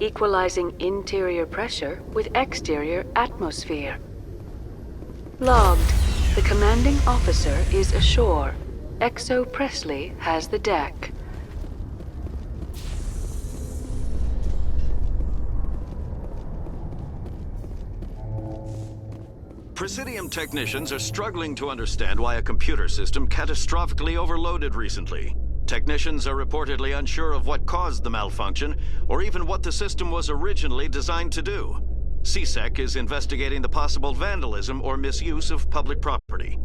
Equalizing interior pressure with exterior atmosphere. Logged. The commanding officer is ashore. Exo Presley has the deck. Presidium technicians are struggling to understand why a computer system catastrophically overloaded recently. Technicians are reportedly unsure of what caused the malfunction, or even what the system was originally designed to do. CSEC is investigating the possible vandalism or misuse of public property.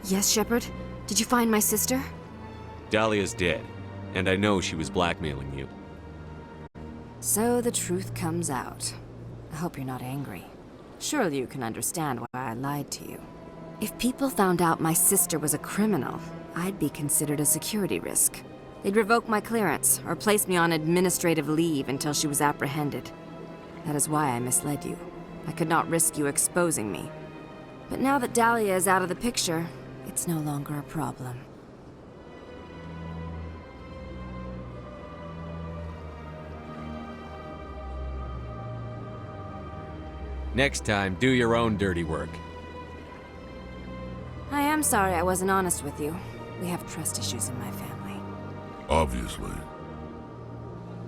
Yes, Shepard? Did you find my sister? Dahlia's dead, and I know she was blackmailing you. So the truth comes out. I hope you're not angry. Surely you can understand why I lied to you. If people found out my sister was a criminal, I'd be considered a security risk. They'd revoke my clearance, or place me on administrative leave until she was apprehended. That is why I misled you. I could not risk you exposing me. But now that Dahlia is out of the picture, it's no longer a problem. Next time, do your own dirty work. I am sorry I wasn't honest with you. We have trust issues in my family. Obviously.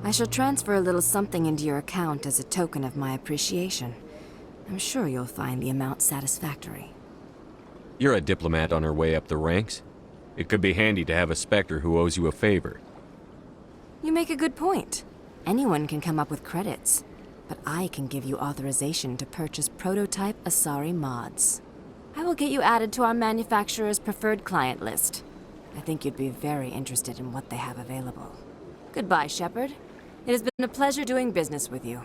I shall transfer a little something into your account as a token of my appreciation. I'm sure you'll find the amount satisfactory. You're a diplomat on her way up the ranks. It could be handy to have a Spectre who owes you a favor. You make a good point. Anyone can come up with credits, but I can give you authorization to purchase prototype Asari mods. I will get you added to our manufacturer's preferred client list. I think you'd be very interested in what they have available. Goodbye, Shepard. It has been a pleasure doing business with you.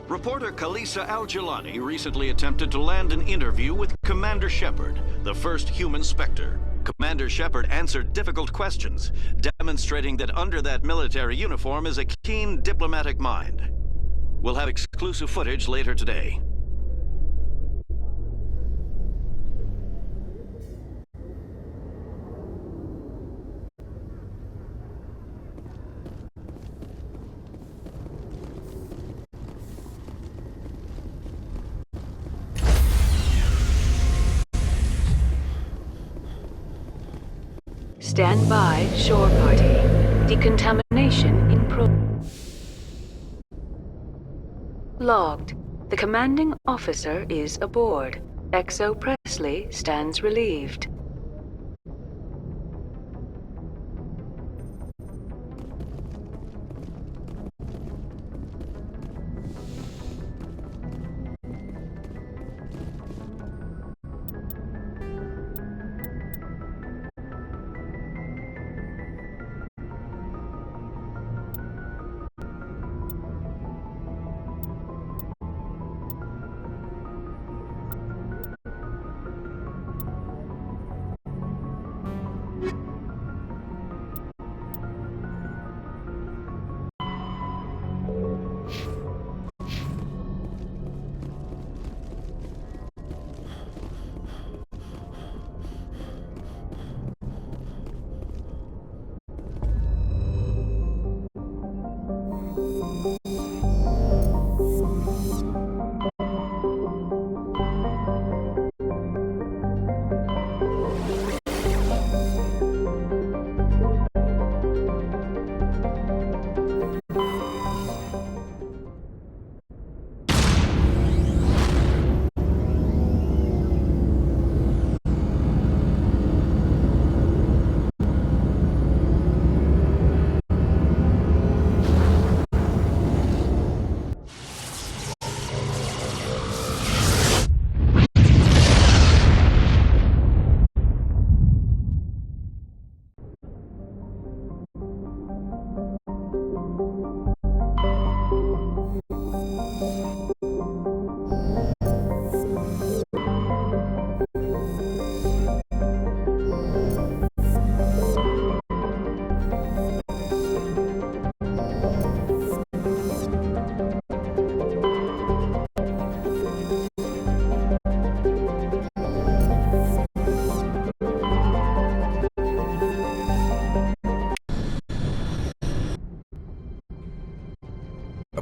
Reporter Kalisa Al-Jilani recently attempted to land an interview with Commander Shepard, the first human Spectre. Commander Shepard answered difficult questions, demonstrating that under that military uniform is a keen diplomatic mind. We'll have exclusive footage later today. Stand by, shore party. Decontamination in Logged. The commanding officer is aboard. XO Presley stands relieved.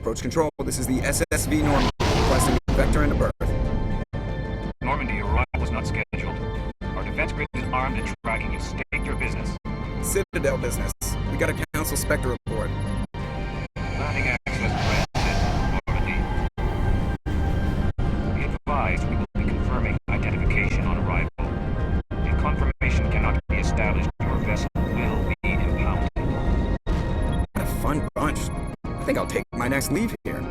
Approach control, this is the SSV Normandy, requesting a vector and a berth. Normandy, your arrival was not scheduled. Our defense grid is armed and tracking you. State your business. Citadel business. We got a Council Spectre aboard. Landing access granted, Normandy. Be advised we will be confirming identification on arrival. If confirmation cannot be established, your vessel will be impounded. What a fun bunch. I think I'll take my next leave here.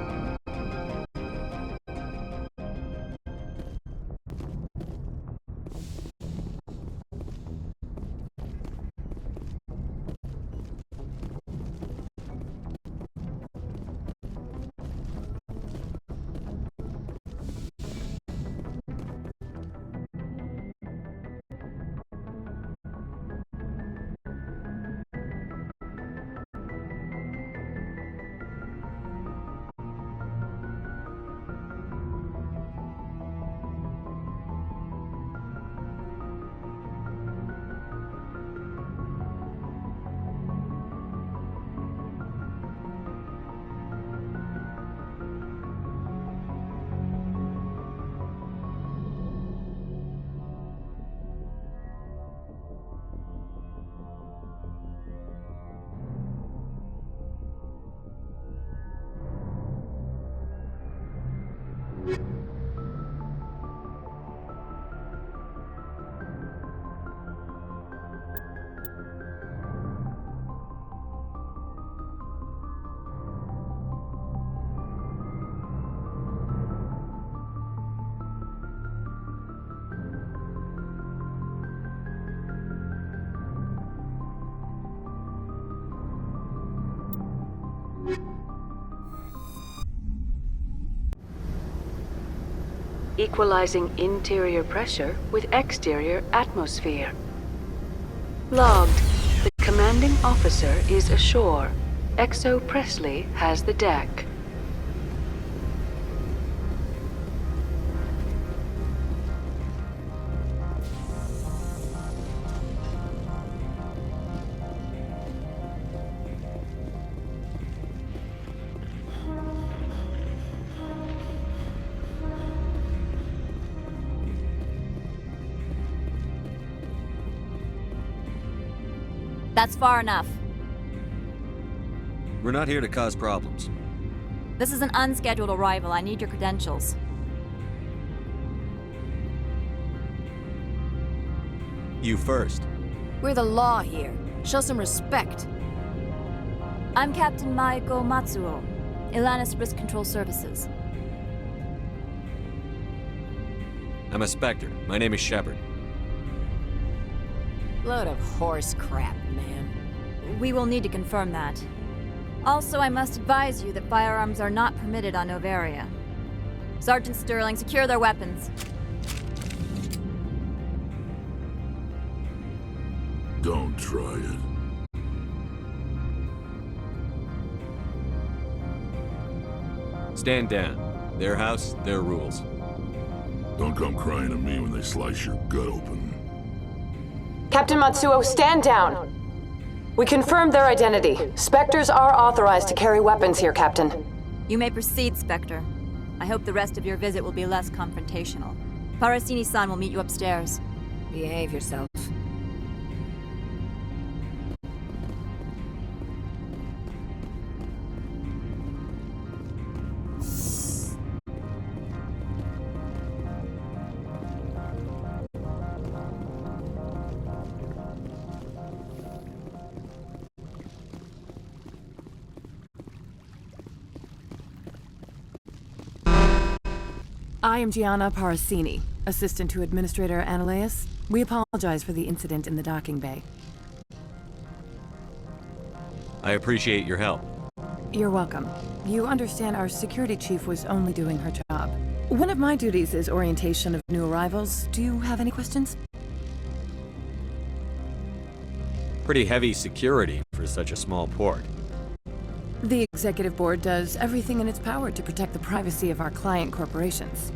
equalizing interior pressure with exterior atmosphere. Logged. The commanding officer is ashore. XO Presley has the deck. That's far enough. We're not here to cause problems. This is an unscheduled arrival. I need your credentials. You first. We're the law here. Show some respect. I'm Captain Maiko Matsuo, Ilanis Risk Control Services. I'm a Spectre. My name is Shepard. Load of horse crap, man. We will need to confirm that. Also, I must advise you that firearms are not permitted on Noveria. Sergeant Sterling, secure their weapons. Don't try it. Stand down. Their house, their rules. Don't come crying to me when they slice your gut open. Captain Matsuo, stand down! We confirmed their identity. Spectres are authorized to carry weapons here, Captain. You may proceed, Spectre. I hope the rest of your visit will be less confrontational. Parasini-san will meet you upstairs. Behave yourself. I am Gianna Parasini, assistant to Administrator Analeas. We apologize for the incident in the docking bay. I appreciate your help. You're welcome. You understand our security chief was only doing her job. One of my duties is orientation of new arrivals. Do you have any questions? Pretty heavy security for such a small port. The executive board does everything in its power to protect the privacy of our client corporations.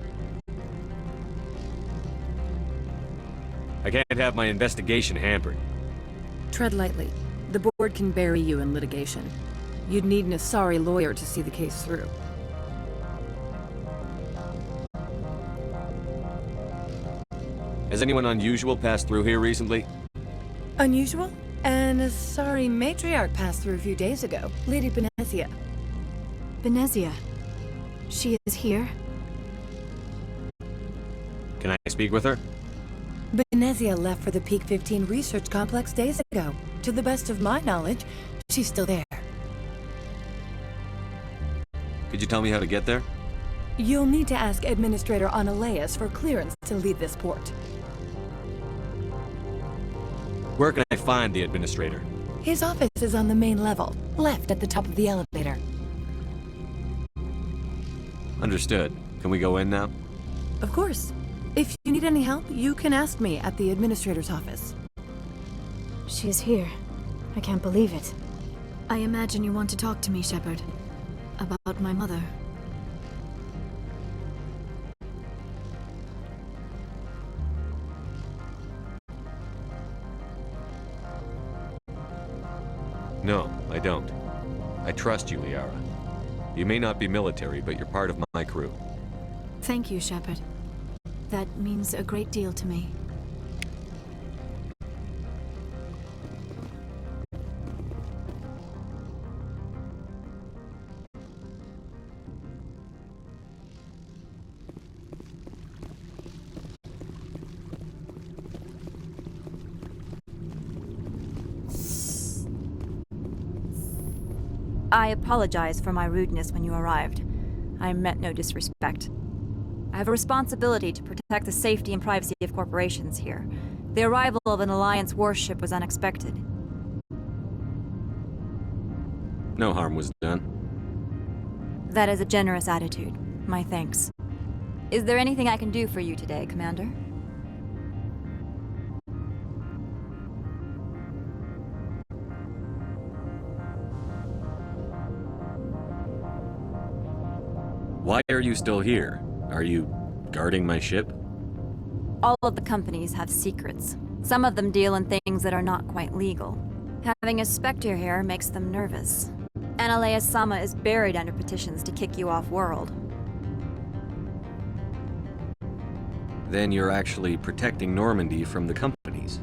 I can't have my investigation hampered. Tread lightly. The board can bury you in litigation. You'd need an Asari lawyer to see the case through. Has anyone unusual passed through here recently? Unusual? An Asari matriarch passed through a few days ago, Lady Benezia. Benezia? She is here? Can I speak with her? Benezia left for the Peak 15 research complex days ago. To the best of my knowledge, she's still there. Could you tell me how to get there? You'll need to ask Administrator Analeas for clearance to leave this port. Where can I find the administrator? His office is on the main level, left at the top of the elevator. Understood. Can we go in now? Of course. If you need any help, you can ask me at the Administrator's office. She is here. I can't believe it. I imagine you want to talk to me, Shepard. About my mother. No, I don't. I trust you, Liara. You may not be military, but you're part of my crew. Thank you, Shepard. That means a great deal to me. I apologize for my rudeness when you arrived. I meant no disrespect. I have a responsibility to protect the safety and privacy of corporations here. The arrival of an Alliance warship was unexpected. No harm was done. That is a generous attitude. My thanks. Is there anything I can do for you today, Commander? Why are you still here? Are you guarding my ship? All of the companies have secrets. Some of them deal in things that are not quite legal. Having a Spectre here makes them nervous. Analea Sama is buried under petitions to kick you off-world. Then you're actually protecting Normandy from the companies.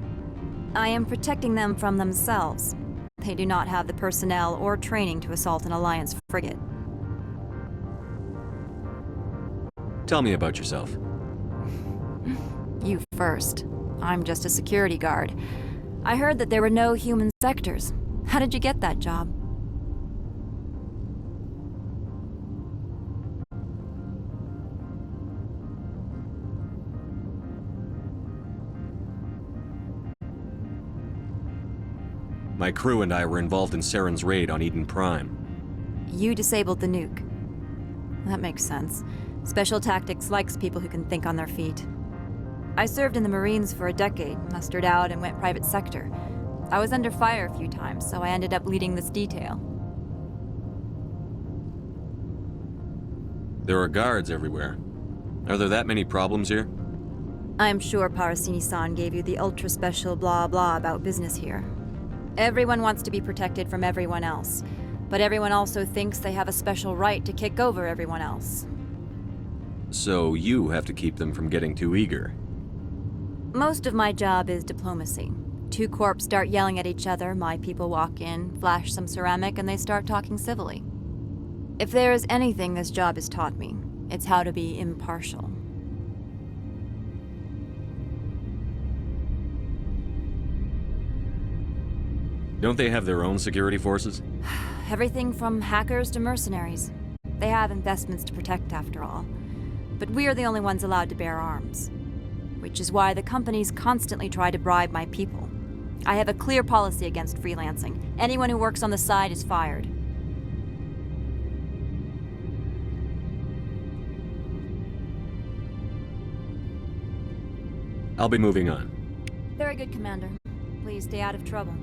I am protecting them from themselves. They do not have the personnel or training to assault an Alliance frigate. Tell me about yourself. You first. I'm just a security guard. I heard that there were no human sectors. How did you get that job? My crew and I were involved in Saren's raid on Eden Prime. You disabled the nuke. That makes sense. Special Tactics likes people who can think on their feet. I served in the Marines for a decade, mustered out, and went private sector. I was under fire a few times, so I ended up leading this detail. There are guards everywhere. Are there that many problems here? I'm sure Parasini-san gave you the ultra-special blah-blah about business here. Everyone wants to be protected from everyone else, but everyone also thinks they have a special right to kick over everyone else. So you have to keep them from getting too eager. Most of my job is diplomacy. Two corps start yelling at each other, my people walk in, flash some ceramic, and they start talking civilly. If there is anything this job has taught me, it's how to be impartial. Don't they have their own security forces? Everything from hackers to mercenaries. They have investments to protect, after all. But we are the only ones allowed to bear arms. Which is why the companies constantly try to bribe my people. I have a clear policy against freelancing. Anyone who works on the side is fired. I'll be moving on. Very good, Commander. Please stay out of trouble.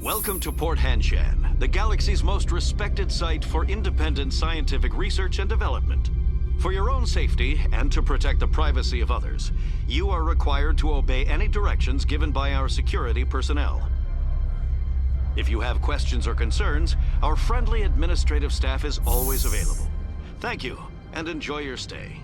Welcome to Port Hanshan, the galaxy's most respected site for independent scientific research and development. For your own safety and to protect the privacy of others, you are required to obey any directions given by our security personnel. If you have questions or concerns, our friendly administrative staff is always available. Thank you, and enjoy your stay.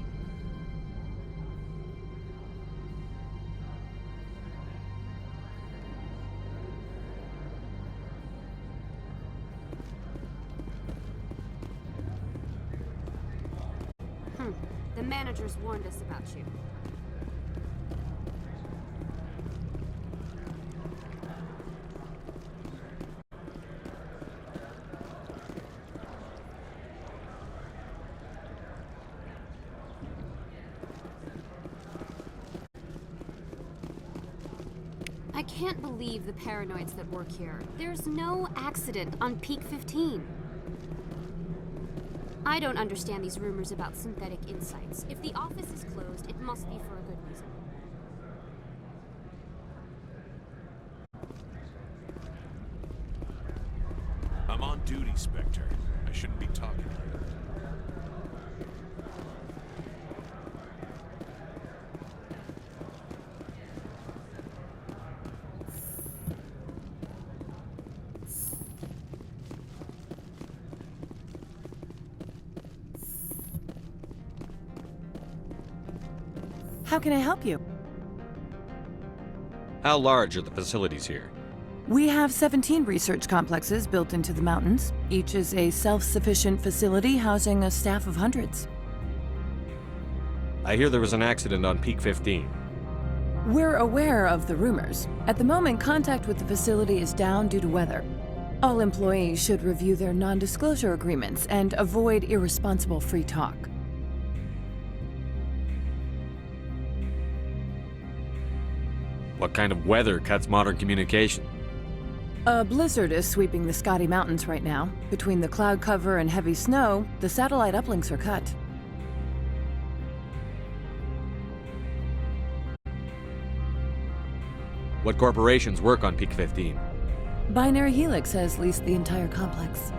The managers warned us about you. I can't believe the paranoids that work here. There's no accident on Peak 15. I don't understand these rumors about synthetic insights. If the office is closed, it must be for a good reason. I'm on duty, Spectre. I shouldn't be talking. How can I help you? How large are the facilities here? We have 17 research complexes built into the mountains. Each is a self-sufficient facility housing a staff of hundreds. I hear there was an accident on Peak 15. We're aware of the rumors. At the moment, contact with the facility is down due to weather. All employees should review their non-disclosure agreements and avoid irresponsible free talk. What kind of weather cuts modern communication? A blizzard is sweeping the Scotty Mountains right now. Between the cloud cover and heavy snow, the satellite uplinks are cut. What corporations work on Peak 15? Binary Helix has leased the entire complex.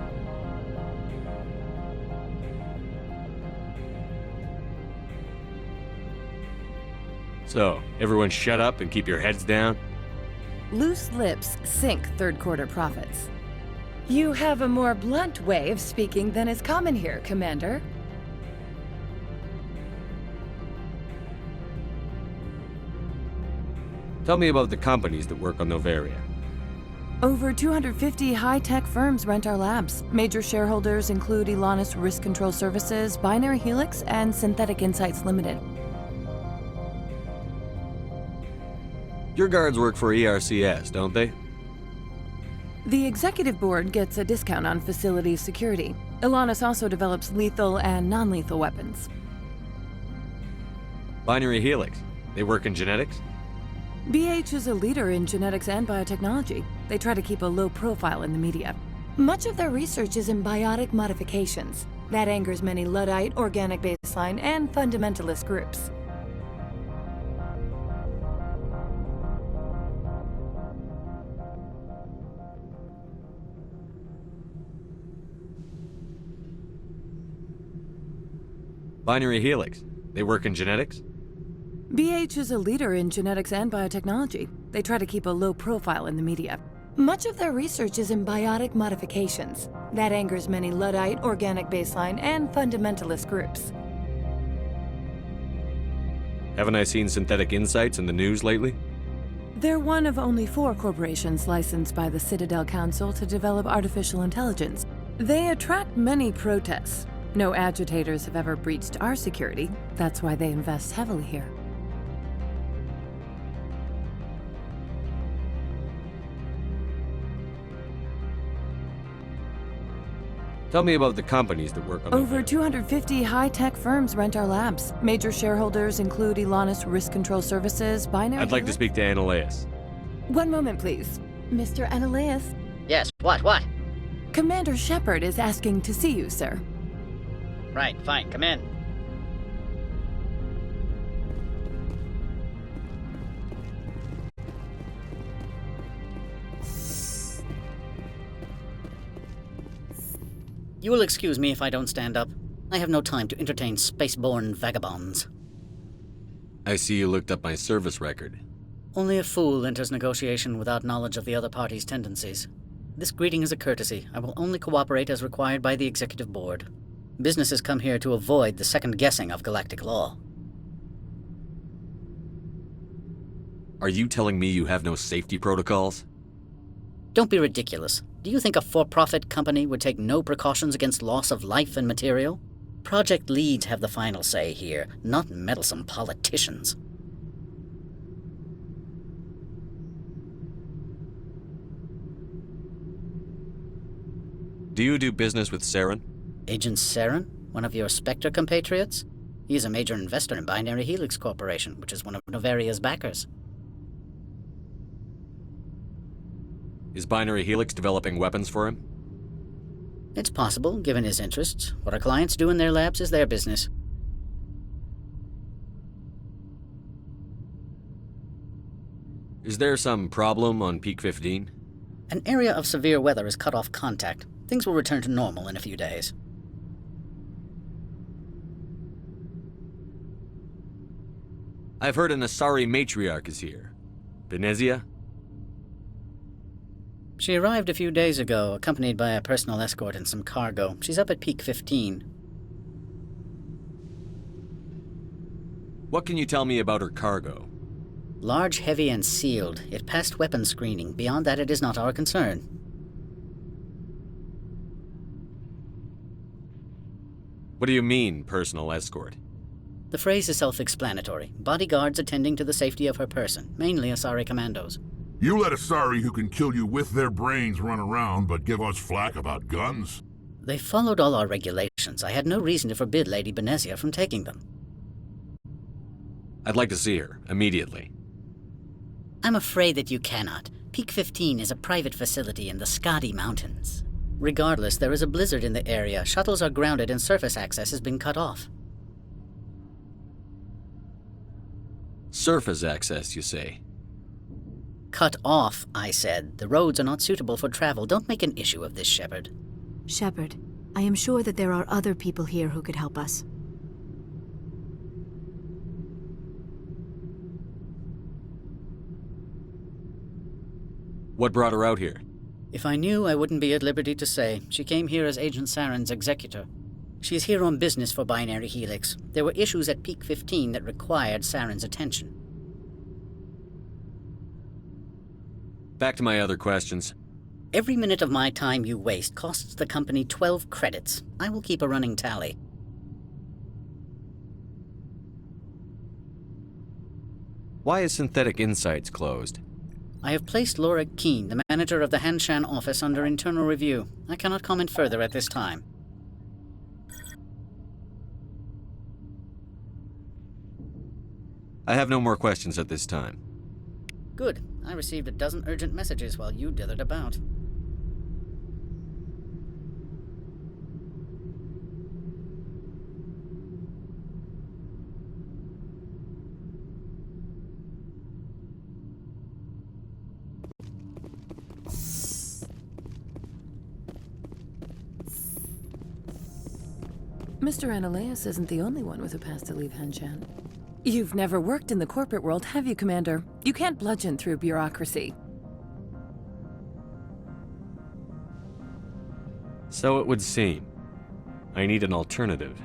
So, everyone shut up and keep your heads down? Loose lips sink third quarter profits. You have a more blunt way of speaking than is common here, Commander. Tell me about the companies that work on Noveria. Over 250 high-tech firms rent our labs. Major shareholders include Elanus Risk Control Services, Binary Helix, and Synthetic Insights Limited. Your guards work for ERCS, don't they? The executive board gets a discount on facility security. Elanus also develops lethal and non-lethal weapons. Binary Helix, they work in genetics? BH is a leader in genetics and biotechnology. They try to keep a low profile in the media. Much of their research is in biotic modifications. That angers many Luddite, organic baseline, and fundamentalist groups. Binary Helix, they work in genetics? BH is a leader in genetics and biotechnology. They try to keep a low profile in the media. Much of their research is in biotic modifications. That angers many Luddite, organic baseline, and fundamentalist groups. Haven't I seen Synthetic Insights in the news lately? They're one of only 4 corporations licensed by the Citadel Council to develop artificial intelligence. They attract many protests. No agitators have ever breached our security. That's why they invest heavily here. Tell me about the companies that work on Over 250 high-tech firms rent our labs. Major shareholders include Elanus Risk Control Services, Binary... I'd like to speak to Annaleus. One moment, please. Mr. Annaleus? Yes, what? Commander Shepard is asking to see you, sir. Right, fine, come in. You will excuse me if I don't stand up. I have no time to entertain spaceborne vagabonds. I see you looked up my service record. Only a fool enters negotiation without knowledge of the other party's tendencies. This greeting is a courtesy. I will only cooperate as required by the Executive Board. Businesses come here to avoid the second guessing of galactic law. Are you telling me you have no safety protocols? Don't be ridiculous. Do you think a for-profit company would take no precautions against loss of life and material? Project leads have the final say here, not meddlesome politicians. Do you do business with Saren? Agent Saren? One of your Spectre compatriots? He is a major investor in Binary Helix Corporation, which is one of Noveria's backers. Is Binary Helix developing weapons for him? It's possible, given his interests. What our clients do in their labs is their business. Is there some problem on Peak 15? An area of severe weather has cut off contact. Things will return to normal in a few days. I've heard an Asari matriarch is here. Venezia? She arrived a few days ago, accompanied by a personal escort and some cargo. She's up at Peak 15. What can you tell me about her cargo? Large, heavy, and sealed. It passed weapons screening. Beyond that, it is not our concern. What do you mean, personal escort? The phrase is self-explanatory. Bodyguards attending to the safety of her person, mainly Asari commandos. You let Asari who can kill you with their brains run around, but give us flack about guns? They followed all our regulations. I had no reason to forbid Lady Benezia from taking them. I'd like to see her, immediately. I'm afraid that you cannot. Peak 15 is a private facility in the Skadi Mountains. Regardless, there is a blizzard in the area. Shuttles are grounded and surface access has been cut off. Surface access, you say? Cut off, I said. The roads are not suitable for travel. Don't make an issue of this, Shepard. Shepard, I am sure that there are other people here who could help us. What brought her out here? If I knew, I wouldn't be at liberty to say. She came here as Agent Saren's executor. She is here on business for Binary Helix. There were issues at Peak 15 that required Saren's attention. Back to my other questions. Every minute of my time you waste costs the company 12 credits. I will keep a running tally. Why is Synthetic Insights closed? I have placed Laura Keene, the manager of the Hanshan office, under internal review. I cannot comment further at this time. I have no more questions at this time. Good. I received a dozen urgent messages while you dithered about. Mr. Analeas isn't the only one with a pass to leave Hanshan. You've never worked in the corporate world, have you, Commander? You can't bludgeon through bureaucracy. So it would seem. I need an alternative.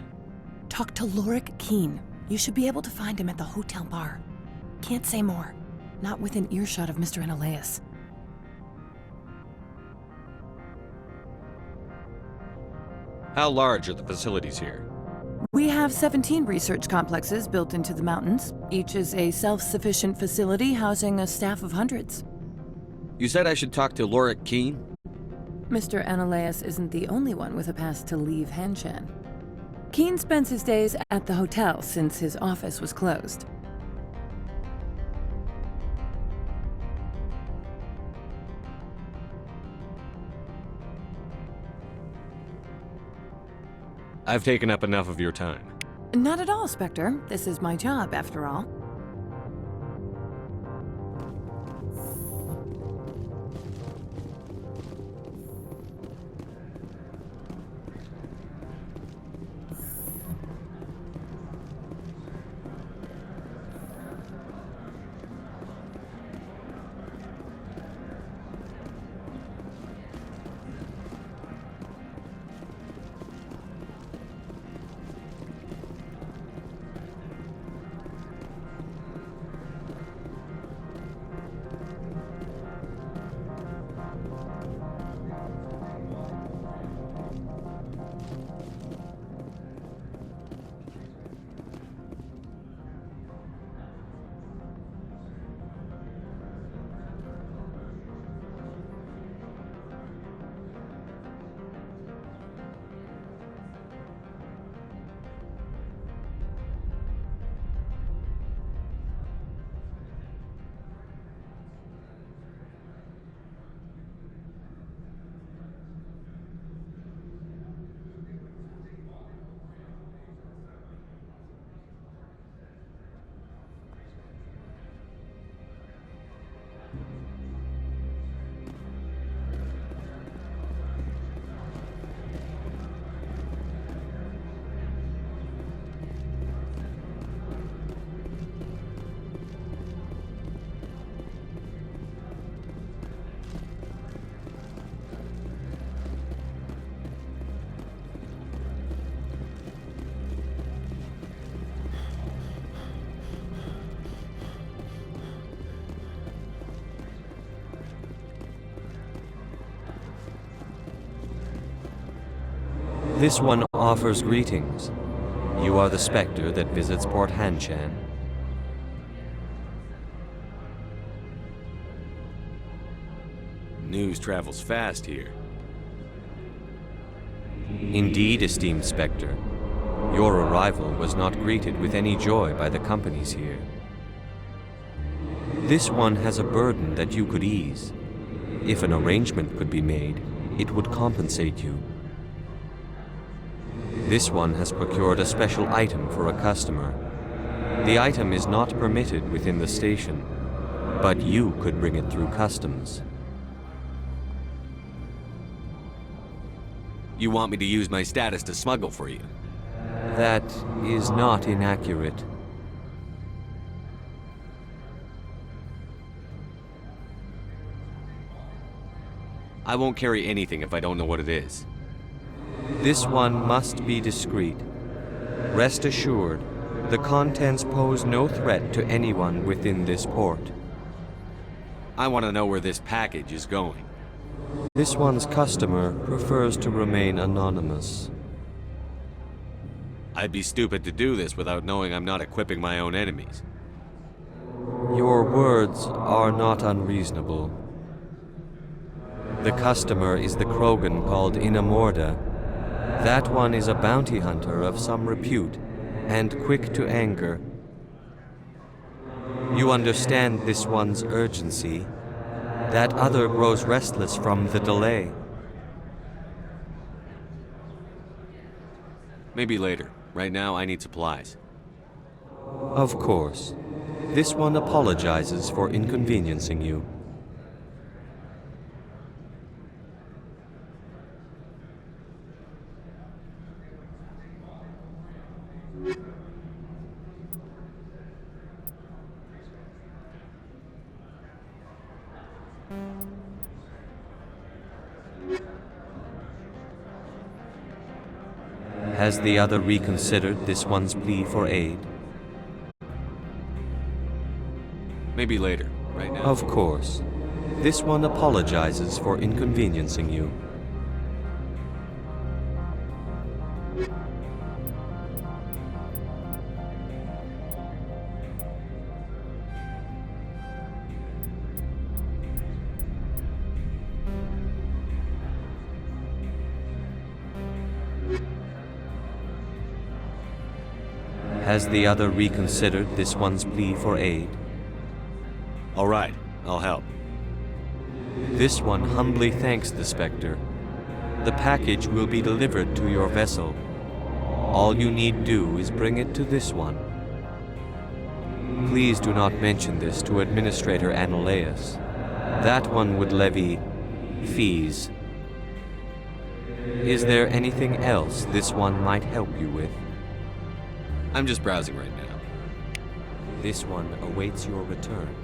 Talk to Lorik Keene. You should be able to find him at the hotel bar. Can't say more. Not within earshot of Mr. Analeas. How large are the facilities here? We have 17 research complexes built into the mountains. Each is a self-sufficient facility housing a staff of hundreds. You said I should talk to Lorik Keene? Mr. Analeas isn't the only one with a pass to leave Hanshan. Keene spends his days at the hotel since his office was closed. I've taken up enough of your time. Not at all, Spectre. This is my job, after all. This one offers greetings. You are the Spectre that visits Port Hanshan. News travels fast here. Indeed, esteemed Spectre. Your arrival was not greeted with any joy by the companies here. This one has a burden that you could ease. If an arrangement could be made, it would compensate you. This one has procured a special item for a customer. The item is not permitted within the station, but you could bring it through customs. You want me to use my status to smuggle for you? That is not inaccurate. I won't carry anything if I don't know what it is. This one must be discreet. Rest assured, the contents pose no threat to anyone within this port. I want to know where this package is going. This one's customer prefers to remain anonymous. I'd be stupid to do this without knowing I'm not equipping my own enemies. Your words are not unreasonable. The customer is the Krogan called Inamorda. That one is a bounty hunter of some repute, and quick to anger. You understand this one's urgency. That other grows restless from the delay. Maybe later. Right now, I need supplies. Of course. This one apologizes for inconveniencing you. Has the other reconsidered this one's plea for aid? Maybe later. Right now. Of course. This one apologizes for inconveniencing you. Has the other reconsidered this one's plea for aid? All right, I'll help. This one humbly thanks the Spectre. The package will be delivered to your vessel. All you need do is bring it to this one. Please do not mention this to Administrator Anoleus. That one would levy fees. Is there anything else this one might help you with? I'm just browsing right now. This one awaits your return.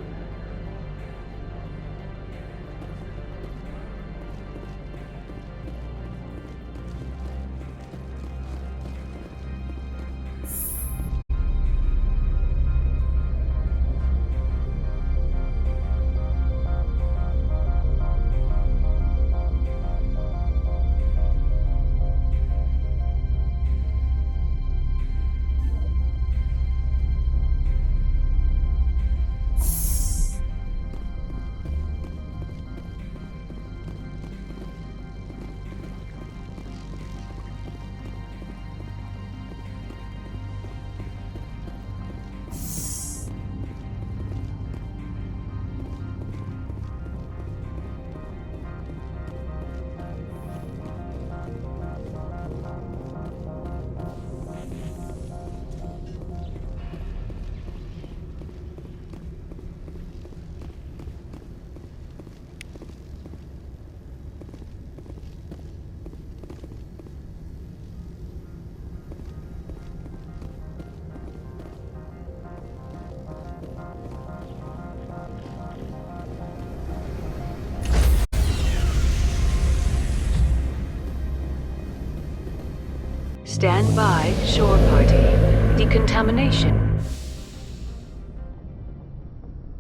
Stand by, shore party. Decontamination.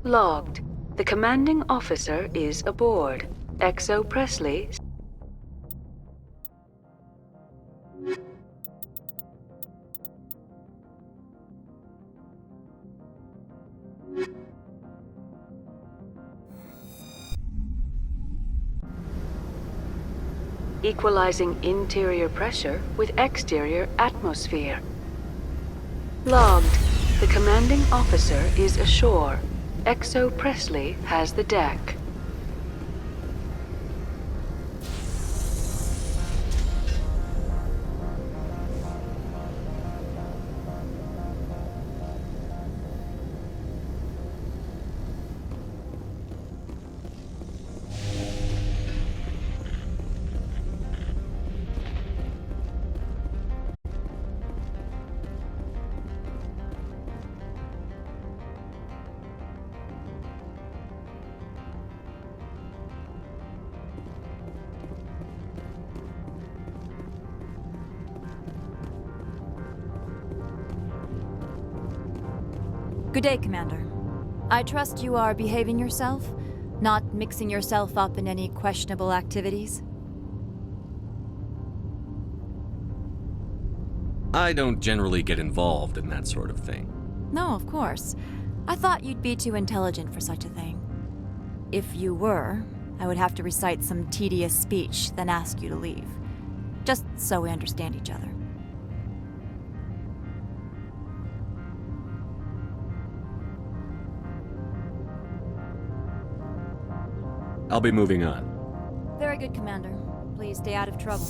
Logged. The commanding officer is aboard. XO Presley. equalizing interior pressure with exterior atmosphere. Logged. The commanding officer is ashore. XO Presley has the deck. Good day, Commander. I trust you are behaving yourself, not mixing yourself up in any questionable activities? I don't generally get involved in that sort of thing. No, of course. I thought you'd be too intelligent for such a thing. If you were, I would have to recite some tedious speech, then ask you to leave. Just so we understand each other. I'll be moving on. Very good, Commander. Please stay out of trouble.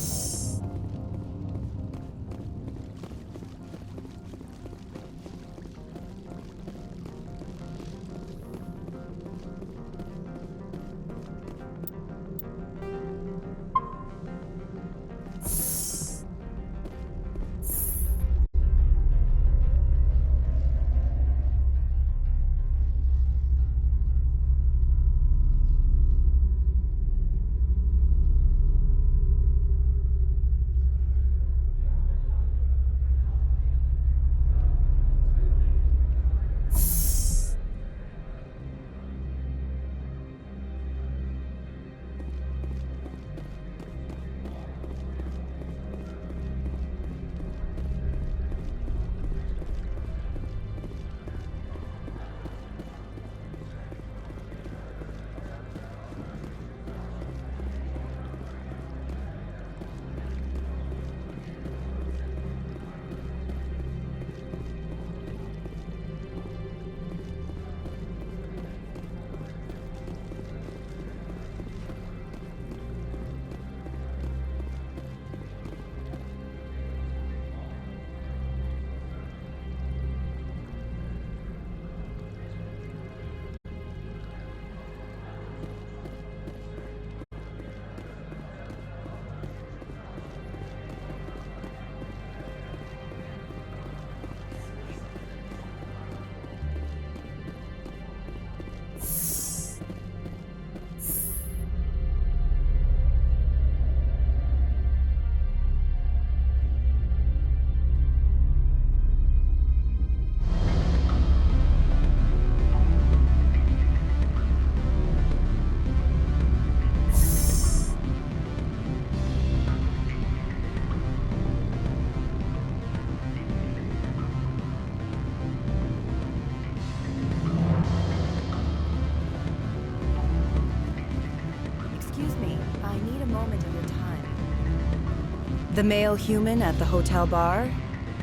The male human at the hotel bar?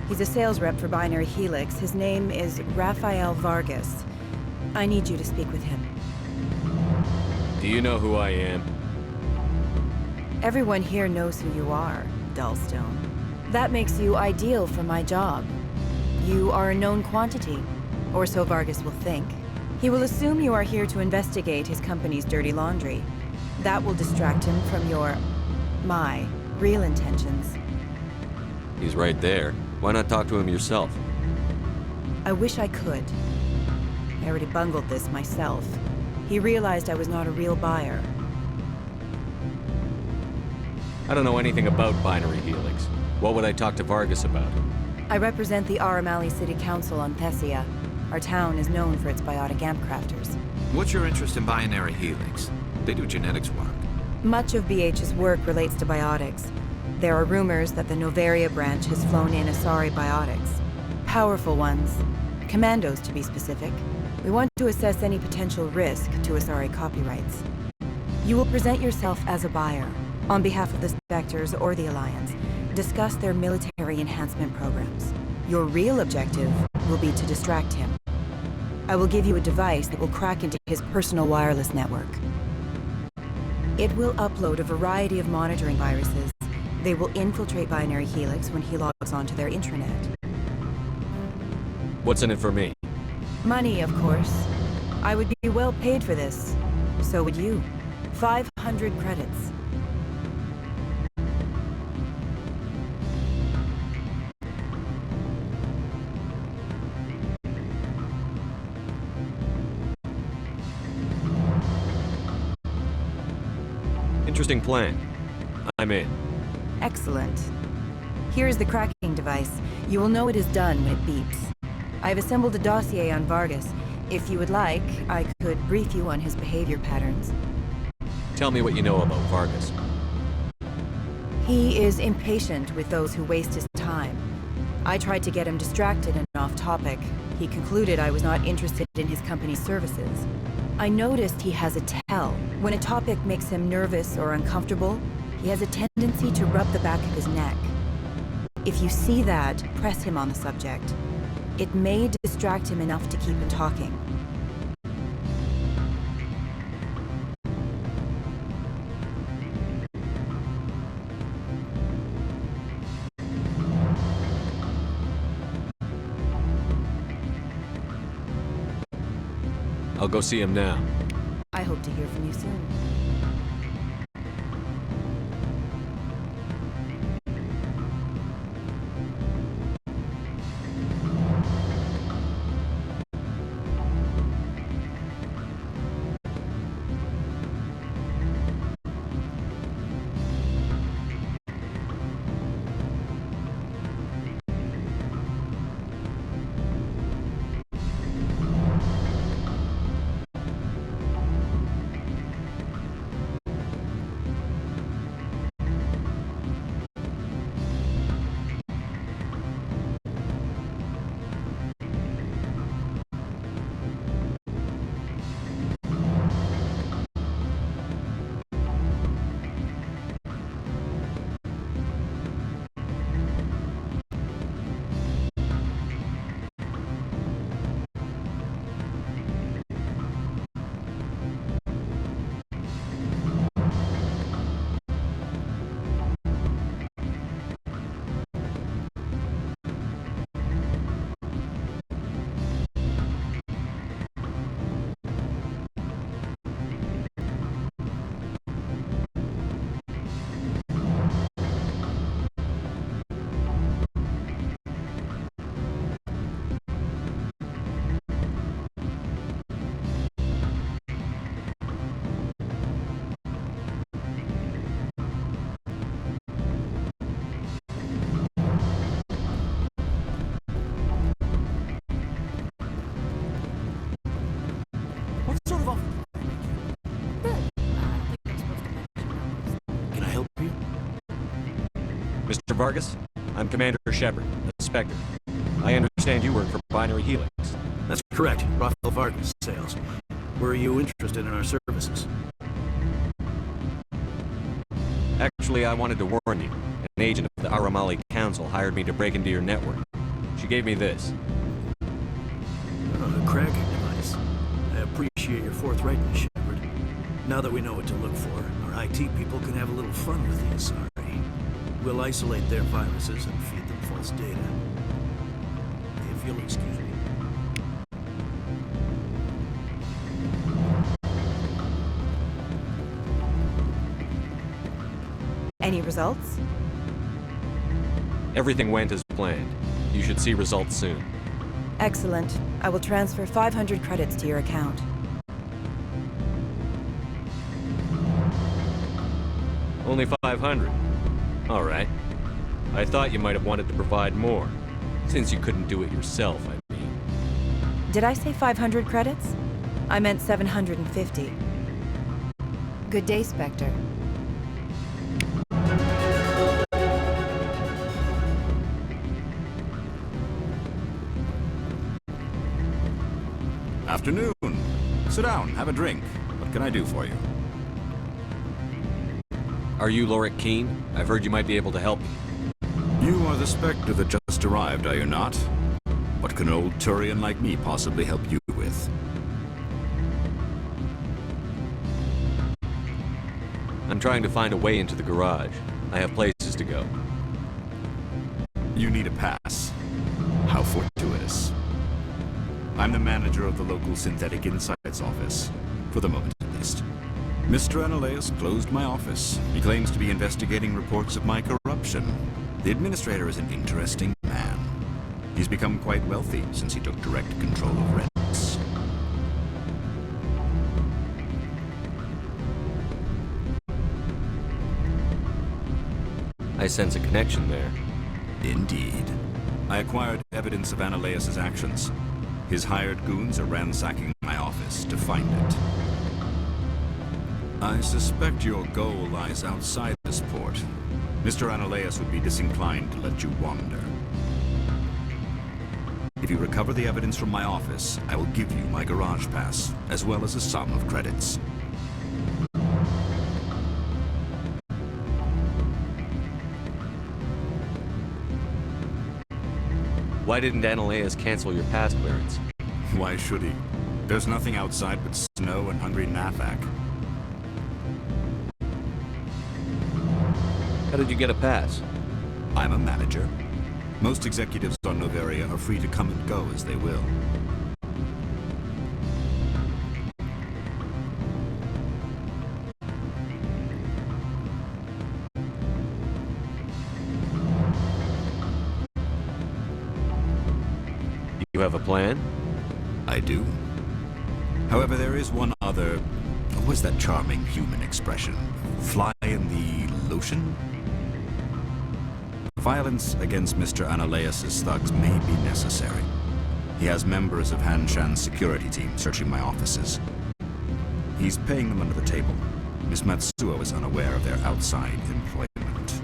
He's a sales rep for Binary Helix. His name is Rafael Vargas. I need you to speak with him. Do you know who I am? Everyone here knows who you are, Dullstone. That makes you ideal for my job. You are a known quantity, or so Vargas will think. He will assume you are here to investigate his company's dirty laundry. That will distract him from my real intentions. He's right there. Why not talk to him yourself? I wish I could. I already bungled this myself. He realized I was not a real buyer. I don't know anything about Binary Helix. What would I talk to Vargas about? I represent the Aramali City Council on Thessia. Our town is known for its biotic amp crafters. What's your interest in Binary Helix? They do genetics work. Much of BH's work relates to biotics. There are rumors that the Novaria branch has flown in Asari biotics. Powerful ones. Commandos, to be specific. We want to assess any potential risk to Asari copyrights. You will present yourself as a buyer. on behalf of the Spectres or the Alliance, discuss their military enhancement programs. Your real objective will be to distract him. I will give you a device that will crack into his personal wireless network. It will upload a variety of monitoring viruses. They will infiltrate Binary Helix when he logs onto their intranet. What's in it for me? Money, of course. I would be well paid for this. So would you. 500 credits. Interesting plan. I'm in. Excellent. Here's the cracking device. You will know it is done when it beeps. I've assembled a dossier on Vargas. If you would like, I could brief you on his behavior patterns. Tell me what you know about Vargas. He is impatient with those who waste his time. I tried to get him distracted and off topic. He concluded I was not interested in his company's services. I noticed he has a tell. When a topic makes him nervous or uncomfortable, he has a tendency to rub the back of his neck. If you see that, press him on the subject. It may distract him enough to keep him talking. I'll go see him now. I hope to hear from you soon. Mr. Vargas, I'm Commander Shepard, a Spectre. I understand you work for Binary Helix. That's correct. Rafael Vargas, sales. Were you interested in our services? Actually, I wanted to warn you. An agent of the Aramali Council hired me to break into your network. She gave me this. A cracking device. I appreciate your forthrightness, Shepard. Now that we know what to look for, our IT people can have a little fun with the Asari. We'll isolate their viruses and feed them false data. If you'll excuse me. Any results? Everything went as planned. You should see results soon. Excellent. I will transfer 500 credits to your account. Only 500. All right. I thought you might have wanted to provide more, since you couldn't do it yourself, I mean. Did I say 500 credits? I meant 750. Good day, Spectre. Afternoon. Sit down, have a drink. What can I do for you? Are you Lorik Keene? I've heard you might be able to help me. You are the Spectre that just arrived, are you not? What can an old Turian like me possibly help you with? I'm trying to find a way into the garage. I have places to go. You need a pass. How fortuitous. I'm the manager of the local Synthetic Insights office. For the moment, at least. Mr. Analeas closed my office. He claims to be investigating reports of my corruption. The administrator is an interesting man. He's become quite wealthy since he took direct control of rents. I sense a connection there. Indeed. I acquired evidence of Analeas' actions. His hired goons are ransacking my office to find it. I suspect your goal lies outside this port. Mr. Analeas would be disinclined to let you wander. If you recover the evidence from my office, I will give you my garage pass, as well as a sum of credits. Why didn't Analeas cancel your pass clearance? Why should he? There's nothing outside but snow and hungry Nafak. How did you get a pass? I'm a manager. Most executives on Noveria are free to come and go as they will. You have a plan? I do. However, there is one other... What was that charming human expression? Fly in the lotion? Violence against Mr. Analeas' thugs may be necessary. He has members of Han Shan's security team searching my offices. He's paying them under the table. Miss Matsuo is unaware of their outside employment.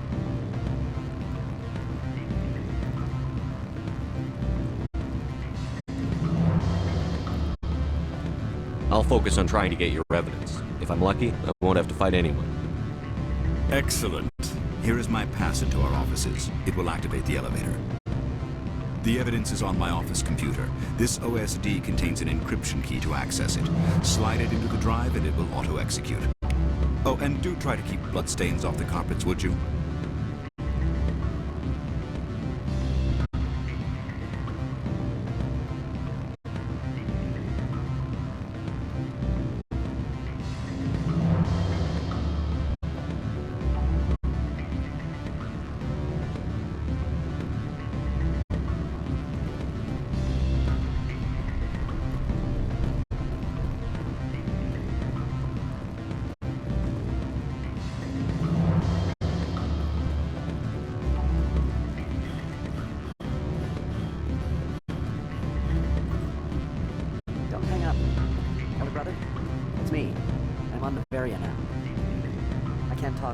I'll focus on trying to get your evidence. If I'm lucky, I won't have to fight anyone. Excellent. Here is my pass into our offices. It will activate the elevator. The evidence is on my office computer. This OSD contains an encryption key to access it. Slide it into the drive and it will auto-execute. Oh, and do try to keep bloodstains off the carpets, would you?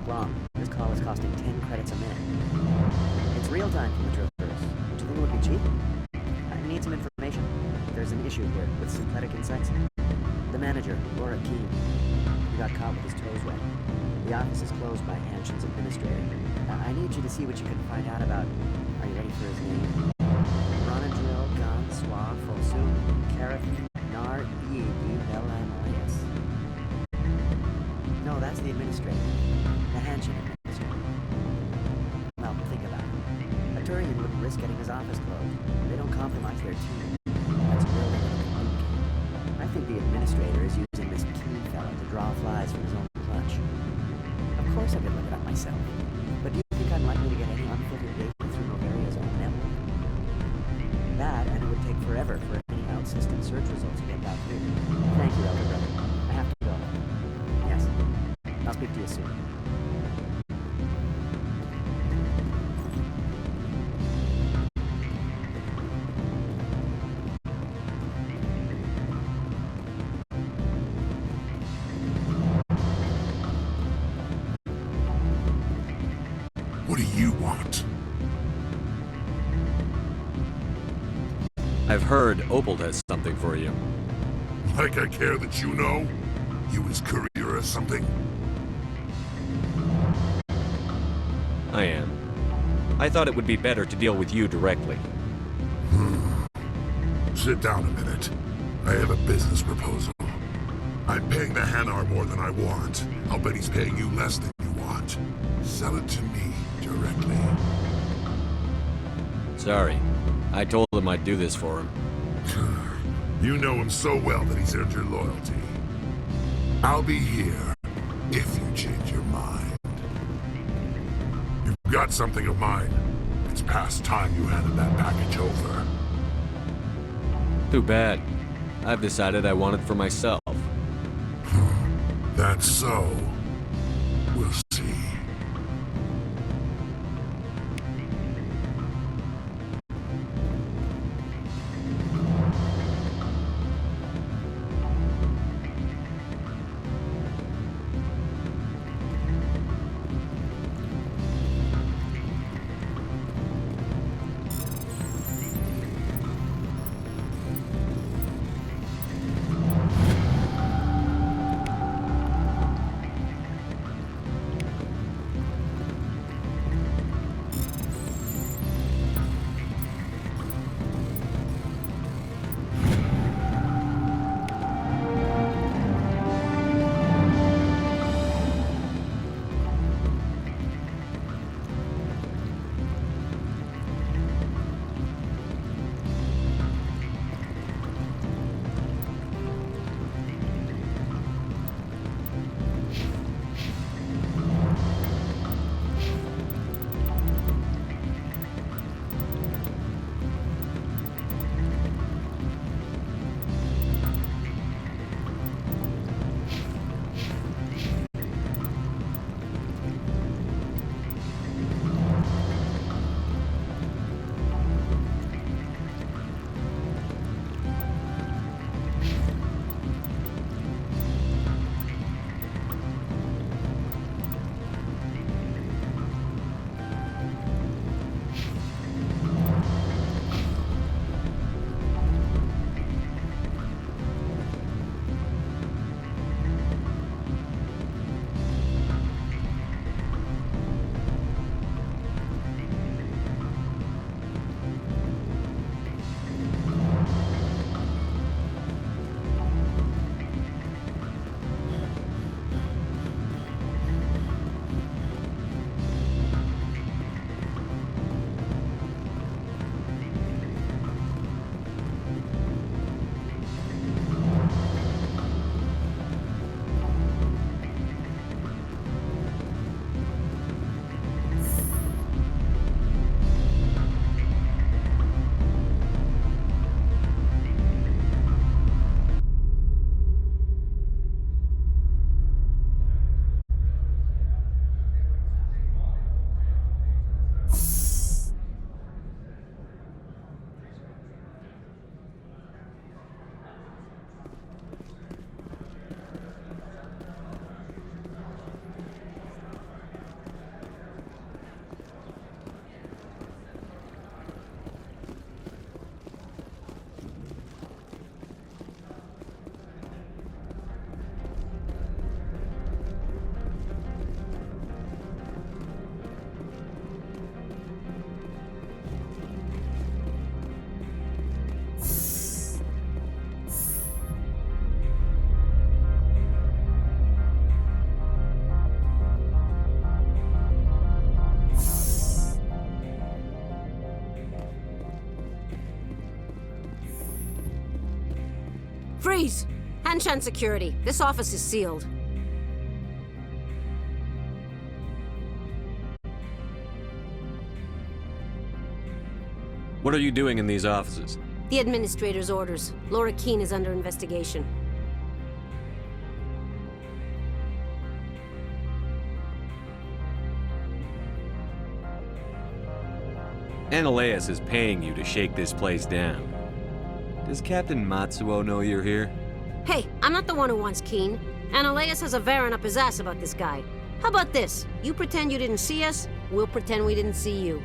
Long. This call is costing 10 credits a minute. It's real time from the traverse. Do you think it would be cheap? I need some information. There's an issue here with Synthetic Insights. The manager, Lorik Keene, he got caught with his toes wet. The office is closed by Han Shan's administrator. I need you to see what you can find out about. Are you ready for his name? Ronadril, Gon, Swa, Fosu, Karathan, Nar, Iegi, Belanlayas. No, that's the administrator. The Han Shan administrator. Well, think about it. A Turian wouldn't risk getting his office closed. They don't compromise their team. That's really weak. I think the administrator is using this Keene fella to draw flies from his own clutch. Of course I could look it up myself. But do you think I'm likely to get any unfiltered data through Noveria's own network? That, and it would take forever for any out-system search results to get back here. Thank you, Elder Brother. I have to go. Yes. I'll speak to you soon. What do you want? I've heard Opal has something for you. Like I care that you know? You his courier or something? I am. I thought it would be better to deal with you directly. Sit down a minute. I have a business proposal. I'm paying the Hanar more than I want. I'll bet he's paying you less than you want. Sell it to me directly. Sorry. I told him I'd do this for him. You know him so well that he's earned your loyalty. I'll be here if you change your mind. You've got something of mine. It's past time you handed that package over. Too bad. I've decided I want it for myself. That's so. We'll see. Freeze! Hanshan security. This office is sealed. What are you doing in these offices? The administrator's orders. Laura Keene is under investigation. Ananias is paying you to shake this place down. Does Captain Matsuo know you're here? Hey, I'm not the one who wants Keene. Ananias has a Varen up his ass about this guy. How about this? You pretend you didn't see us, we'll pretend we didn't see you.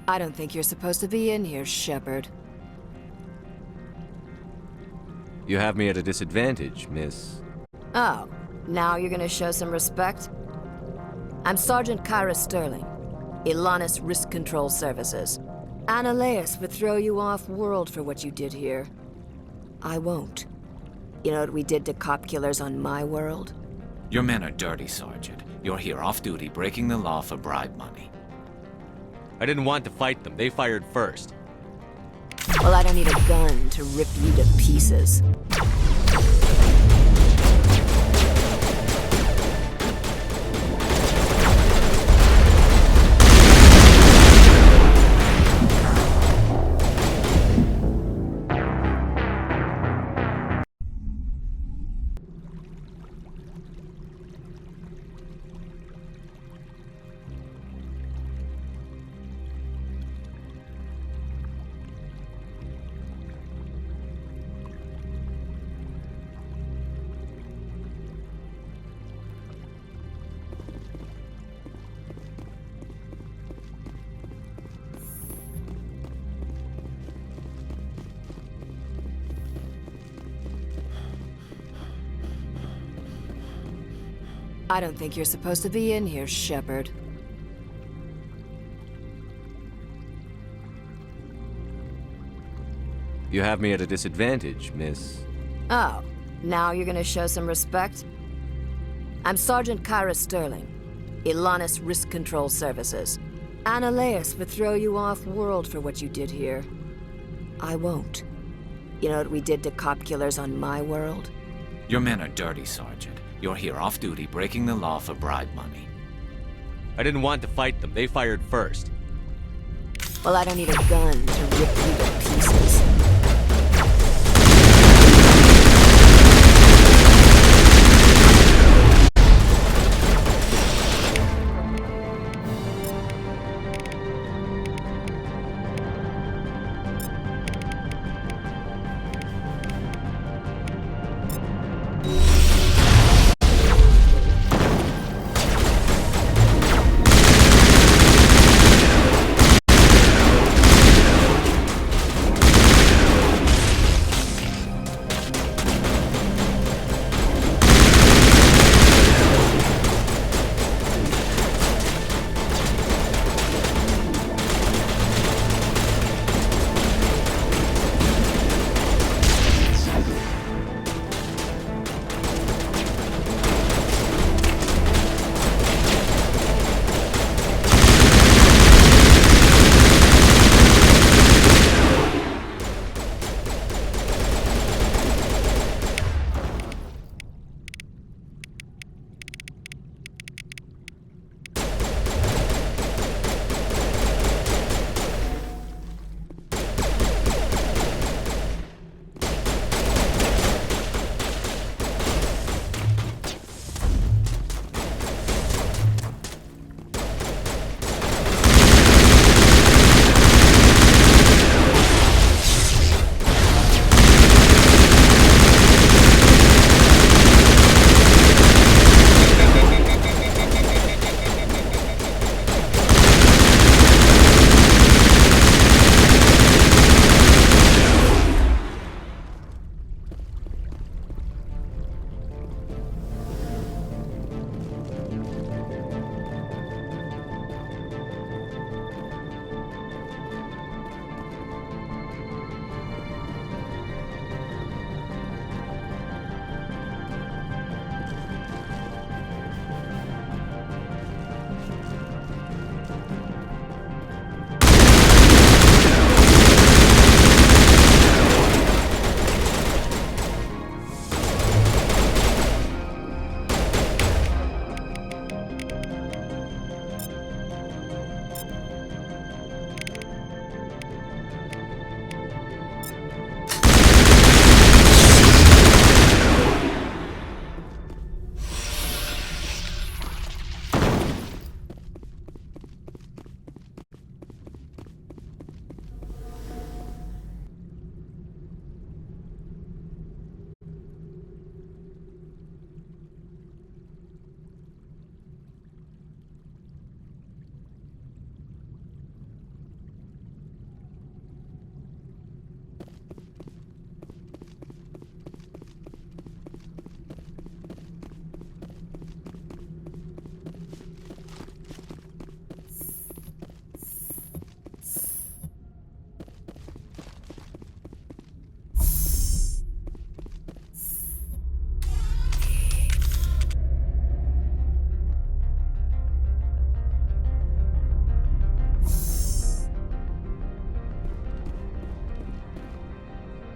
I don't think you're supposed to be in here, Shepard. You have me at a disadvantage, miss. Oh, now you're gonna show some respect? I'm Sergeant Kyra Sterling, Ilanis Risk Control Services. Analeas would throw you off-world for what you did here. I won't. You know what we did to cop killers on my world? Your men are dirty, Sergeant. You're here off-duty, breaking the law for bribe money. I didn't want to fight them. They fired first. Well, I don't need a gun to rip you to pieces. I don't think you're supposed to be in here, Shepard. You have me at a disadvantage, miss. Oh, now you're gonna show some respect? I'm Sergeant Kyra Sterling, Ilanis Risk Control Services. Analeas would throw you off-world for what you did here. I won't. You know what we did to cop killers on my world? Your men are dirty, Sergeant. You're here off-duty, breaking the law for bribe money. I didn't want to fight them. They fired first. Well, I don't need a gun to rip you to pieces.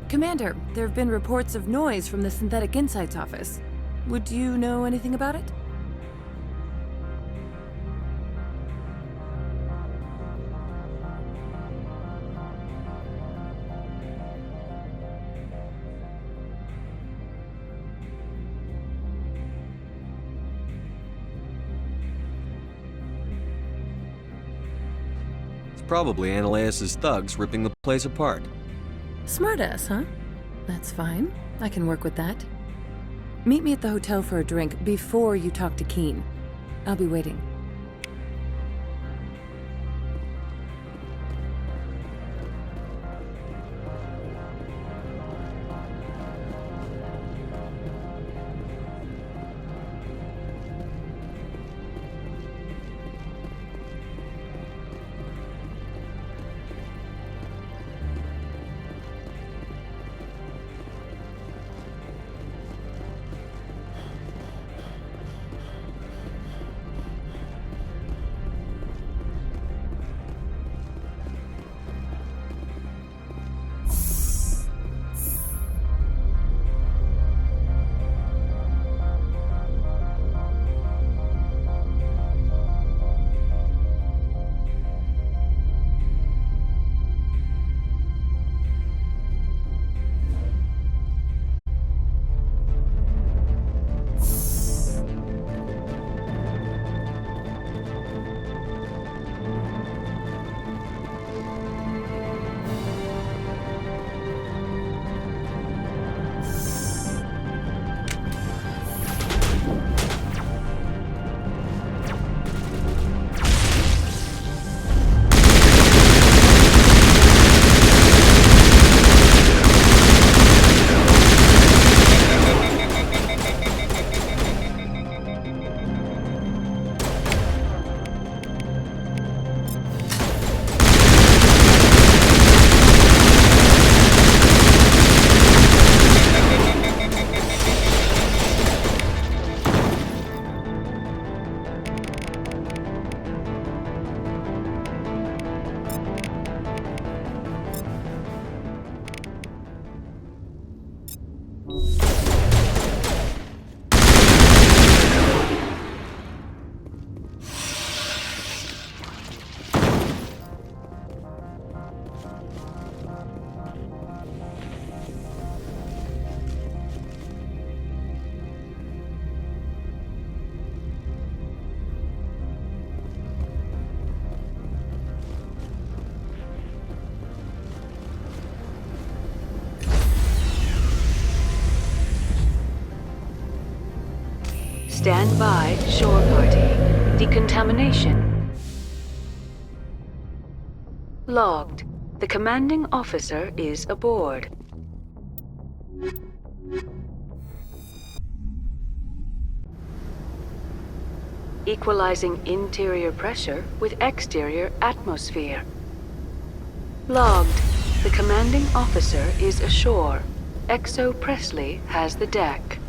Commander, there have been reports of noise from the Synthetic Insights office. Would you know anything about it? It's probably Ananias' thugs ripping the place apart. Smartass, huh? That's fine. I can work with that. Meet me at the hotel for a drink before you talk to Keen. I'll be waiting. Stand by, shore party. Decontamination. Logged. The commanding officer is aboard. Equalizing interior pressure with exterior atmosphere. Logged. The commanding officer is ashore. Exo Presley has the deck.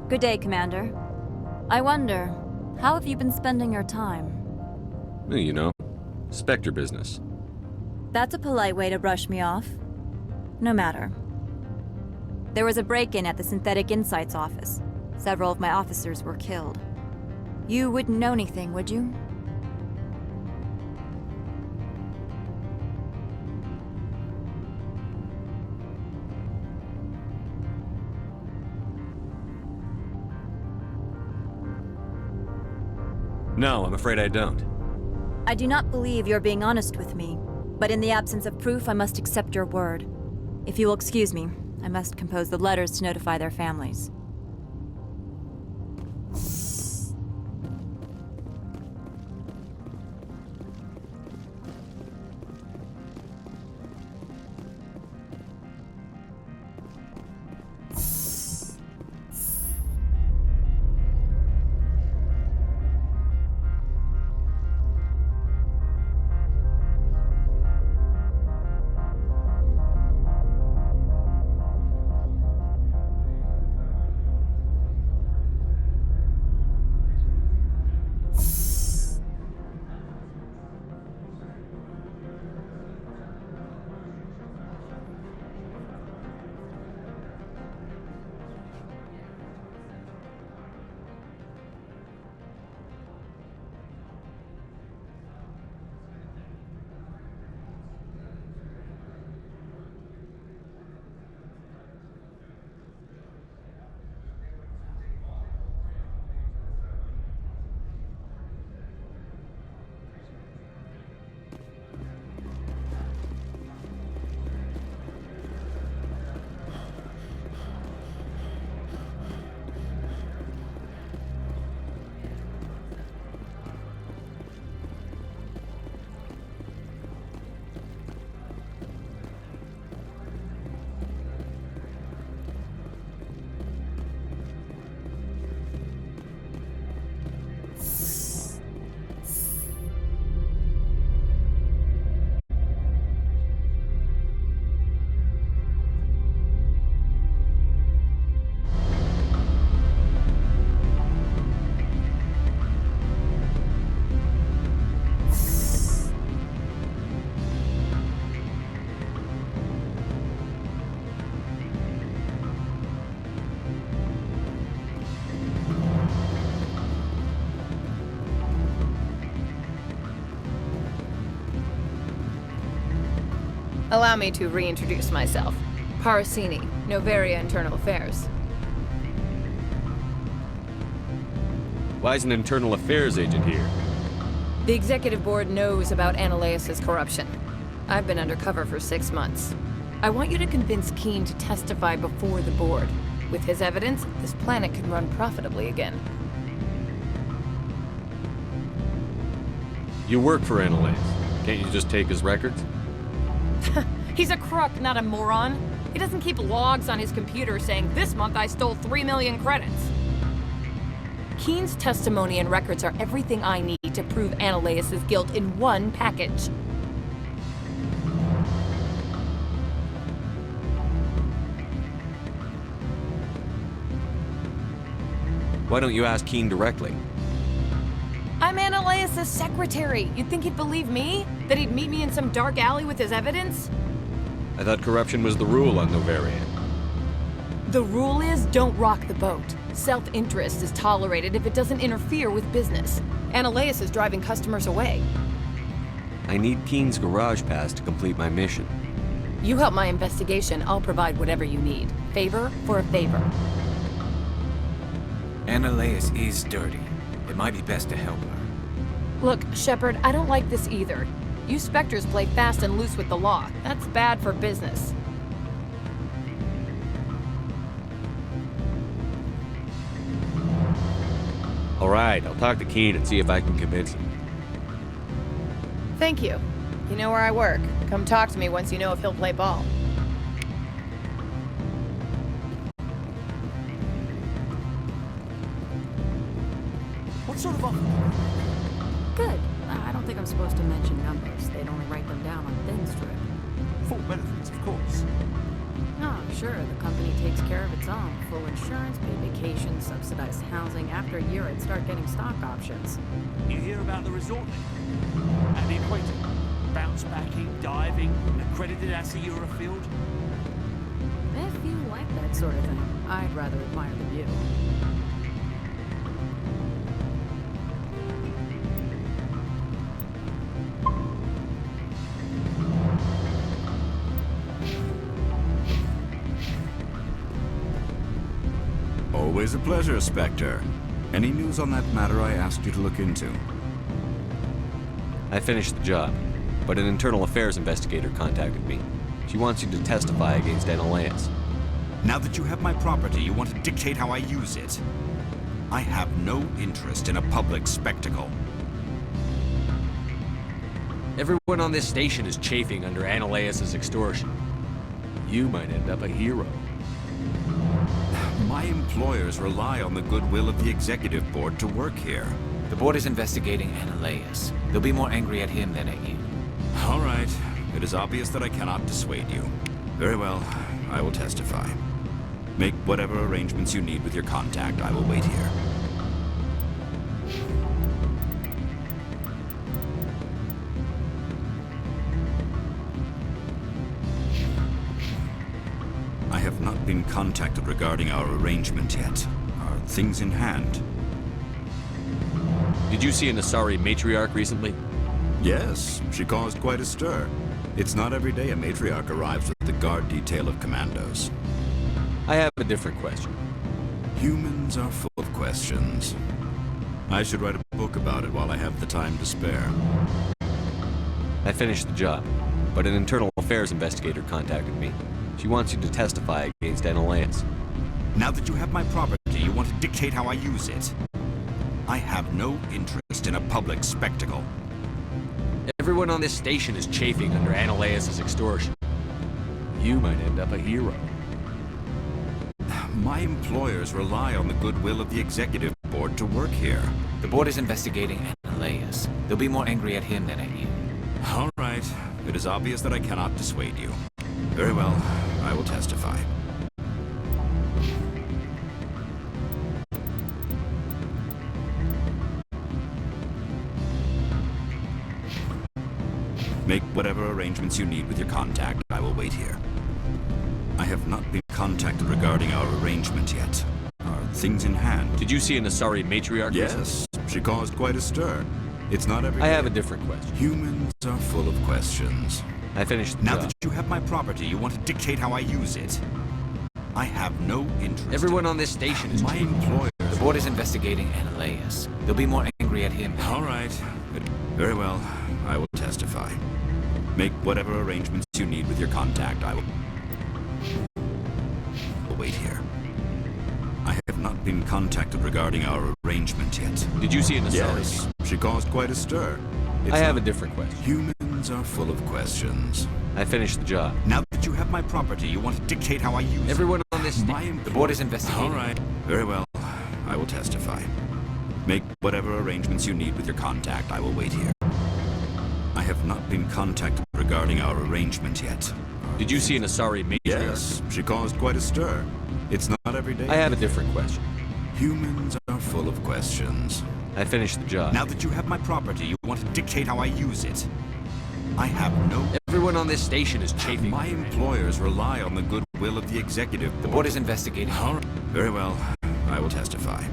Good day, Commander. I wonder, how have you been spending your time? You know, Spectre business. That's a polite way to brush me off. No matter. There was a break-in at the Synthetic Insights office. Several of my officers were killed. You wouldn't know anything, would you? No, I'm afraid I don't. I do not believe you're being honest with me, but in the absence of proof, I must accept your word. If you will excuse me, I must compose the letters to notify their families. Allow me to reintroduce myself. Parasini, Noveria Internal Affairs. Why is an internal affairs agent here? The Executive Board knows about Ananias' corruption. I've been undercover for 6 months. I want you to convince Keene to testify before the Board. With his evidence, this planet can run profitably again. You work for Ananias. Can't you just take his records? He's a crook, not a moron. He doesn't keep logs on his computer saying, "This month I stole 3 million credits." Keene's testimony and records are everything I need to prove Ananias' guilt in one package. Why don't you ask Keene directly? I'm Ananias' secretary. You'd think he'd believe me? That he'd meet me in some dark alley with his evidence? I thought corruption was the rule on Noveria. The rule is, don't rock the boat. Self-interest is tolerated if it doesn't interfere with business. Ananias is driving customers away. I need Keene's garage pass to complete my mission. You help my investigation, I'll provide whatever you need. Favor for a favor. Ananias is dirty. It might be best to help her. Look, Shepard, I don't like this either. You Spectres play fast and loose with the law. That's bad for business. All right, I'll talk to Keene and see if I can convince him. Thank you. You know where I work. Come talk to me once you know if he'll play ball. What sort of offer? Good. I don't think I'm supposed to mention numbers. They'd only write them down on thin strip. Full benefits, of course. Oh, sure. The company takes care of its own. Full insurance, paid vacation, subsidized housing. After a year, I'd start getting stock options. You hear about the resort thing? And the equator? Bounce backing, diving, accredited as a Eurofield? If you like that sort of thing, I'd rather admire the view. Always a pleasure, Spectre. Any news on that matter I asked you to look into? I finished the job, but an internal affairs investigator contacted me. She wants you to testify against Ananias. Now that you have my property, you want to dictate how I use it. I have no interest in a public spectacle. Everyone on this station is chafing under Ananias' extortion. You might end up a hero. My employers rely on the goodwill of the Executive Board to work here. The board is investigating Ananias. They'll be more angry at him than at you. All right. It is obvious that I cannot dissuade you. Very well. I will testify. Make whatever arrangements you need with your contact. I will wait here. I have not been contacted regarding our arrangement yet. Are things in hand? Did you see an Asari matriarch recently? Yes, she caused quite a stir. It's not every day a matriarch arrives with the guard detail of commandos. I have a different question. Humans are full of questions. I should write a book about it while I have the time to spare. I finished the job, but an internal affairs investigator contacted me. She wants you to testify against Ananias. Now that you have my property, you want to dictate how I use it. I have no interest in a public spectacle. Everyone on this station is chafing under Ananias' extortion. You might end up a hero. My employers rely on the goodwill of the Executive Board to work here. The board is investigating Ananias. They'll be more angry at him than at you. All right. It is obvious that I cannot dissuade you. Very well. I will testify. Make whatever arrangements you need with your contact. I will wait here. I have not been contacted regarding our arrangement yet. Are things in hand? Did you see an Asari matriarch? Yes, she caused quite a stir. It's not every I day. have a different question. Humans are full of questions. I finished the Now job. that you have my property, you want to dictate how I use it. I have no interest. Everyone on this station is my employer. The board is investigating Ananias. They'll be more angry at him. All right. Very well. I will testify. Make whatever arrangements you need with your contact. I will wait here. I have not been contacted regarding our arrangement yet. Did you see an Asari? Yes. She caused quite a stir. I have a different question. Humans are full of questions. I finished the job. Now that you have my property, you want to dictate how I use Everyone on this it. The board is investigating. All right. Very well. I will testify. Make whatever arrangements you need with your contact. I will wait here. I have not been contacted regarding our arrangement yet. Did you see an Asari matriarch? Yes. She caused quite a stir. It's not every day. I have a different question. Humans are full of questions. I finished the job. Now that you have my property, you want to dictate how I use it. I have no... Everyone on this station is chafing. My employers rely on the goodwill of the executive board. The board is investigating. All right. Very well. I will testify.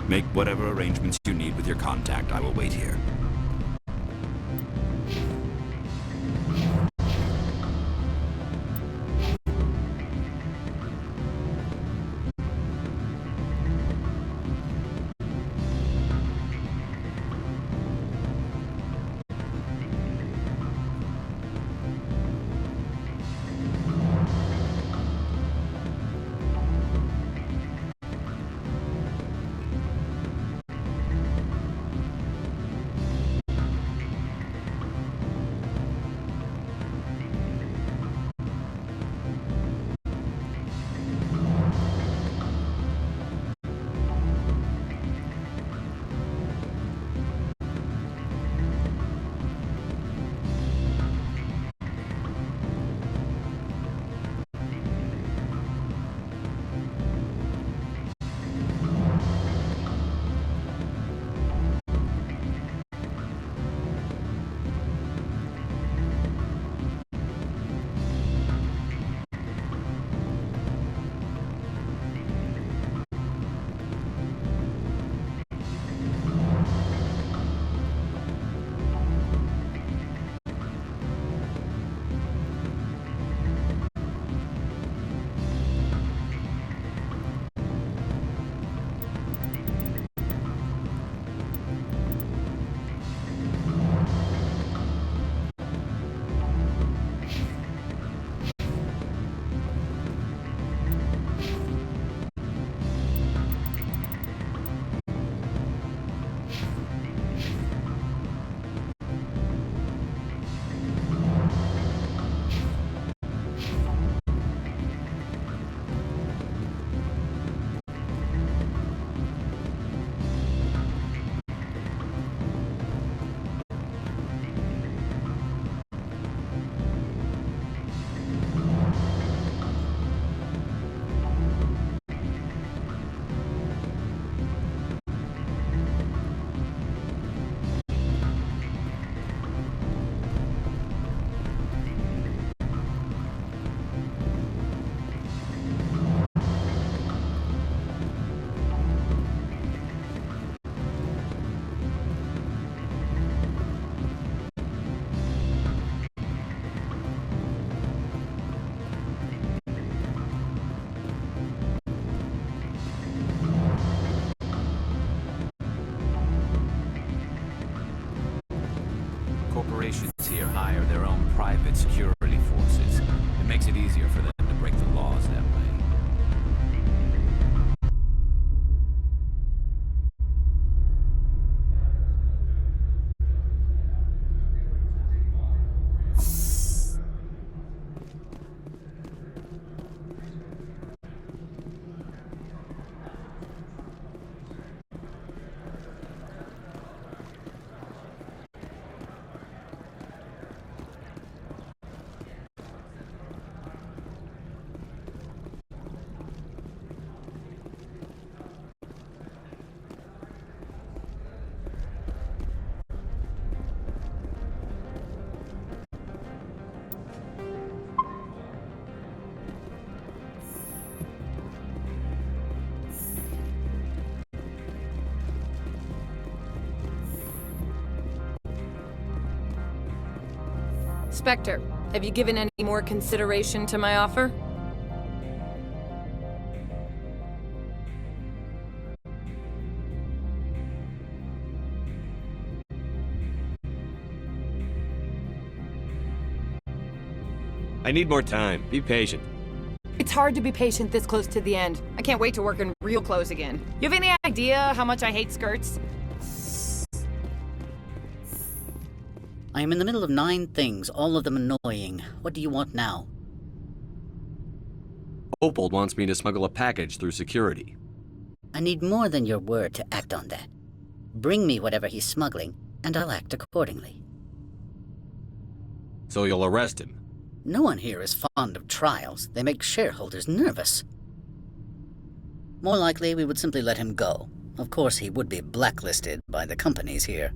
Make whatever arrangements you need with your contact. I will wait here. private security forces. It makes it easier for them to break the laws that way. Spectre, have you given any more consideration to my offer? I need more time. Be patient. It's hard to be patient this close to the end. I can't wait to work in real clothes again. You have any idea how much I hate skirts? I am in the middle of 9 things, all of them annoying. What do you want now? Opold wants me to smuggle a package through security. I need more than your word to act on that. Bring me whatever he's smuggling, and I'll act accordingly. So you'll arrest him? No one here is fond of trials. They make shareholders nervous. More likely, we would simply let him go. Of course, he would be blacklisted by the companies here.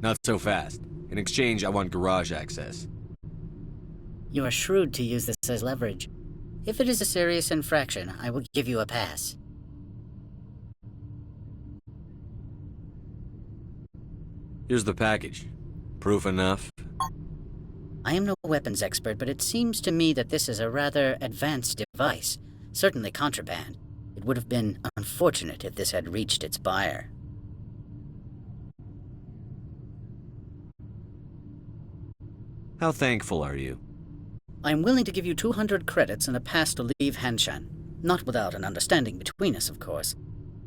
Not so fast. In exchange, I want garage access. You are shrewd to use this as leverage. If it is a serious infraction, I will give you a pass. Here's the package. Proof enough? I am no weapons expert, but it seems to me that this is a rather advanced device. Certainly contraband. It would have been unfortunate if this had reached its buyer. How thankful are you? I am willing to give you 200 credits and a pass to leave Hanshan. Not without an understanding between us, of course.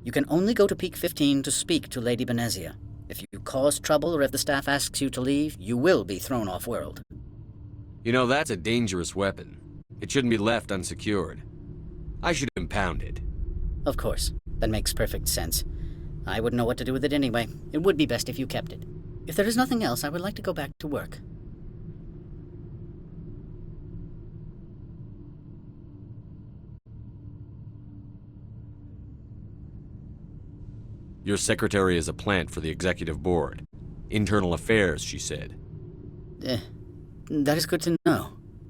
You can only go to Peak 15 to speak to Lady Benezia. If you cause trouble or if the staff asks you to leave, you will be thrown off-world. You know, that's a dangerous weapon. It shouldn't be left unsecured. I should impound it. Of course. That makes perfect sense. I wouldn't know what to do with it anyway. It would be best if you kept it. If there is nothing else, I would like to go back to work. Your secretary is a plant for the executive board. Internal affairs, she said. That is good to know.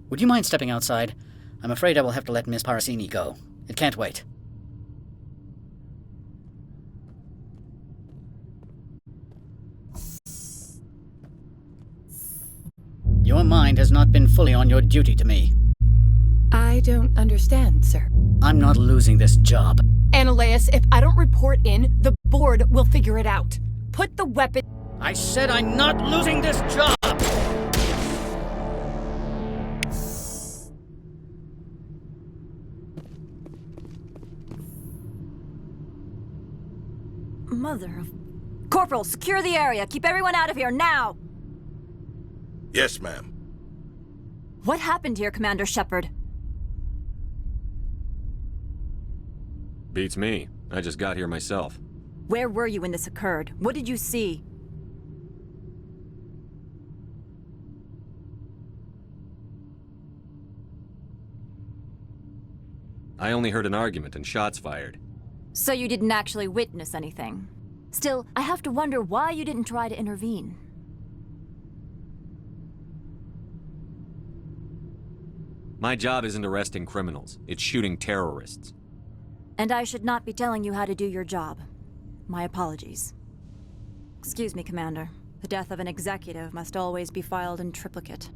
Would you mind stepping outside? I'm afraid I will have to let Miss Parasini go. It can't wait. Your mind has not been fully on your duty to me. I don't understand, sir. I'm not losing this job. Ananias, if I don't report in, the board will figure it out. Put the weapon... I said I'm not losing this job! Mother of... Corporal, secure the area. Keep everyone out of here, now! Yes, ma'am. What happened here, Commander Shepard? Beats me. I just got here myself. Where were you when this occurred? What did you see? I only heard an argument and shots fired. So you didn't actually witness anything. Still, I have to wonder why you didn't try to intervene. My job isn't arresting criminals. It's shooting terrorists. And I should not be telling you how to do your job. My apologies. Excuse me, Commander. The death of an executive must always be filed in triplicate.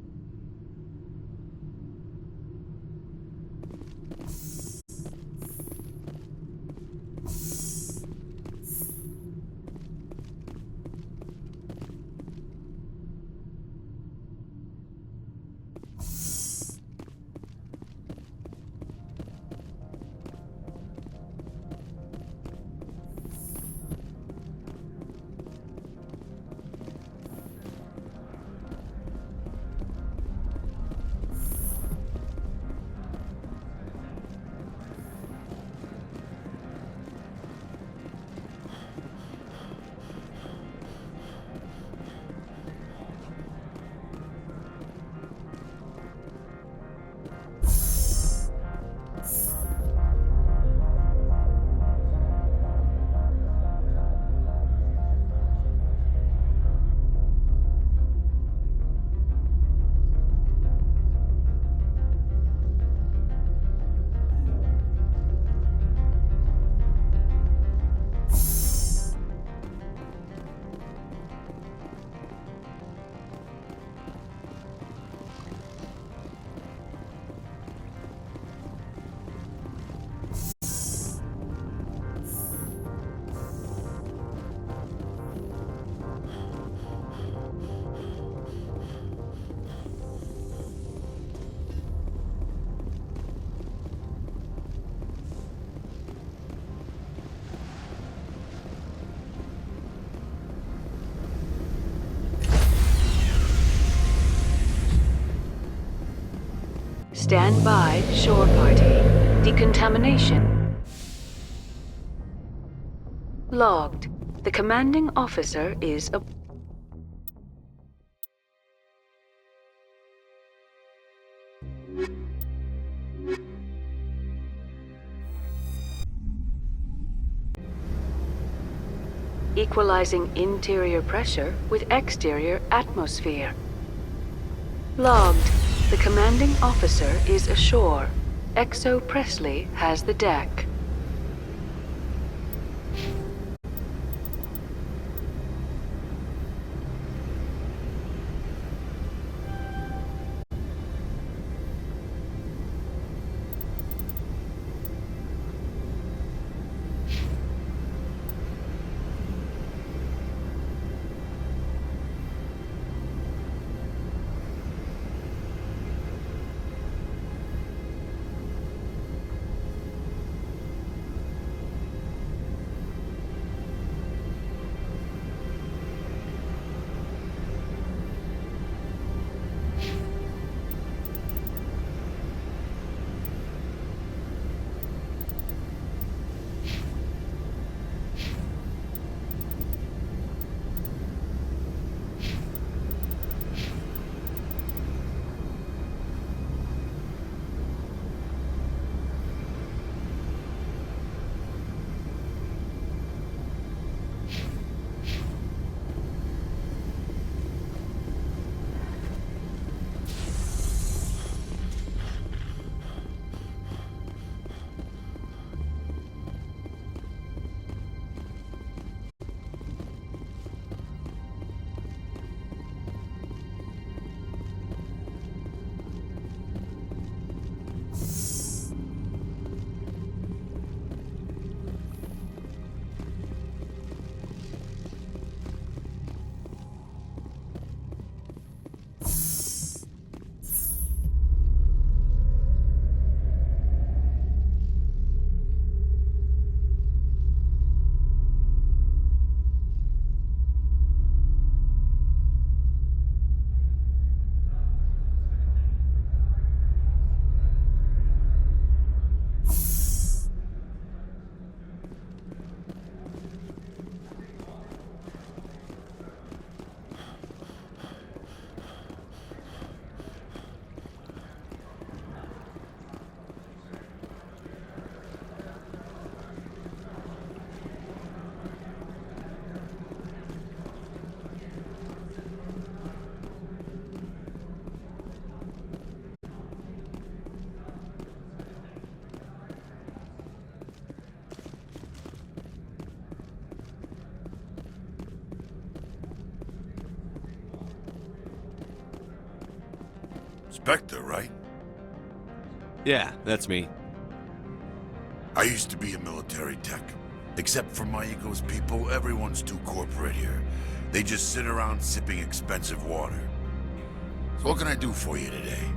Stand by, shore party. Decontamination. Logged. The commanding officer is a... Equalizing interior pressure with exterior atmosphere. Logged. The commanding officer is ashore. XO Presley has the deck. Spectre, right? Yeah, that's me. I used to be a military tech. Except for my ego's people, everyone's too corporate here. They just sit around sipping expensive water. So what can I do for you today?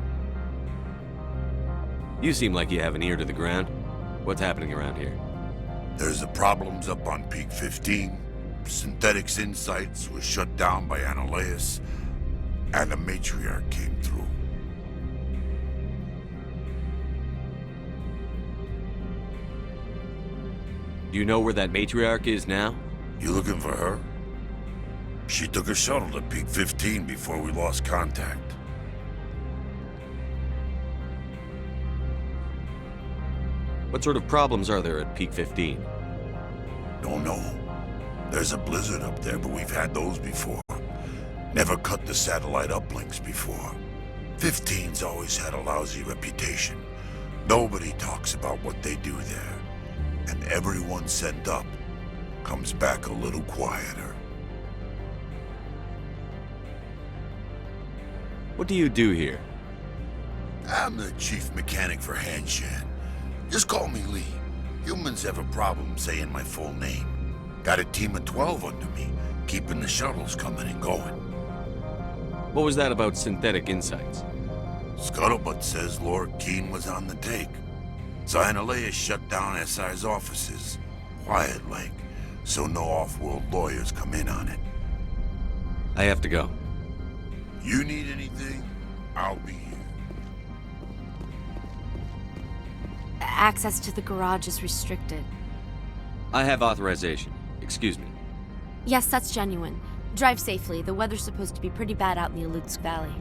You seem like you have an ear to the ground. What's happening around here? There's the problems up on Peak 15. Synthetics Insights was shut down by Analeus, and the Matriarch came through. Do you know where that Matriarch is now? You looking for her? She took a shuttle to Peak 15 before we lost contact. What sort of problems are there at Peak 15? Don't know. There's a blizzard up there, but we've had those before. Never cut the satellite uplinks before. 15's always had a lousy reputation. Nobody talks about what they do there. And everyone sent up comes back a little quieter. What do you do here? I'm the chief mechanic for Hanshan. Just call me Lee. Humans have a problem saying my full name. Got a team of 12 under me, keeping the shuttles coming and going. What was that about Synthetic Insights? Scuttlebutt says Lord Keen was on the take. So Analeus shut down SI's offices, quiet-like, so no off-world lawyers come in on it. I have to go. You need anything, I'll be here. Access to the garage is restricted. I have authorization. Excuse me. Yes, that's genuine. Drive safely. The weather's supposed to be pretty bad out in the Alutsk Valley.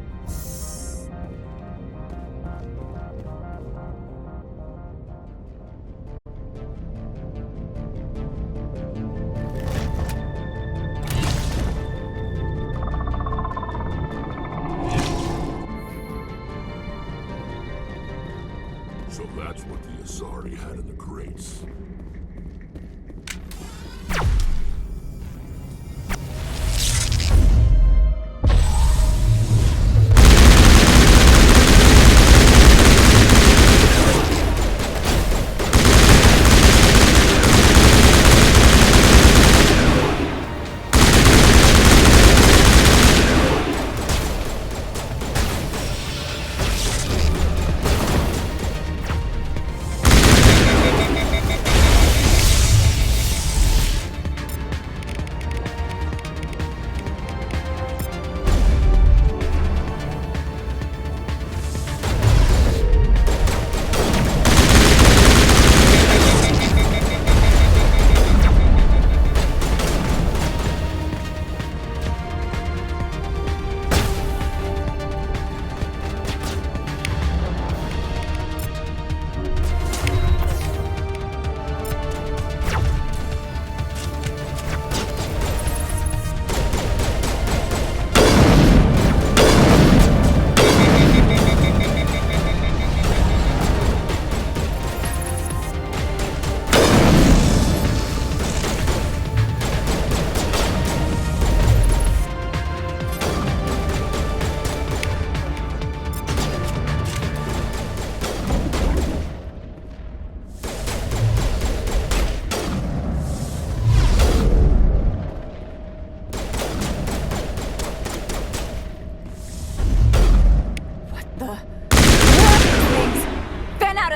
So that's what the Asari had in the crates.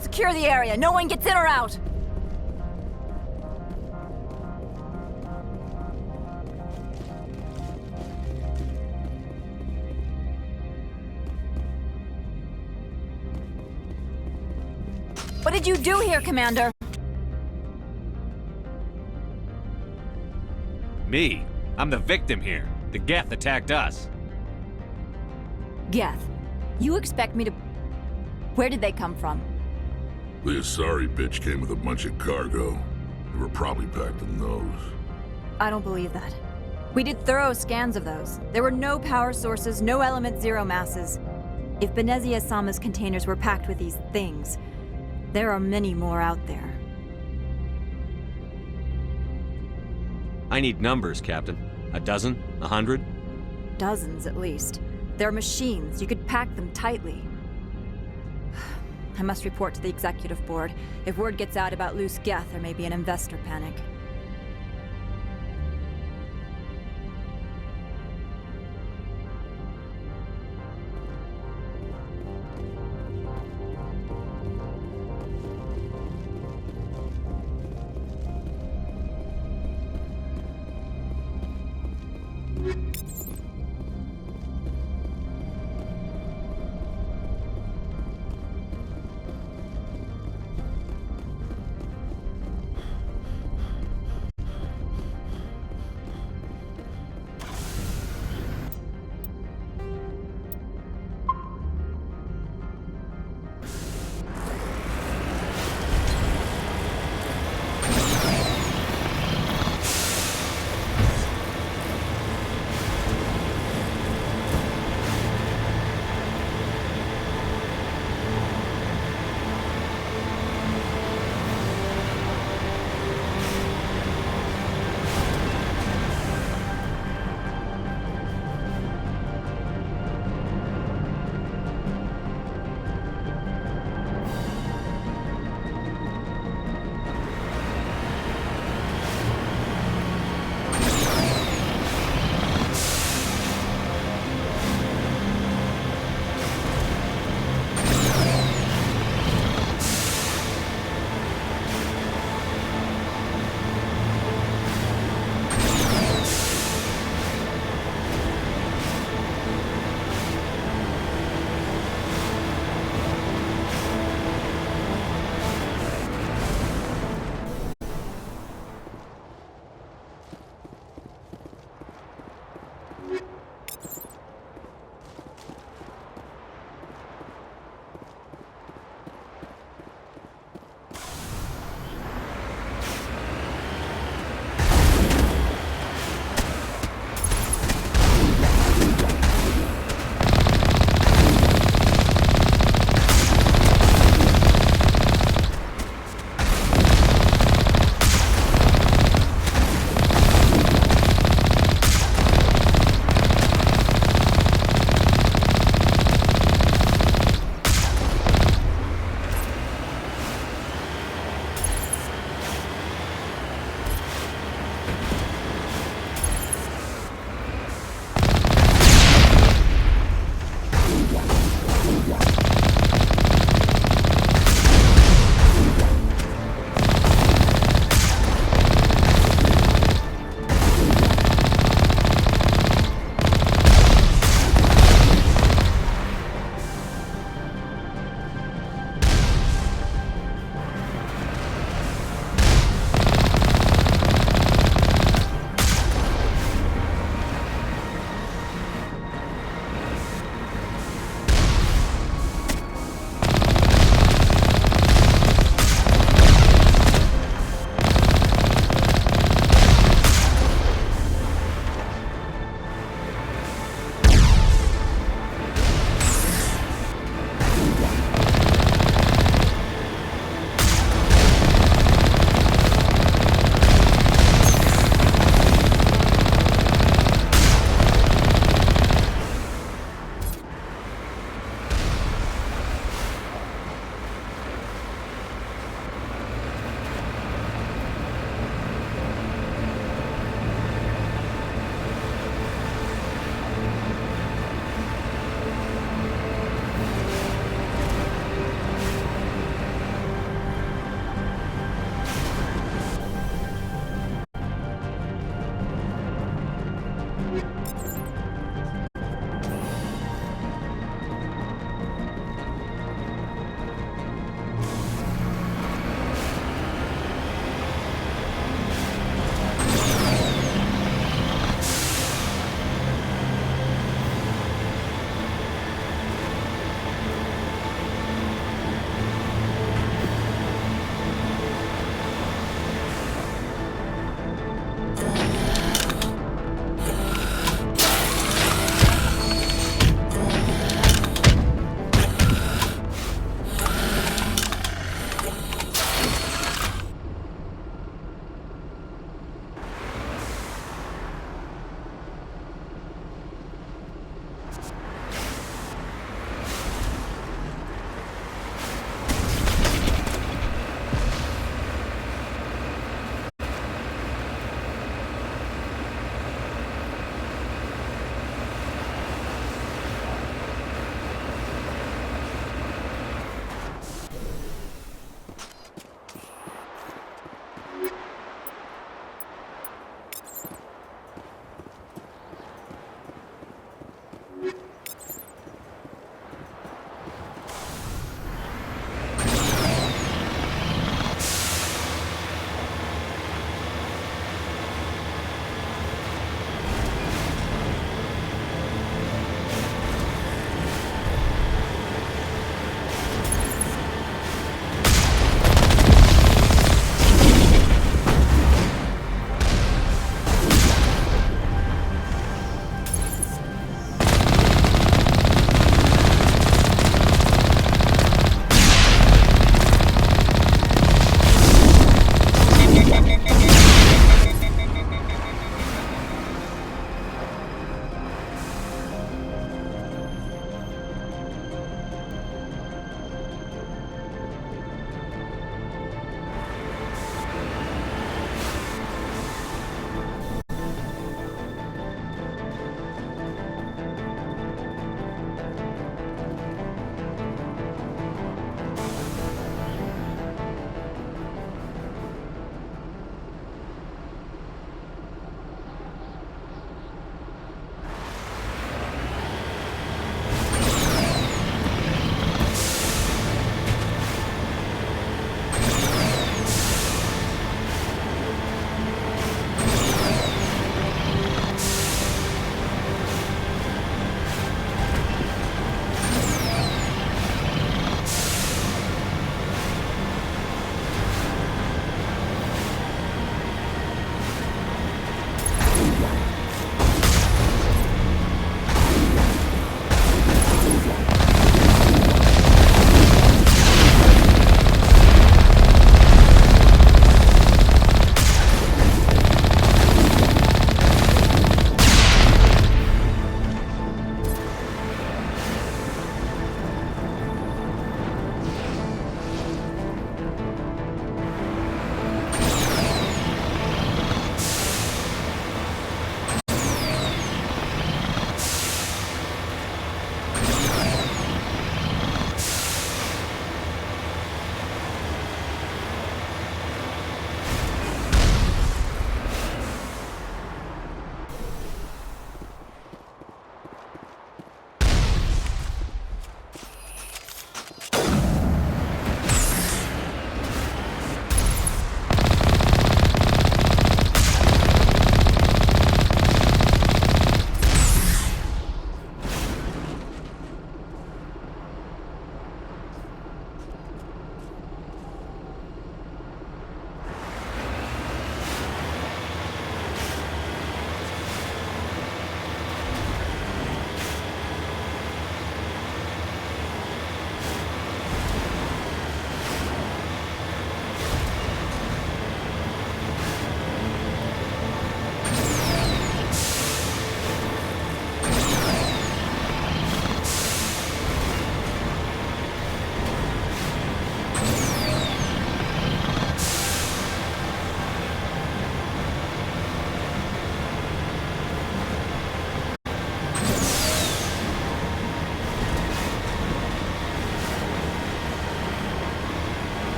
Secure the area. No one gets in or out. What did you do here, Commander? Me? I'm the victim here. The Geth attacked us. Geth. You expect me to... Where did they come from? The Asari bitch came with a bunch of cargo. They were probably packed in those. I don't believe that. We did thorough scans of those. There were no power sources, no element zero masses. If Benezia-sama's containers were packed with these things, there are many more out there. I need numbers, Captain. A dozen? 100? Dozens, at least. They're machines. You could pack them tightly. I must report to the executive board. If word gets out about loose Geth, there may be an investor panic.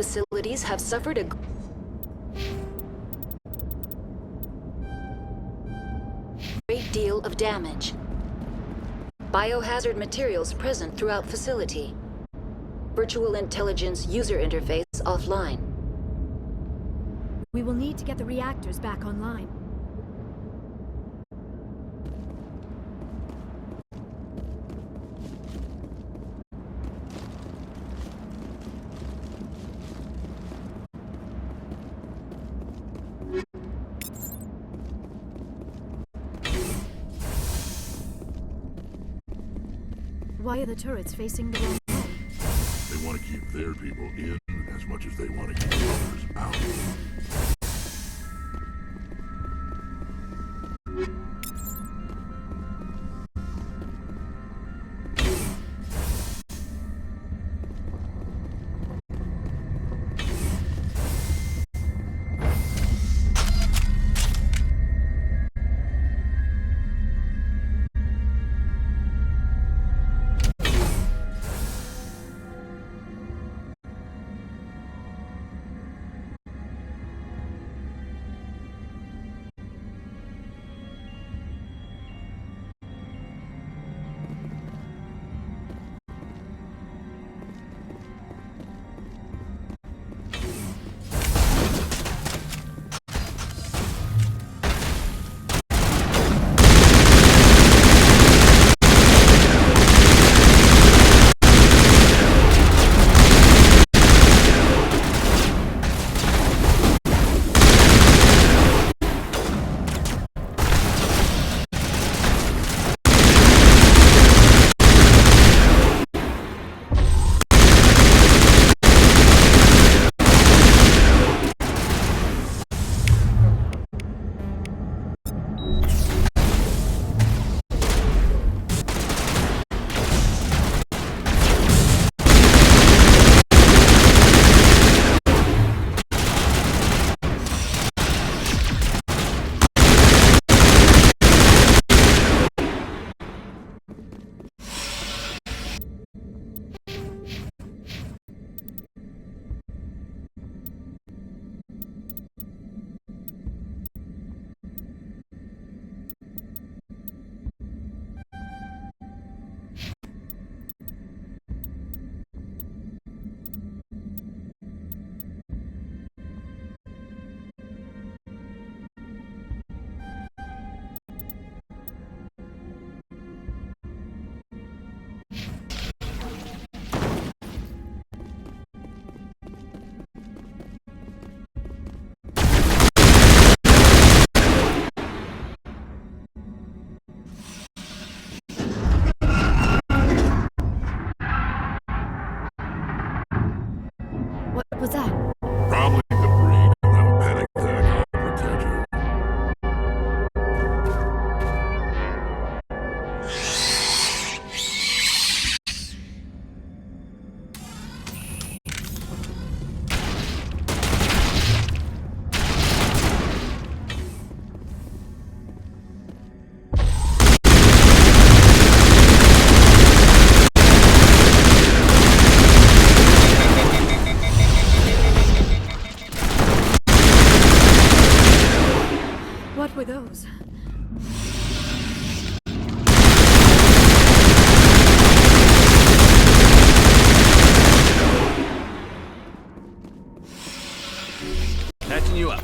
facilities have suffered a great deal of damage. Biohazard materials present throughout facility. Virtual intelligence user interface offline. We will need to get the reactors back online. Why are the turrets facing the wrong way? They want to keep their people in as much as they want to keep others out. What was that? Probably debris. Don't have a panic attack. I'll protect you. What were those? Patching you up.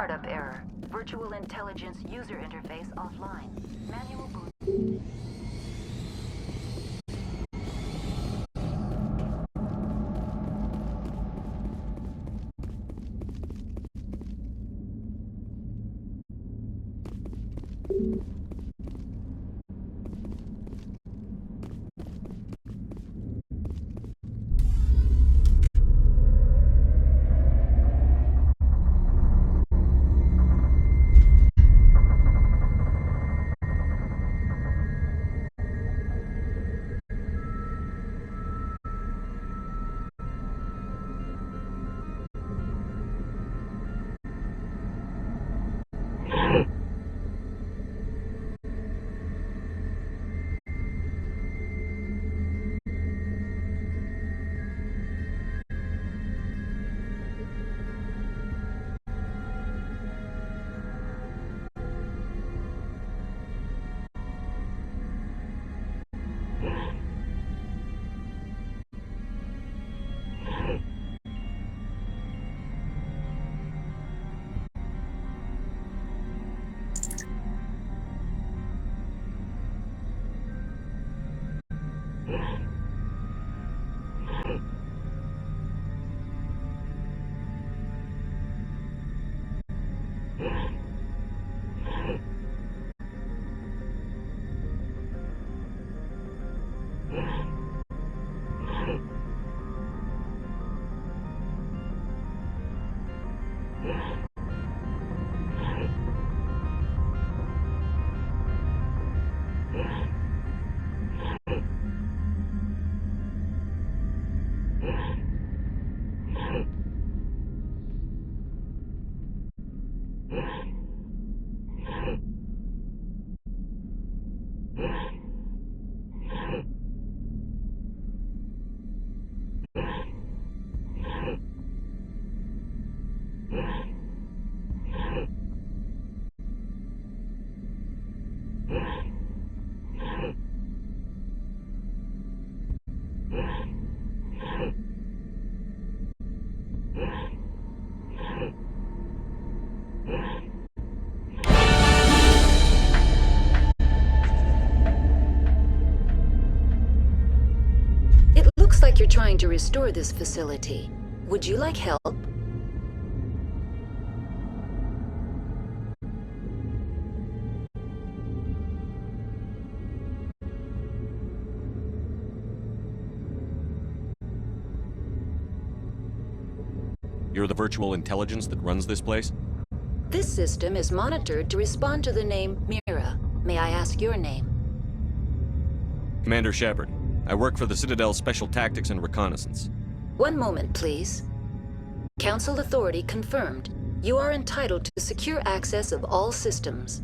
Startup error. Virtual intelligence user interface offline. Manual boot. Looks like you're trying to restore this facility. Would you like help? You're the virtual intelligence that runs this place? This system is monitored to respond to the name Mira. May I ask your name? Commander Shepard. I work for the Citadel Special Tactics and Reconnaissance. One moment, please. Council authority confirmed. You are entitled to secure access of all systems.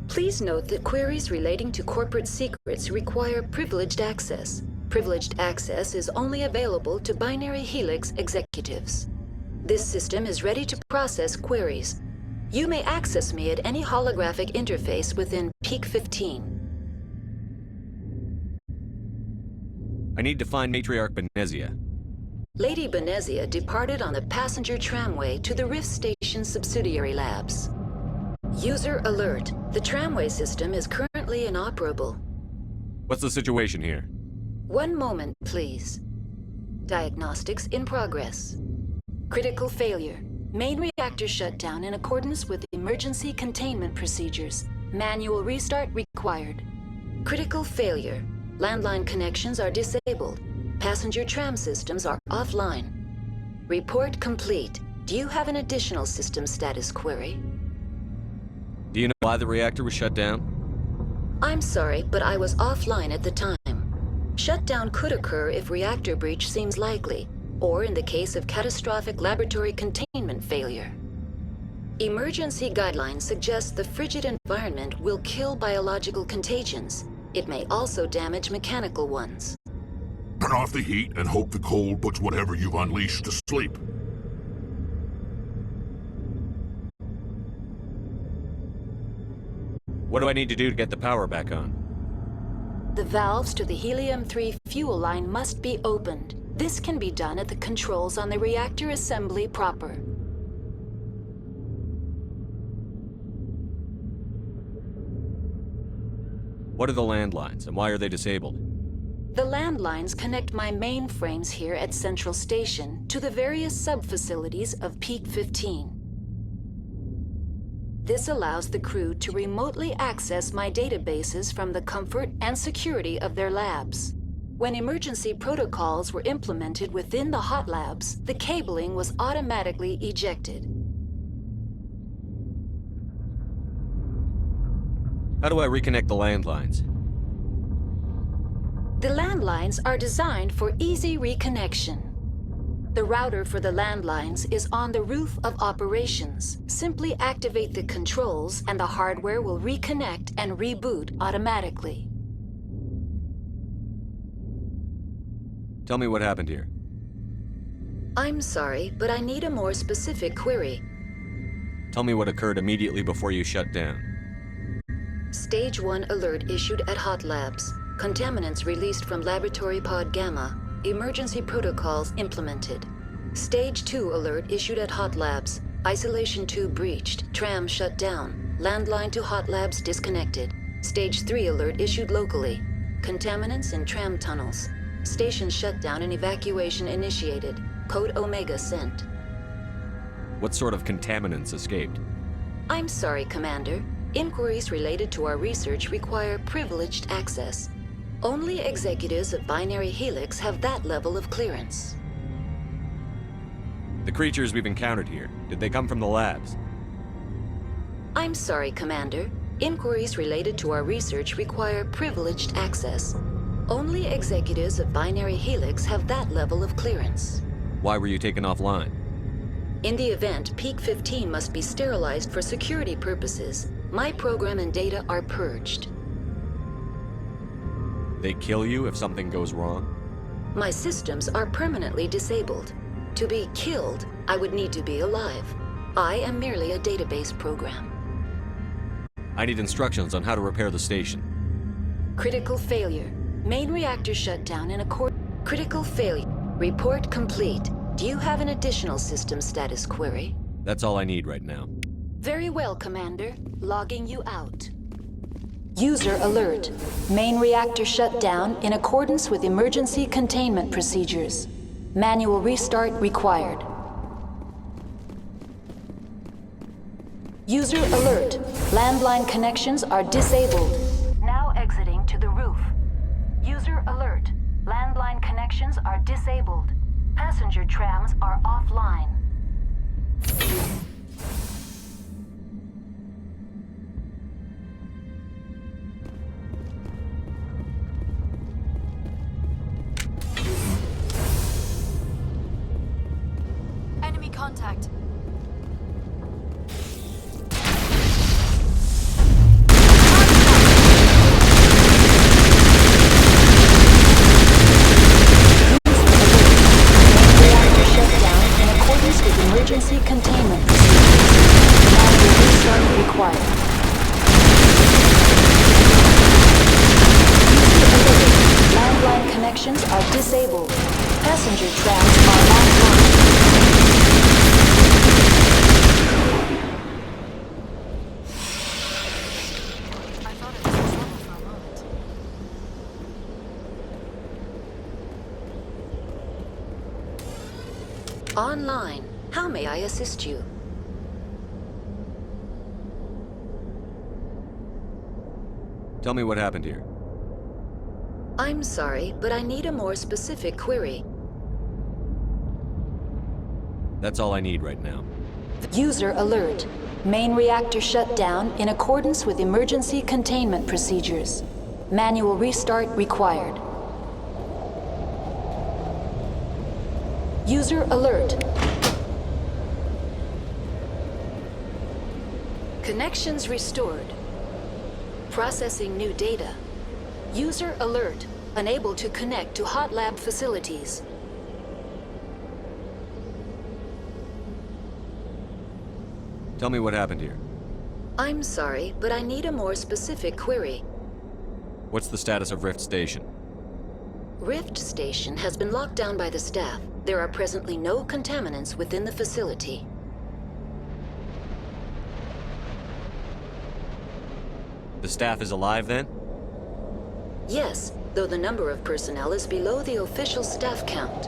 Please note that queries relating to corporate secrets require privileged access. Privileged access is only available to Binary Helix executives. This system is ready to process queries. You may access me at any holographic interface within Peak 15. I need to find Matriarch Benezia. Lady Benezia departed on the passenger tramway to the Rift Station subsidiary labs. User alert. The tramway system is currently inoperable. What's the situation here? One moment, please. Diagnostics in progress. Critical failure. Main reactor shut down in accordance with emergency containment procedures. Manual restart required. Critical failure. Landline connections are disabled. Passenger tram systems are offline. Report complete. Do you have an additional system status query? Do you know why the reactor was shut down? I'm sorry, but I was offline at the time. Shutdown could occur if reactor breach seems likely, or in the case of catastrophic laboratory containment failure. Emergency guidelines suggest the frigid environment will kill biological contagions. It may also damage mechanical ones. Turn off the heat and hope the cold puts whatever you've unleashed to sleep. What do I need to do to get the power back on? The valves to the Helium-3 fuel line must be opened. This can be done at the controls on the reactor assembly proper. What are the landlines, and why are they disabled? The landlines connect my mainframes here at Central Station to the various sub-facilities of Peak 15. This allows the crew to remotely access my databases from the comfort and security of their labs. When emergency protocols were implemented within the hot labs, the cabling was automatically ejected. How do I reconnect the landlines? The landlines are designed for easy reconnection. The router for the landlines is on the roof of operations. Simply activate the controls and the hardware will reconnect and reboot automatically. Tell me what happened here. I'm sorry, but I need a more specific query. Tell me what occurred immediately before you shut down. Stage 1 alert issued at Hot Labs. Contaminants released from Laboratory Pod Gamma. Emergency protocols implemented. Stage 2 alert issued at Hot Labs. Isolation 2 breached. Tram shut down. Landline to Hot Labs disconnected. Stage 3 alert issued locally. Contaminants in tram tunnels. Station shutdown and evacuation initiated. Code Omega sent. What sort of contaminants escaped? I'm sorry, Commander. Inquiries related to our research require privileged access. Only executives of Binary Helix have that level of clearance. The creatures we've encountered here, did they come from the labs? I'm sorry, Commander. Inquiries related to our research require privileged access. Only executives of Binary Helix have that level of clearance. Why were you taken offline? In the event, Peak 15 must be sterilized for security purposes. My program and data are purged. They kill you if something goes wrong? My systems are permanently disabled. To be killed, I would need to be alive. I am merely a database program. I need instructions on how to repair the station. Critical failure. Main reactor shut down in critical failure. Report complete. Do you have an additional system status query? That's all I need right now. Very well, Commander. Logging you out. User alert. Main reactor shut down in accordance with emergency containment procedures. Manual restart required. User alert. Landline connections are disabled. Now exiting to the roof. User alert. Landline connections are disabled. Passenger trams are offline. Enemy contact. Emergency containment procedures. Manual restart required. Landline connections are disabled. Passenger trams are offline. I thought it was in trouble for a moment. Online. How may I assist you? Tell me what happened here. I'm sorry, but I need a more specific query. That's all I need right now. User alert. Main reactor shut down in accordance with emergency containment procedures. Manual restart required. User alert. Connections restored. Processing new data. User alert. Unable to connect to Hot Lab facilities. Tell me what happened here. I'm sorry, but I need a more specific query. What's the status of Rift Station? Rift Station has been locked down by the staff. There are presently no contaminants within the facility. The staff is alive then? Yes, though the number of personnel is below the official staff count.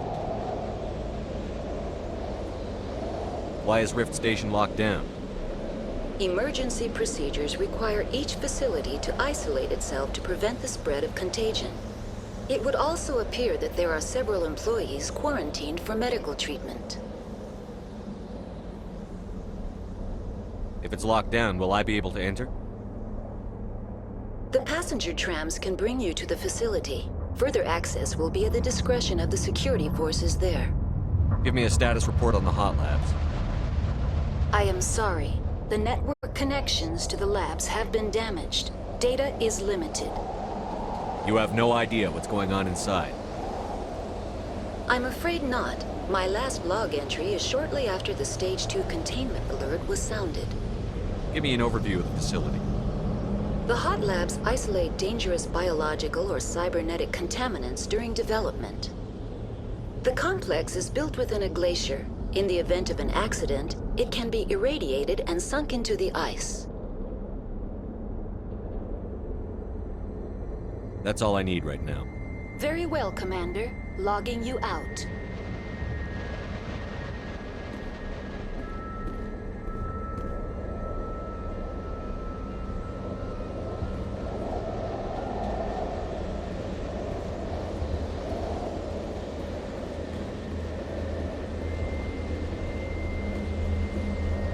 Why is Rift Station locked down? Emergency procedures require each facility to isolate itself to prevent the spread of contagion. It would also appear that there are several employees quarantined for medical treatment. If it's locked down, will I be able to enter? The passenger trams can bring you to the facility. Further access will be at the discretion of the security forces there. Give me a status report on the hot labs. I am sorry. The network connections to the labs have been damaged. Data is limited. You have no idea what's going on inside. I'm afraid not. My last log entry is shortly after the Stage 2 containment alert was sounded. Give me an overview of the facility. The hot labs isolate dangerous biological or cybernetic contaminants during development. The complex is built within a glacier. In the event of an accident, it can be irradiated and sunk into the ice. That's all I need right now. Very well, Commander. Logging you out.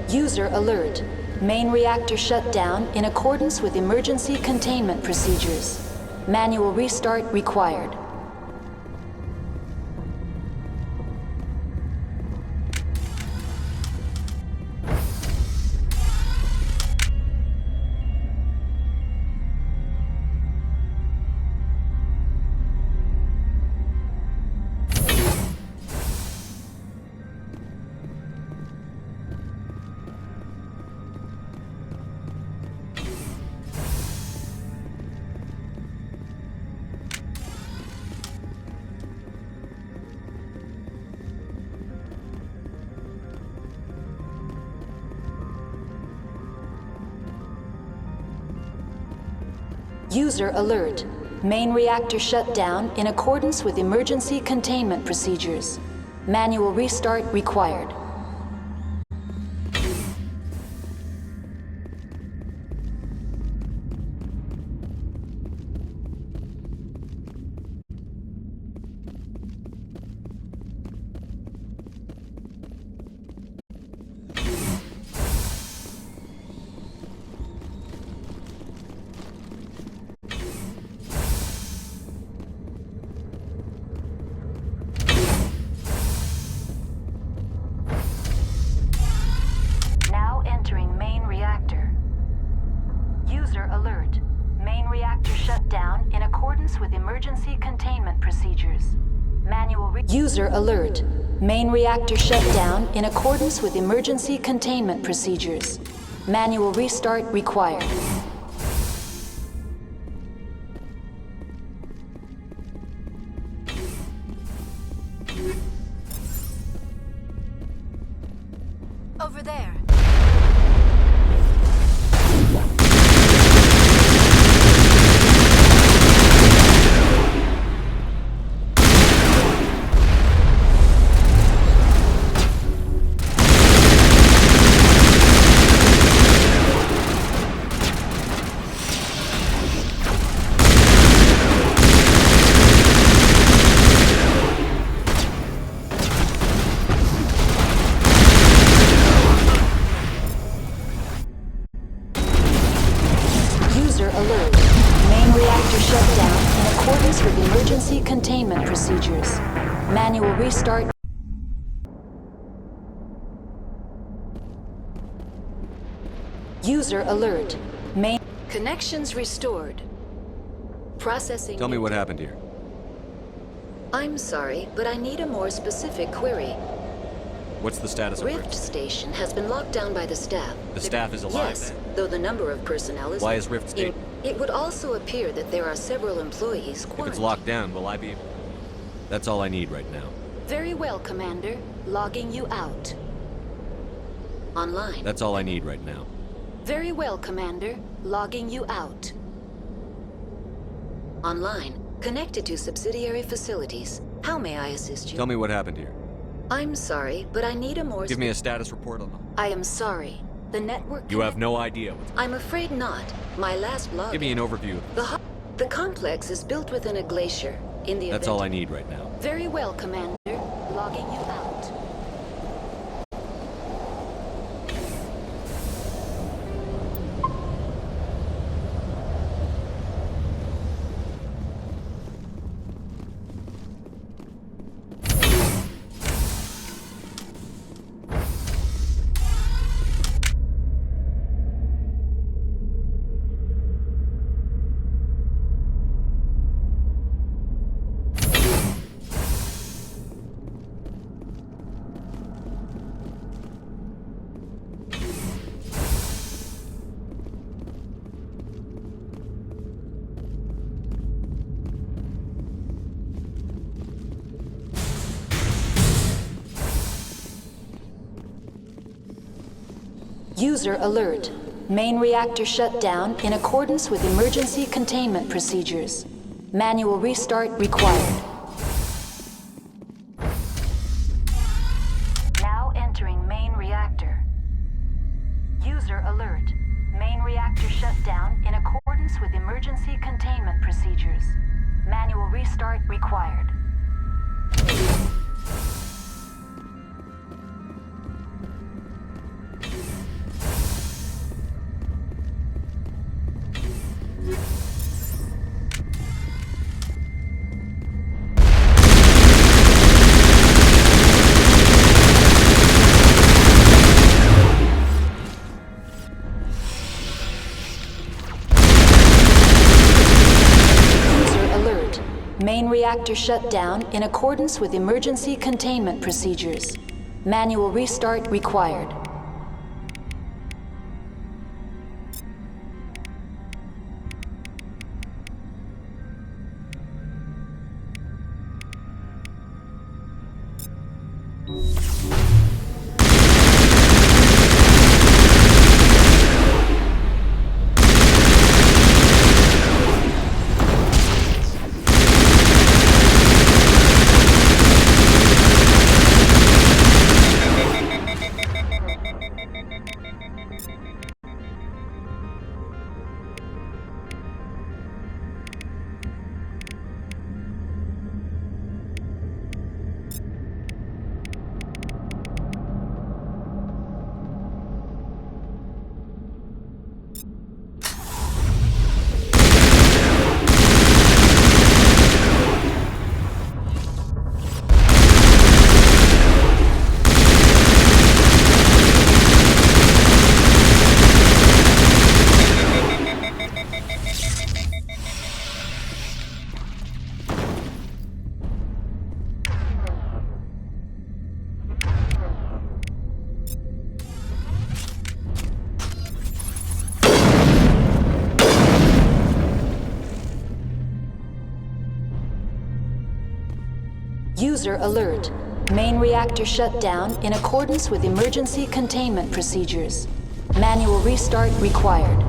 User alert. Main reactor shut down in accordance with emergency containment procedures. Manual restart required. User alert. Main reactor shut down in accordance with emergency containment procedures. Manual restart required. User alert. Main reactor shut down in accordance with emergency containment procedures. Manual restart required. Over there. Alert. Main reactor shut down in accordance with emergency containment procedures. Manual restart. User alert. Main connections restored. Processing. Tell me what happened here. I'm sorry, but I need a more specific query. What's the status of Rift Station has been locked down by the staff. The staff is alive, Yes, then? though the number of personnel is... Why is Rift Station... It would also appear that there are several employees If quarantined. it's locked down, will I be... That's all I need right now. Very well, Commander. Logging you out. Online. That's all I need right now. Very well, Commander. Logging you out. Online, connected to subsidiary facilities. How may I assist you? Tell me what happened here. I'm sorry, but I need a more... Give me a status report on them. I am sorry. The network... You have no idea what's... I'm afraid not. My last log... Give me an overview. The complex is built within a glacier. In the That's event... all I need right now. Very well, Commander. Logging you out. User alert. Main reactor shut down in accordance with emergency containment procedures. Manual restart required. Now entering main reactor. User alert. Main reactor shut down in accordance with emergency containment procedures. Manual restart required. Main reactor shut down in accordance with emergency containment procedures. Manual restart required. User alert. Main reactor shut down in accordance with emergency containment procedures. Manual restart required.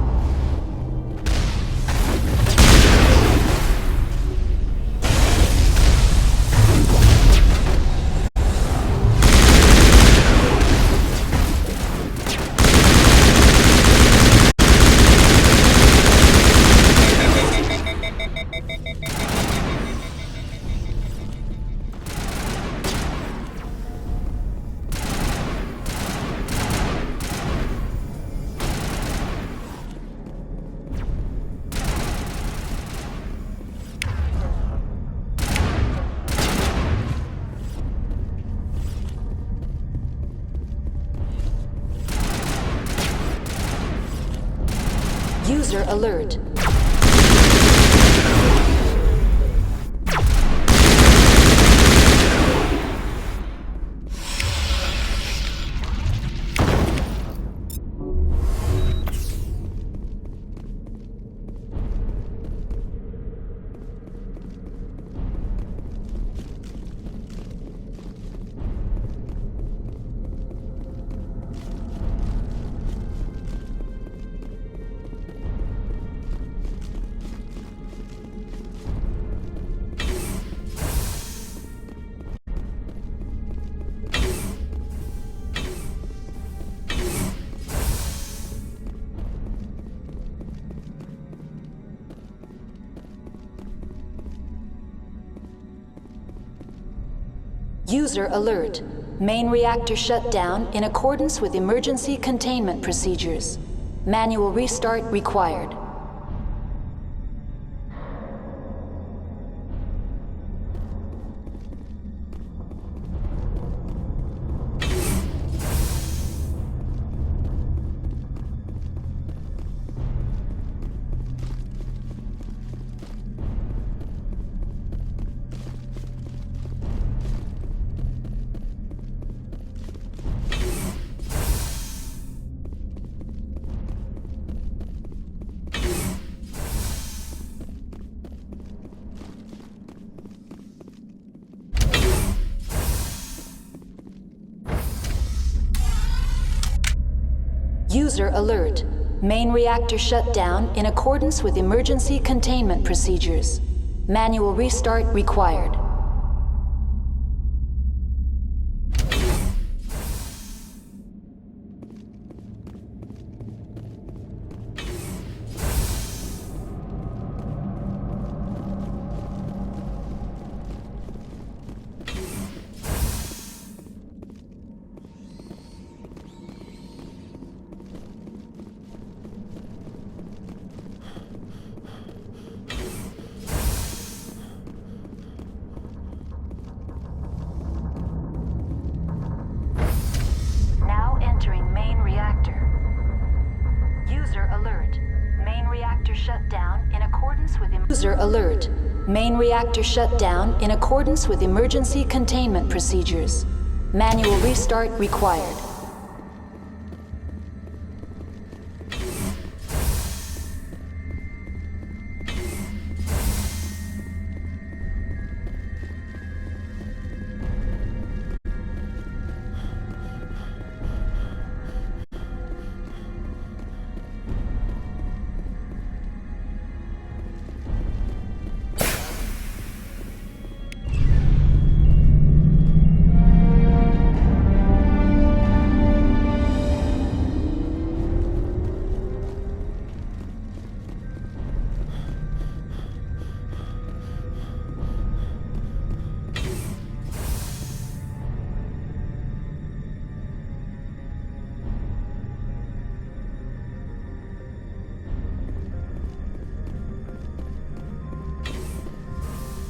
User alert. User alert. Main reactor shut down in accordance with emergency containment procedures. Manual restart required. User alert. Main reactor shut down in accordance with emergency containment procedures. Manual restart required. User alert. Main reactor shut down in accordance with emergency containment procedures. Manual restart required.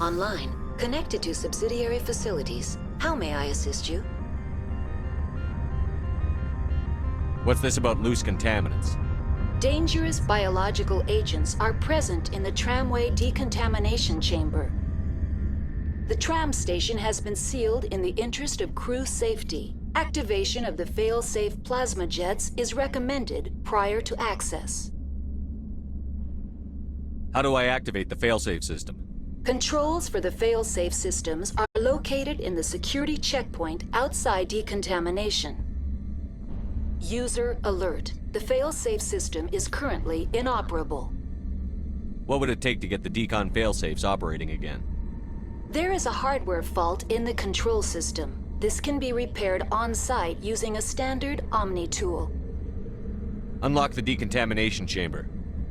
Online, connected to subsidiary facilities. How may I assist you? What's this about loose contaminants? Dangerous biological agents are present in the tramway decontamination chamber. The tram station has been sealed in the interest of crew safety. Activation of the fail-safe plasma jets is recommended prior to access. How do I activate the failsafe system? Controls for the fail-safe systems are located in the security checkpoint outside decontamination. User alert. The fail-safe system is currently inoperable. What would it take to get the decon failsafes operating again? There is a hardware fault in the control system. This can be repaired on-site using a standard Omni tool. Unlock the decontamination chamber.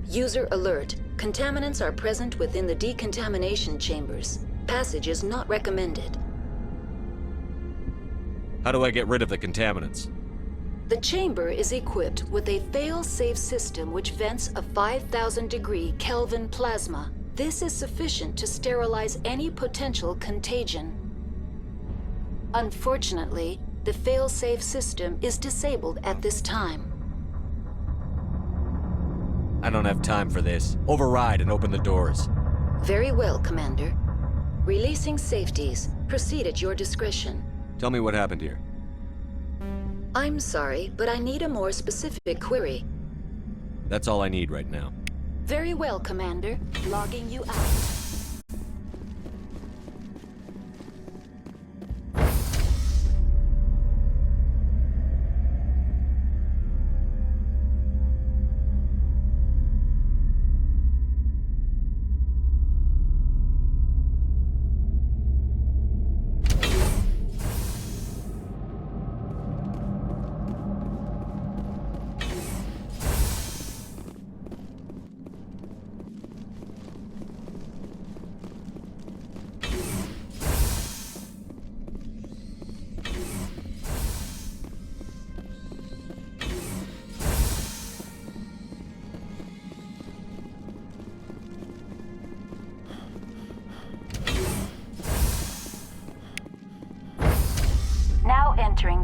User alert. Contaminants are present within the decontamination chambers. Passage is not recommended. How do I get rid of the contaminants? The chamber is equipped with a fail-safe system which vents a 5,000-degree Kelvin plasma. This is sufficient to sterilize any potential contagion. Unfortunately, the fail-safe system is disabled at this time. I don't have time for this. Override and open the doors. Very well, Commander. Releasing safeties. Proceed at your discretion. Tell me what happened here. I'm sorry, but I need a more specific query. That's all I need right now. Very well, Commander. Logging you out.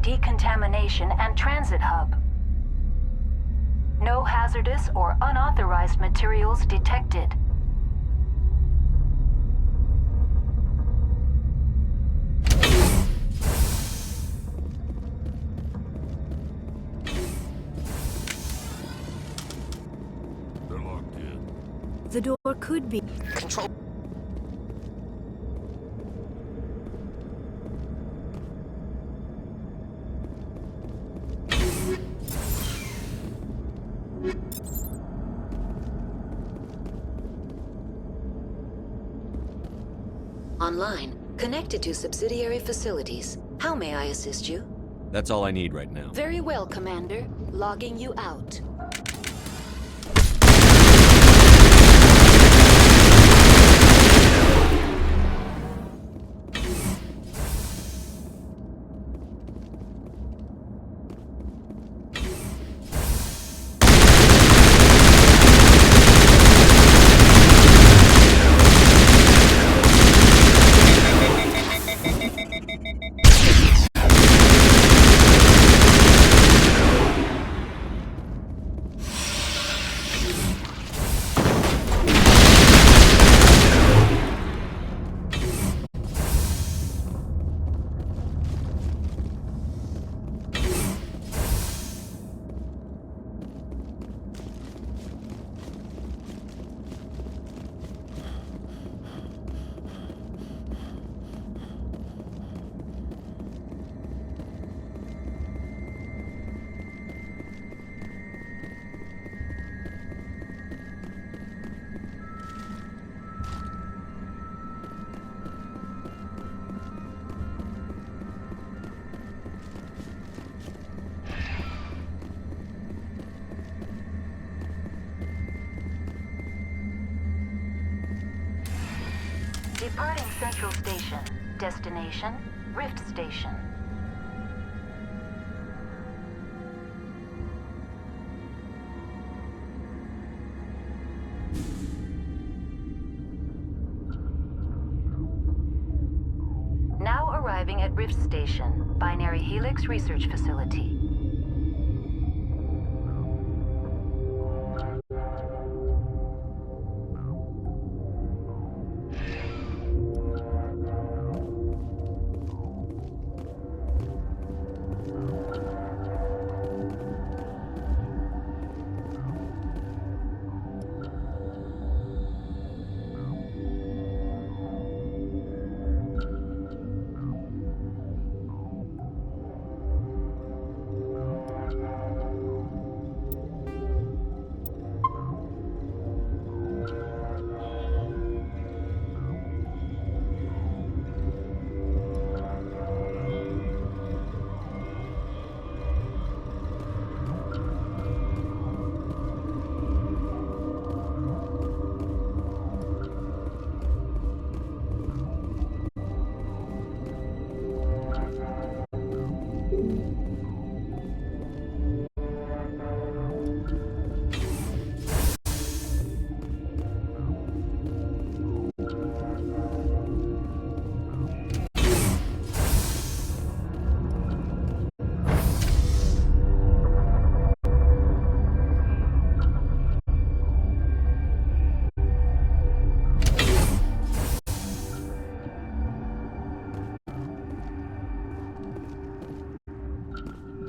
decontamination and transit hub. No hazardous or unauthorized materials detected. They're locked in. The door could be... Control. Online, connected to subsidiary facilities. How may I assist you? That's all I need right now. Very well, Commander. Logging you out. Departing Central Station. Destination, Rift Station. Now arriving at Rift Station, Binary Helix Research Facility.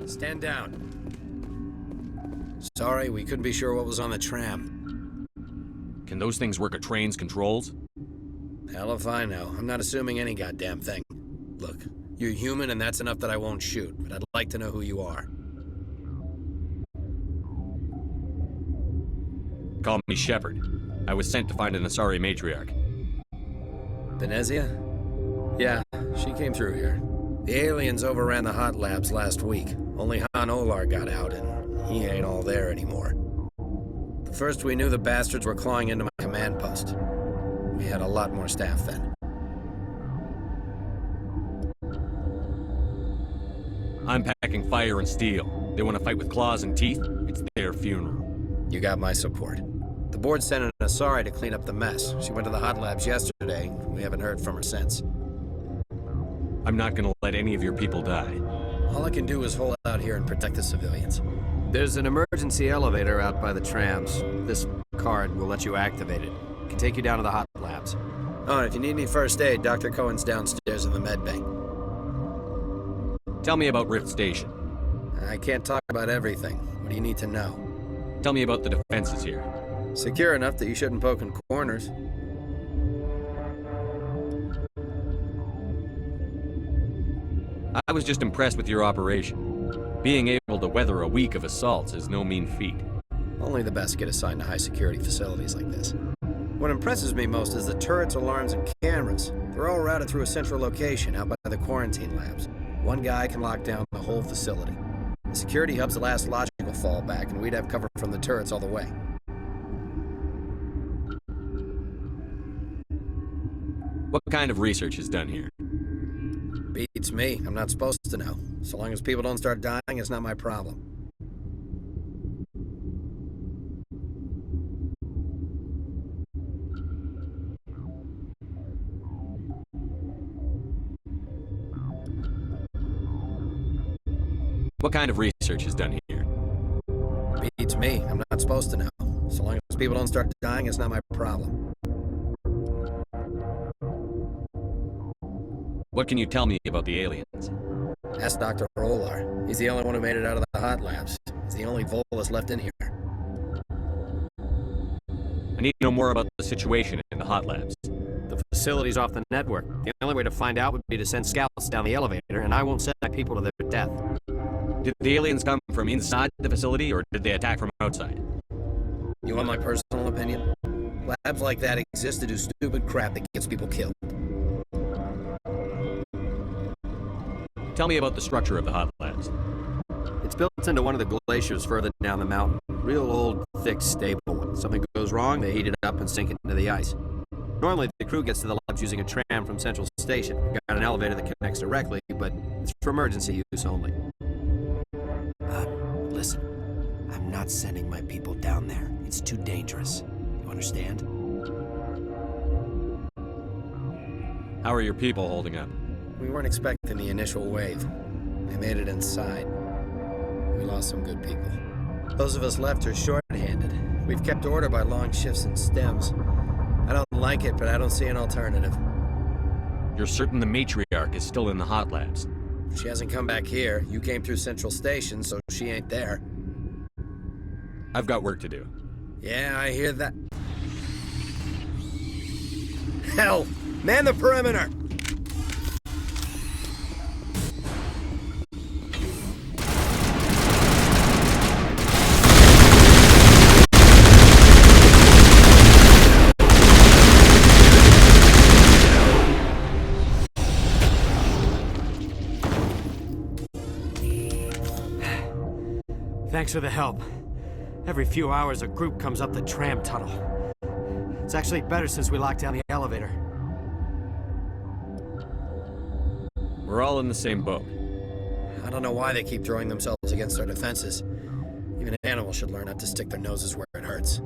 Stand down. Sorry, we couldn't be sure what was on the tram. Can those things work at trains' controls? Hell if I know. I'm not assuming any goddamn thing. Look, you're human and that's enough that I won't shoot, but I'd like to know who you are. Call me Shepard. I was sent to find an Asari matriarch. Benezia? Yeah, she came through here. The aliens overran the hot labs last week. Only Han Olar got out, and he ain't all there anymore. The first we knew, the bastards were clawing into my command post. We had a lot more staff then. I'm packing fire and steel. They want to fight with claws and teeth? It's their funeral. You got my support. The board sent an Asari to clean up the mess. She went to the hot labs yesterday. We haven't heard from her since. I'm not gonna let any of your people die. All I can do is hold out here and protect the civilians. There's an emergency elevator out by the trams. This card will let you activate it. It can take you down to the hot labs. Oh, and if you need any first aid, Dr. Cohen's downstairs in the med bay. Tell me about Rift Station. I can't talk about everything. What do you need to know? Tell me about the defenses here. Secure enough that you shouldn't poke in corners. I was just impressed with your operation. Being able to weather a week of assaults is no mean feat. Only the best get assigned to high-security facilities like this. What impresses me most is the turrets, alarms, and cameras. They're all routed through a central location out by the quarantine labs. One guy can lock down the whole facility. The security hub's the last logical fallback, and we'd have cover from the turrets all the way. What kind of research is done here? Beats me. I'm not supposed to know. So long as people don't start dying, it's not my problem. What kind of research is done here? Beats me. I'm not supposed to know. So long as people don't start dying, it's not my problem. What can you tell me about the aliens? Ask Dr. Olar. He's the only one who made it out of the hot labs. He's the only Volus left in here. I need to know more about the situation in the hot labs. The facility's off the network. The only way to find out would be to send scouts down the elevator, and I won't send my people to their death. Did the aliens come from inside the facility, or did they attack from outside? You want my personal opinion? Labs like that exist to do stupid crap that gets people killed. Tell me about the structure of the hot labs. It's built into one of the glaciers further down the mountain. Real old, thick, stable one. Something goes wrong, they heat it up and sink it into the ice. Normally, the crew gets to the labs using a tram from Central Station. We've got an elevator that connects directly, but it's for emergency use only. Listen. I'm not sending my people down there. It's too dangerous. You understand? How are your people holding up? We weren't expecting the initial wave. They made it inside. We lost some good people. Those of us left are short-handed. We've kept order by long shifts and stems. I don't like it, but I don't see an alternative. You're certain the matriarch is still in the hot labs? She hasn't come back here. You came through Central Station, so she ain't there. I've got work to do. Yeah, I hear that. Hell! Man the perimeter! Thanks for the help. Every few hours, a group comes up the tram tunnel. It's actually better since we locked down the elevator. We're all in the same boat. I don't know why they keep throwing themselves against our defenses. Even animals should learn not to stick their noses where it hurts.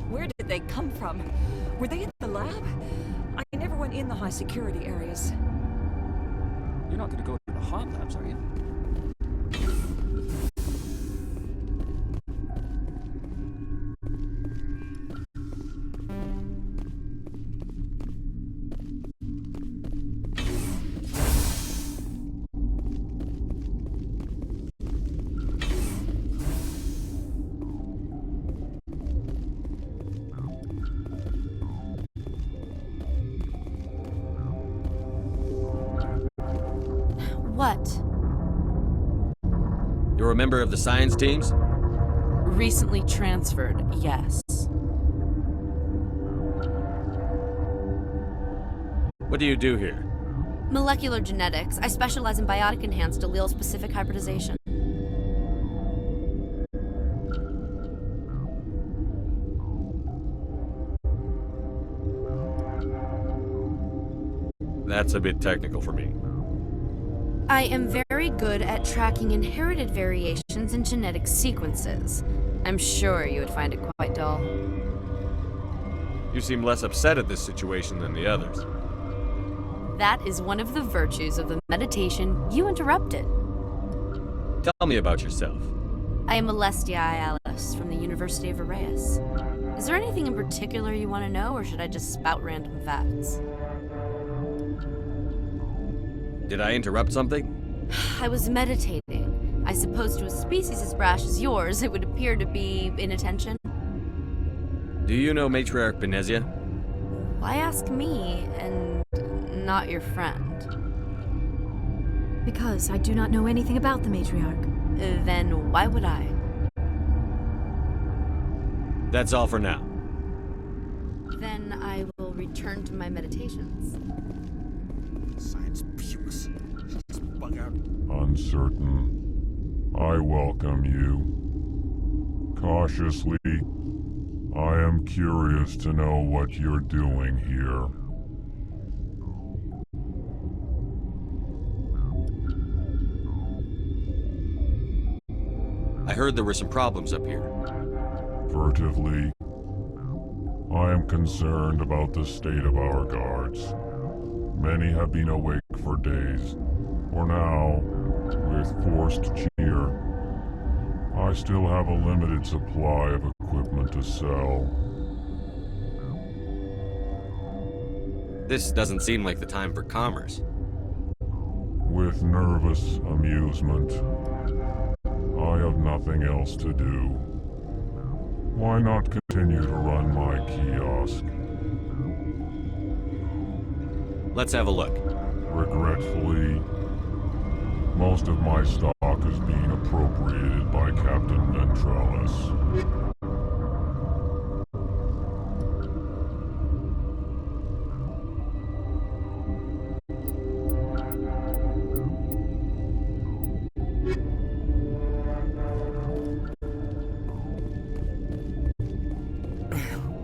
Where did they come from? Were they in the lab? I never went in the high security areas. You're not going to go to the hot labs, are you? What? You're a member of the science teams? Recently transferred, yes. What do you do here? Molecular genetics. I specialize in biotic-enhanced allele-specific hybridization. That's a bit technical for me. I am very good at tracking inherited variations in genetic sequences. I'm sure you would find it quite dull. You seem less upset at this situation than the others. That is one of the virtues of the meditation you interrupted. Tell me about yourself. I am Alestia Ayalis from the University of Arraeus. Is there anything in particular you want to know, or should I just spout random facts? Did I interrupt something? I was meditating. I suppose to a species as brash as yours, it would appear to be inattention. Do you know Matriarch Benezia? Why ask me, and not your friend? Because I do not know anything about the Matriarch. Then why would I? That's all for now. Then I will return to my meditations. Science pukes. She's bug out. Uncertain. I welcome you. Cautiously, I am curious to know what you're doing here. I heard there were some problems up here. Furtively, I am concerned about the state of our guards. Many have been awake for days, or now, with forced cheer. I still have a limited supply of equipment to sell. This doesn't seem like the time for commerce. With nervous amusement. I have nothing else to do. Why not continue to run my kiosk? Let's have a look. Regretfully, most of my stock is being appropriated by Captain Ventralis.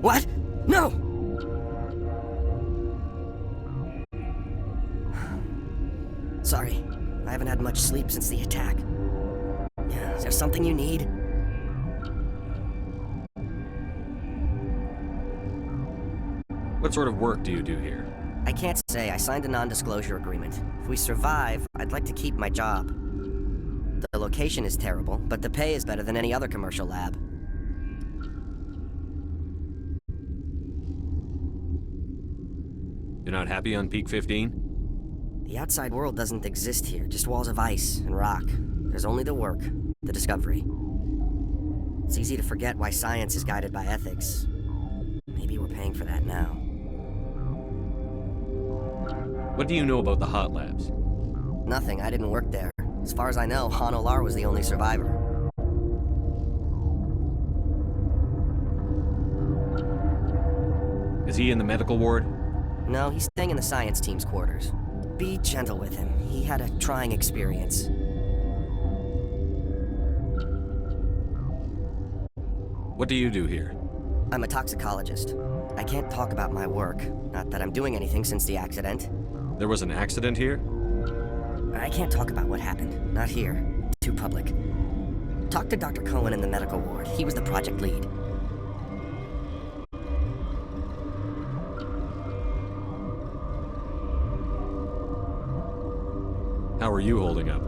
What? No! Sorry, I haven't had much sleep since the attack. Is there something you need? What sort of work do you do here? I can't say. I signed a non-disclosure agreement. If we survive, I'd like to keep my job. The location is terrible, but the pay is better than any other commercial lab. You're not happy on Peak 15? The outside world doesn't exist here, just walls of ice and rock. There's only the work, the discovery. It's easy to forget why science is guided by ethics. Maybe we're paying for that now. What do you know about the hot labs? Nothing, I didn't work there. As far as I know, Han Olar was the only survivor. Is he in the medical ward? No, he's staying in the science team's quarters. Be gentle with him. He had a trying experience. What do you do here? I'm a toxicologist. I can't talk about my work. Not that I'm doing anything since the accident. There was an accident here? I can't talk about what happened. Not here. Too public. Talk to Dr. Cohen in the medical ward. He was the project lead. How are you holding up?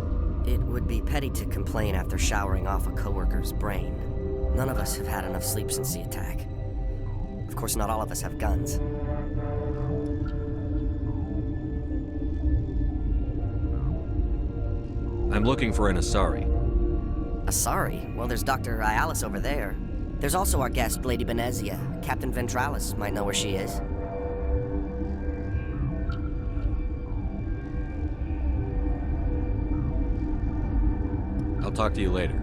It would be petty to complain after showering off a coworker's brain. None of us have had enough sleep since the attack. Of course, not all of us have guns. I'm looking for an Asari. Asari? Well, there's Dr. Ayalis over there. There's also our guest, Lady Benezia. Captain Ventralis might know where she is. talk to you later.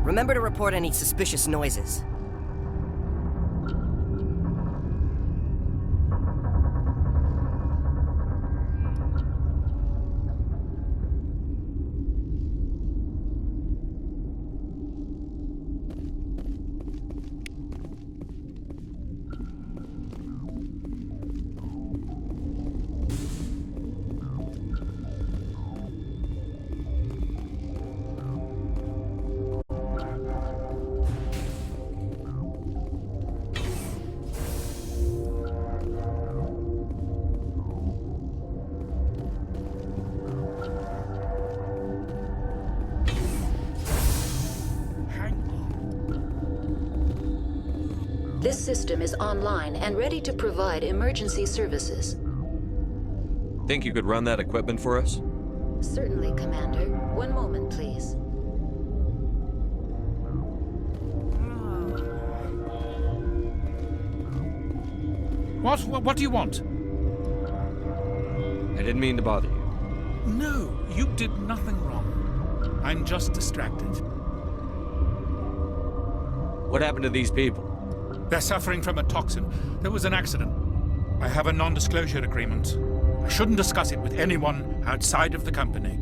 Remember to report any suspicious noises. This system is online and ready to provide emergency services. Think you could run that equipment for us? Certainly, Commander. One moment, please. What do you want? I didn't mean to bother you. No, you did nothing wrong. I'm just distracted. What happened to these people? They're suffering from a toxin. There was an accident. I have a non-disclosure agreement. I shouldn't discuss it with anyone outside of the company.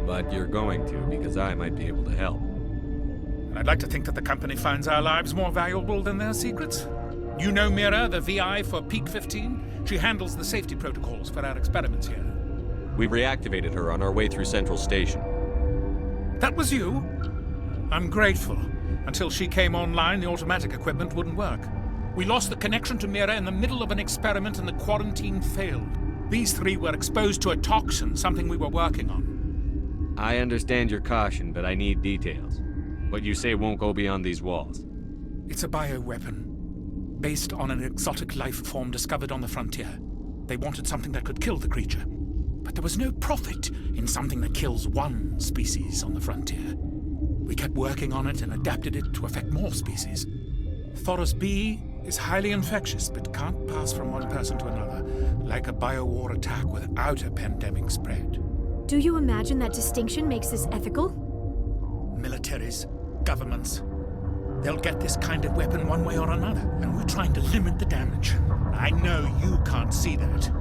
But you're going to, because I might be able to help. And I'd like to think that the company finds our lives more valuable than their secrets. You know Mira, the VI for Peak 15? She handles the safety protocols for our experiments here. We reactivated her on our way through Central Station. That was you? I'm grateful. Until she came online, the automatic equipment wouldn't work. We lost the connection to Mira in the middle of an experiment and the quarantine failed. These three were exposed to a toxin, something we were working on. I understand your caution, but I need details. What you say won't go beyond these walls. It's a bioweapon, based on an exotic life form discovered on the frontier. They wanted something that could kill the creature. But there was no profit in something that kills one species on the frontier. We kept working on it and adapted it to affect more species. Thoros B is highly infectious, but can't pass from one person to another, like a biowar attack without a pandemic spread. Do you imagine that distinction makes this ethical? Militaries, governments, they'll get this kind of weapon one way or another, and we're trying to limit the damage. I know you can't see that.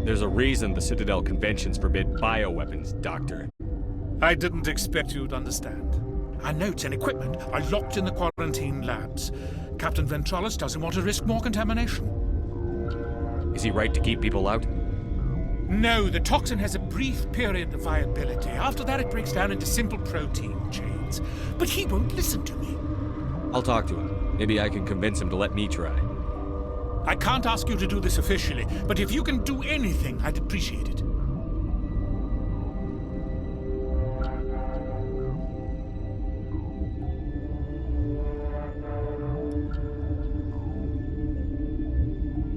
There's a reason the Citadel conventions forbid bioweapons, Doctor. I didn't expect you to understand. Our notes and equipment are locked in the quarantine labs. Captain Ventralis doesn't want to risk more contamination. Is he right to keep people out? No, the toxin has a brief period of viability. After that, it breaks down into simple protein chains. But he won't listen to me. I'll talk to him. Maybe I can convince him to let me try. I can't ask you to do this officially, but if you can do anything, I'd appreciate it.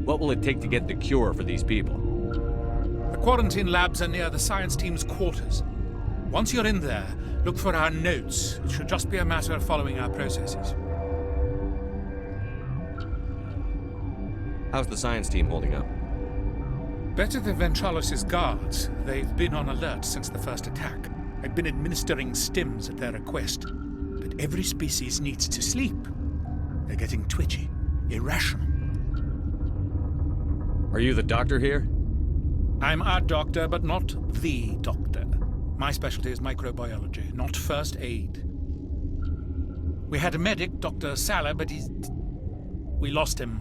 What will it take to get the cure for these people? The quarantine labs are near the science team's quarters. Once you're in there, look for our notes. It should just be a matter of following our processes. How's the science team holding up? Better than Ventralis' guards. They've been on alert since the first attack. I've been administering stims at their request. But every species needs to sleep. They're getting twitchy, irrational. Are you the doctor here? I'm a doctor, but not the doctor. My specialty is microbiology, not first aid. We had a medic, Dr. Sala, but we lost him.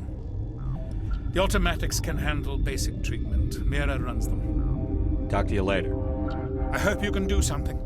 The automatics can handle basic treatment. Mira runs them. Talk to you later. I hope you can do something.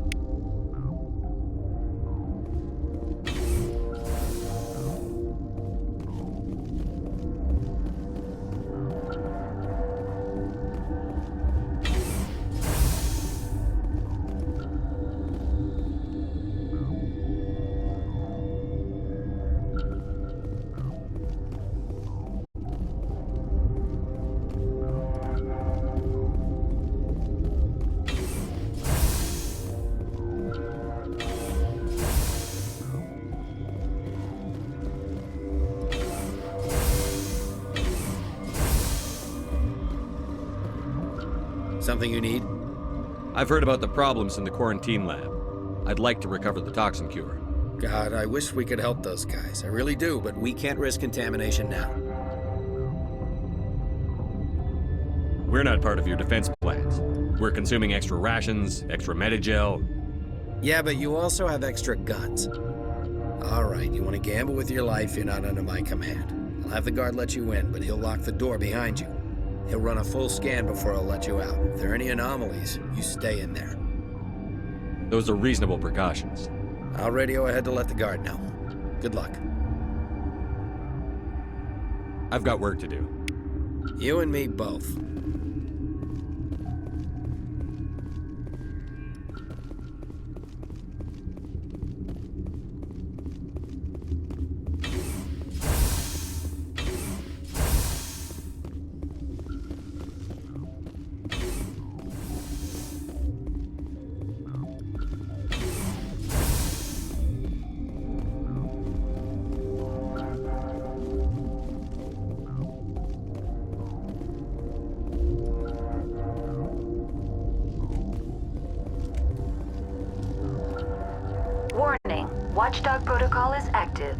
Something you need? I've heard about the problems in the quarantine lab. I'd like to recover the toxin cure. God, I wish we could help those guys. I really do, but we can't risk contamination now. We're not part of your defense plans. We're consuming extra rations, extra Medigel. Yeah, but you also have extra guns. All right, you want to gamble with your life, you're not under my command. I'll have the guard let you in, but he'll lock the door behind you. He'll run a full scan before he'll let you out. If there are any anomalies, you stay in there. Those are reasonable precautions. I'll radio ahead to let the guard know. Good luck. I've got work to do. You and me both. Warning, Watchdog protocol is active.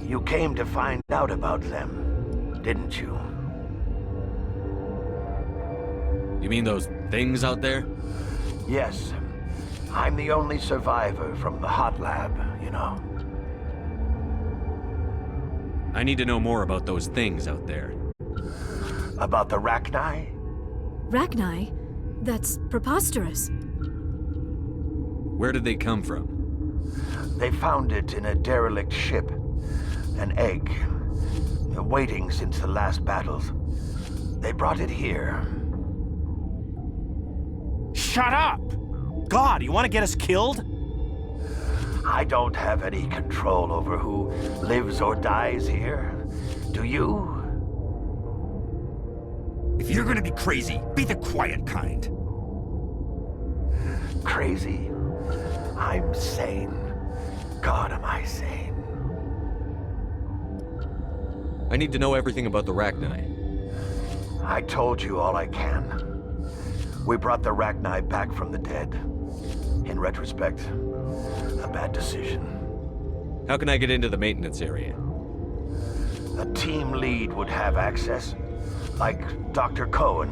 You came to find out about them, didn't you? You mean those things out there? Yes. I'm the only survivor from the hot lab, you know. I need to know more about those things out there. About the Rachni? Rachni? That's preposterous. Where did they come from? They found it in a derelict ship. An egg. Waiting since the last battles. They brought it here. Shut up! God, you want to get us killed? I don't have any control over who lives or dies here. Do you? If you're gonna be crazy, be the quiet kind. Crazy? I'm sane. God, am I sane. I need to know everything about the Rachni. I told you all I can. We brought the Rachni back from the dead. In retrospect, a bad decision. How can I get into the maintenance area? A team lead would have access. Like Dr. Cohen.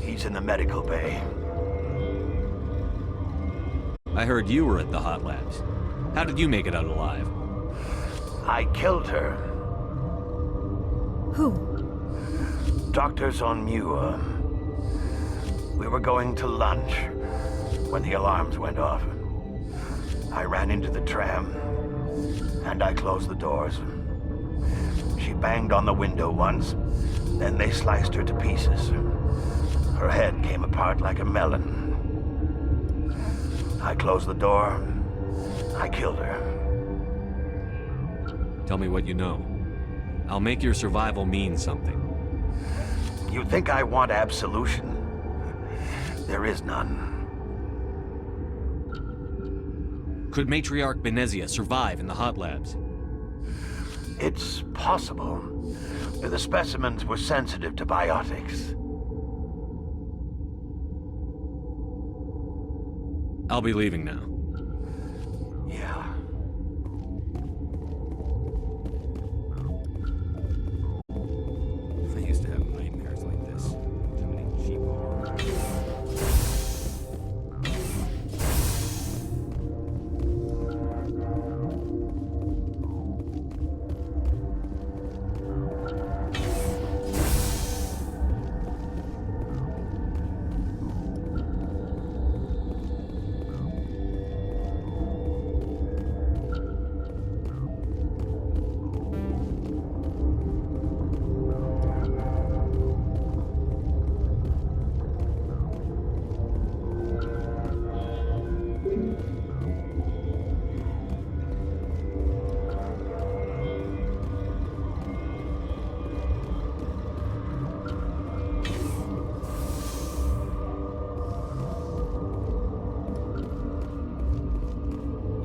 He's in the medical bay. I heard you were at the hot labs. How did you make it out alive? I killed her. Who? Doctors on Muir. We were going to lunch when the alarms went off. I ran into the tram, and I closed the doors. She banged on the window once, then they sliced her to pieces. Her head came apart like a melon. I closed the door. I killed her. Tell me what you know. I'll make your survival mean something. You think I want absolution? There is none. Could Matriarch Benezia survive in the hot labs? It's possible. The specimens were sensitive to biotics. I'll be leaving now. Yeah. I used to have nightmares like this. Too many cheap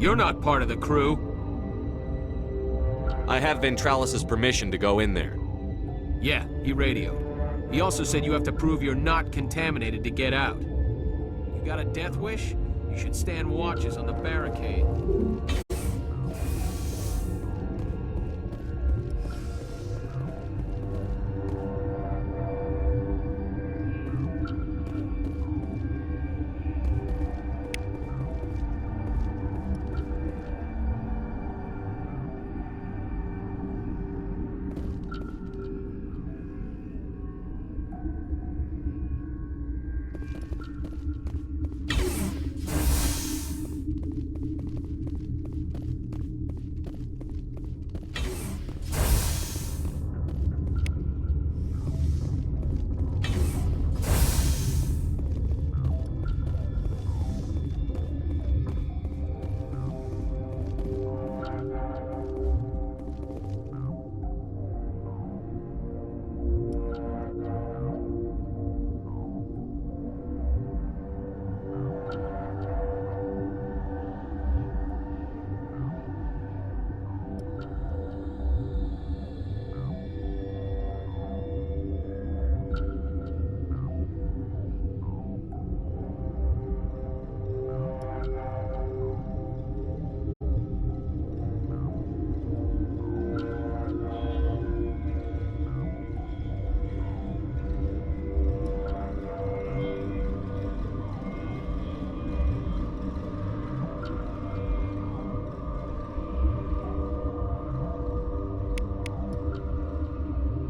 You're not part of the crew. I have Ventralis' permission to go in there. Yeah, he radioed. He also said you have to prove you're not contaminated to get out. You got a death wish? You should stand watches on the barricade.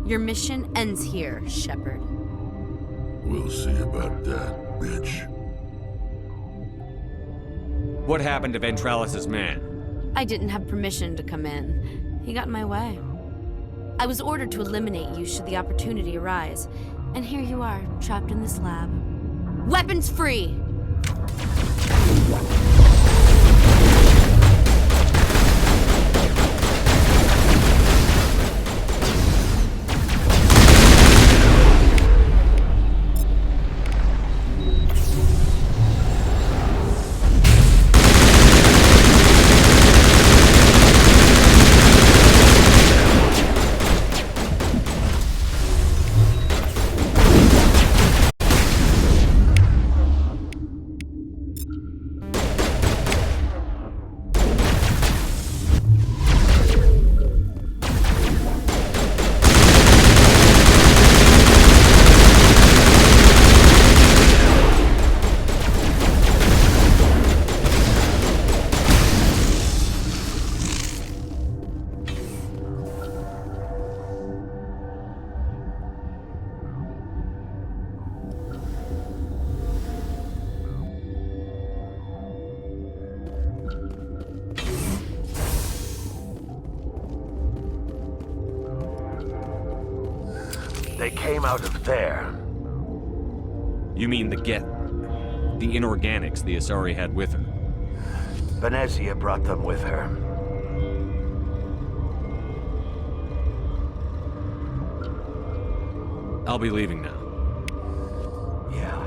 Your mission ends here, Shepard. We'll see about that, bitch. What happened to Ventralis' man? I didn't have permission to come in. He got in my way. I was ordered to eliminate you should the opportunity arise. And here you are, trapped in this lab. Weapons free! They came out of there. You mean the inorganics the Asari had with her? Venezia brought them with her. I'll be leaving now. Yeah.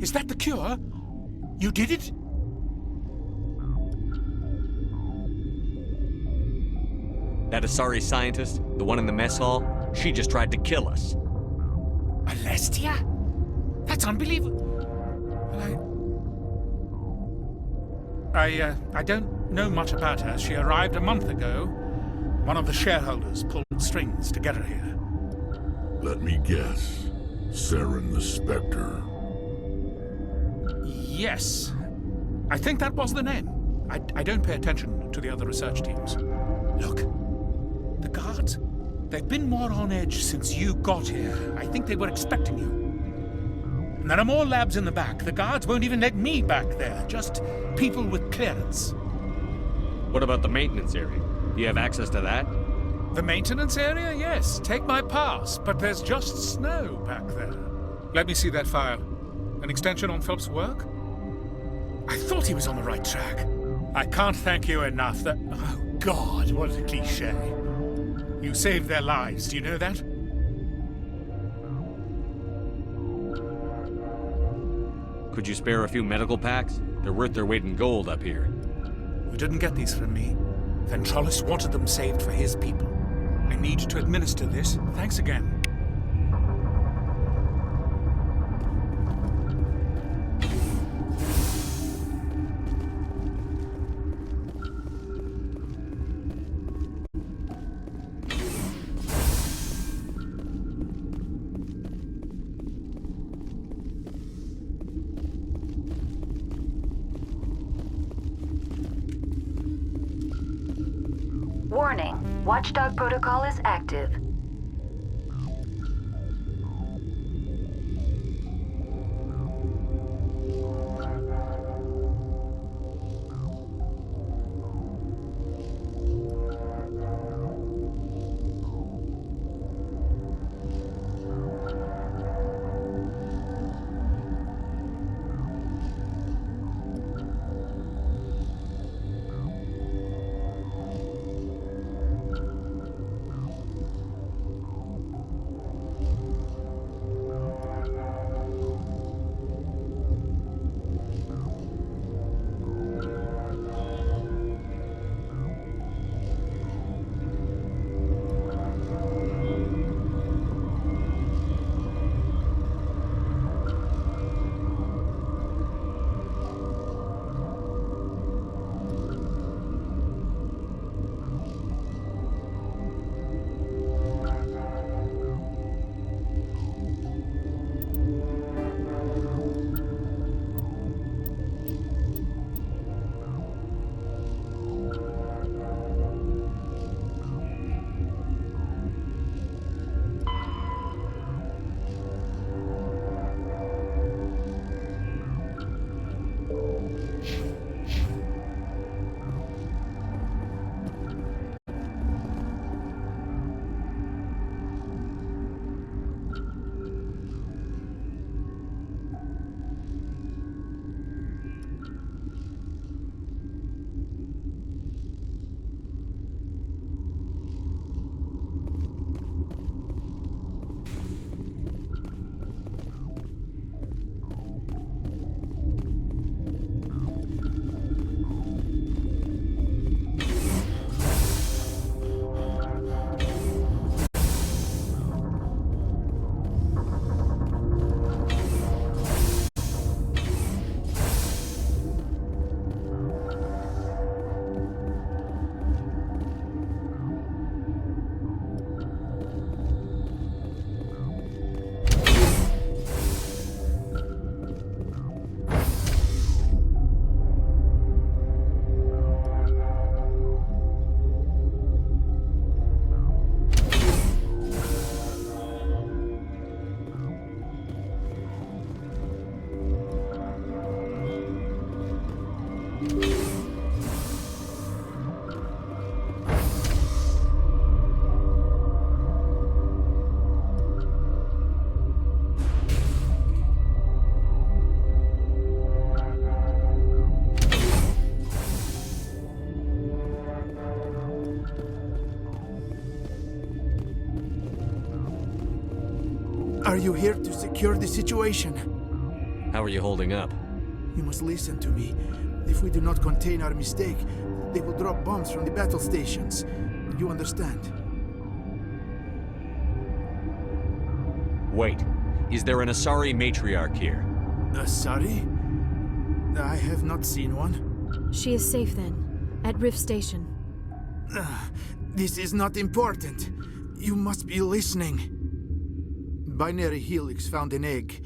Is that the cure? You did it? That Asari scientist, the one in the mess hall, she just tried to kill us. Alestia? That's unbelievable. I don't know much about her. She arrived a month ago. One of the shareholders pulled strings to get her here. Let me guess. Saren the Spectre. Yes. I think that was the name. I don't pay attention to the other research teams. Look, the guards, they've been more on edge since you got here. I think they were expecting you. And there are more labs in the back. The guards won't even let me back there. Just people with clearance. What about the maintenance area? Do you have access to that? The maintenance area? Yes. Take my pass. But there's just snow back there. Let me see that file. An extension on Phelps' work? I thought he was on the right track. I can't thank you enough that... Oh, God, what a cliché. You saved their lives, do you know that? Could you spare a few medical packs? They're worth their weight in gold up here. You didn't get these from me. Ventralis wanted them saved for his people. I need to administer this. Thanks again. Warning, Watchdog protocol is active. Are you here to secure the situation? How are you holding up? You must listen to me. If we do not contain our mistake, they will drop bombs from the battle stations. You understand? Wait. Is there an Asari matriarch here? Asari? I have not seen one. She is safe then, at Rift Station. This is not important. You must be listening. Binary Helix found an egg.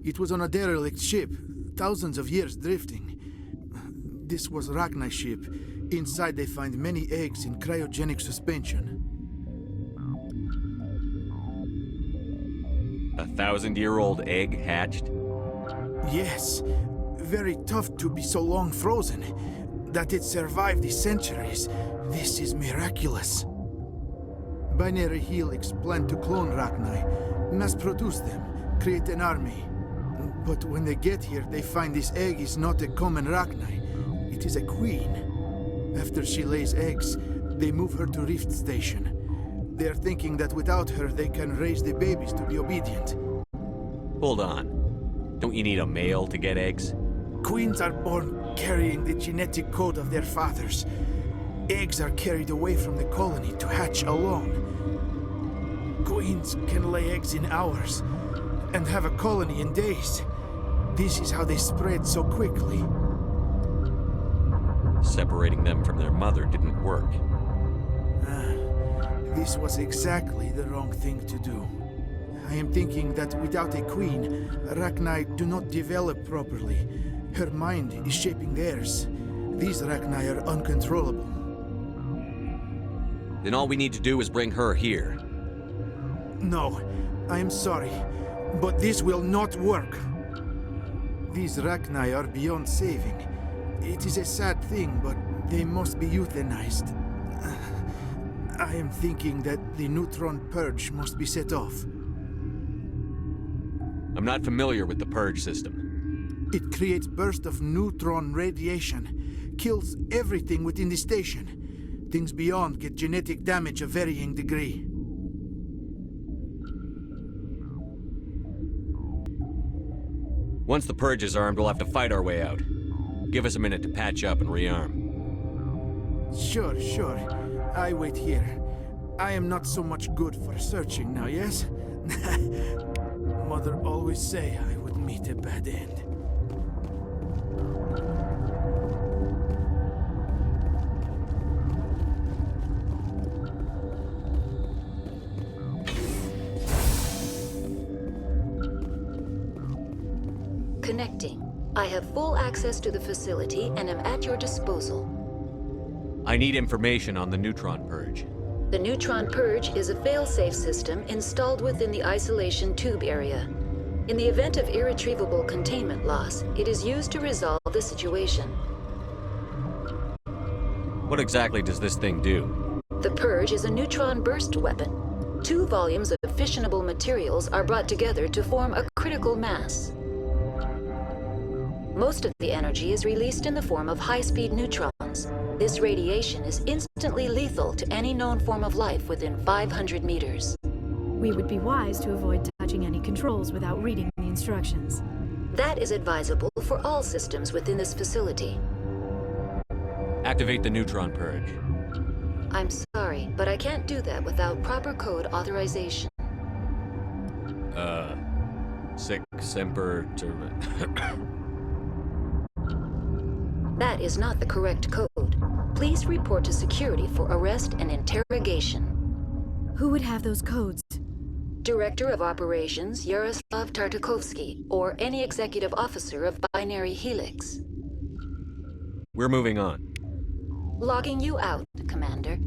It was on a derelict ship, thousands of years drifting. This was Rachni's ship. Inside they find many eggs in cryogenic suspension. 1,000-year-old egg hatched? Yes. Very tough to be so long frozen. That it survived the centuries. This is miraculous. Binary Helix planned to clone Rachni, mass-produce them, create an army. But when they get here, they find this egg is not a common Rachni. It is a queen. After she lays eggs, they move her to Rift Station. They're thinking that without her, they can raise the babies to be obedient. Hold on. Don't you need a male to get eggs? Queens are born carrying the genetic code of their fathers. Eggs are carried away from the colony to hatch alone. Queens can lay eggs in hours and have a colony in days. This is how they spread so quickly. Separating them from their mother didn't work. This was exactly the wrong thing to do. I am thinking that without a queen, Rachni do not develop properly. Her mind is shaping theirs. These Rachni are uncontrollable. Then all we need to do is bring her here. No, I am sorry, but this will not work. These Rachni are beyond saving. It is a sad thing, but they must be euthanized. I am thinking that the neutron purge must be set off. I'm not familiar with the purge system. It creates bursts of neutron radiation, kills everything within the station. Things beyond get genetic damage of varying degree. Once the purge is armed, we'll have to fight our way out. Give us a minute to patch up and rearm. Sure. I wait here. I am not so much good for searching now, yes? Mother always say I would meet a bad end. Connecting. I have full access to the facility and am at your disposal. I need information on the neutron purge. The neutron purge is a fail-safe system installed within the isolation tube area. In the event of irretrievable containment loss, it is used to resolve the situation. What exactly does this thing do? The purge is a neutron burst weapon. 2 volumes of fissionable materials are brought together to form a critical mass. Most of the energy is released in the form of high-speed neutrons. This radiation is instantly lethal to any known form of life within 500 meters. We would be wise to avoid touching any controls without reading the instructions. That is advisable for all systems within this facility. Activate the neutron purge. I'm sorry, but I can't do that without proper code authorization. Sic Semper That is not the correct code. Please report to security for arrest and interrogation. Who would have those codes? Director of Operations Yaroslav Tartakovsky, or any executive officer of Binary Helix. We're moving on. Logging you out, Commander.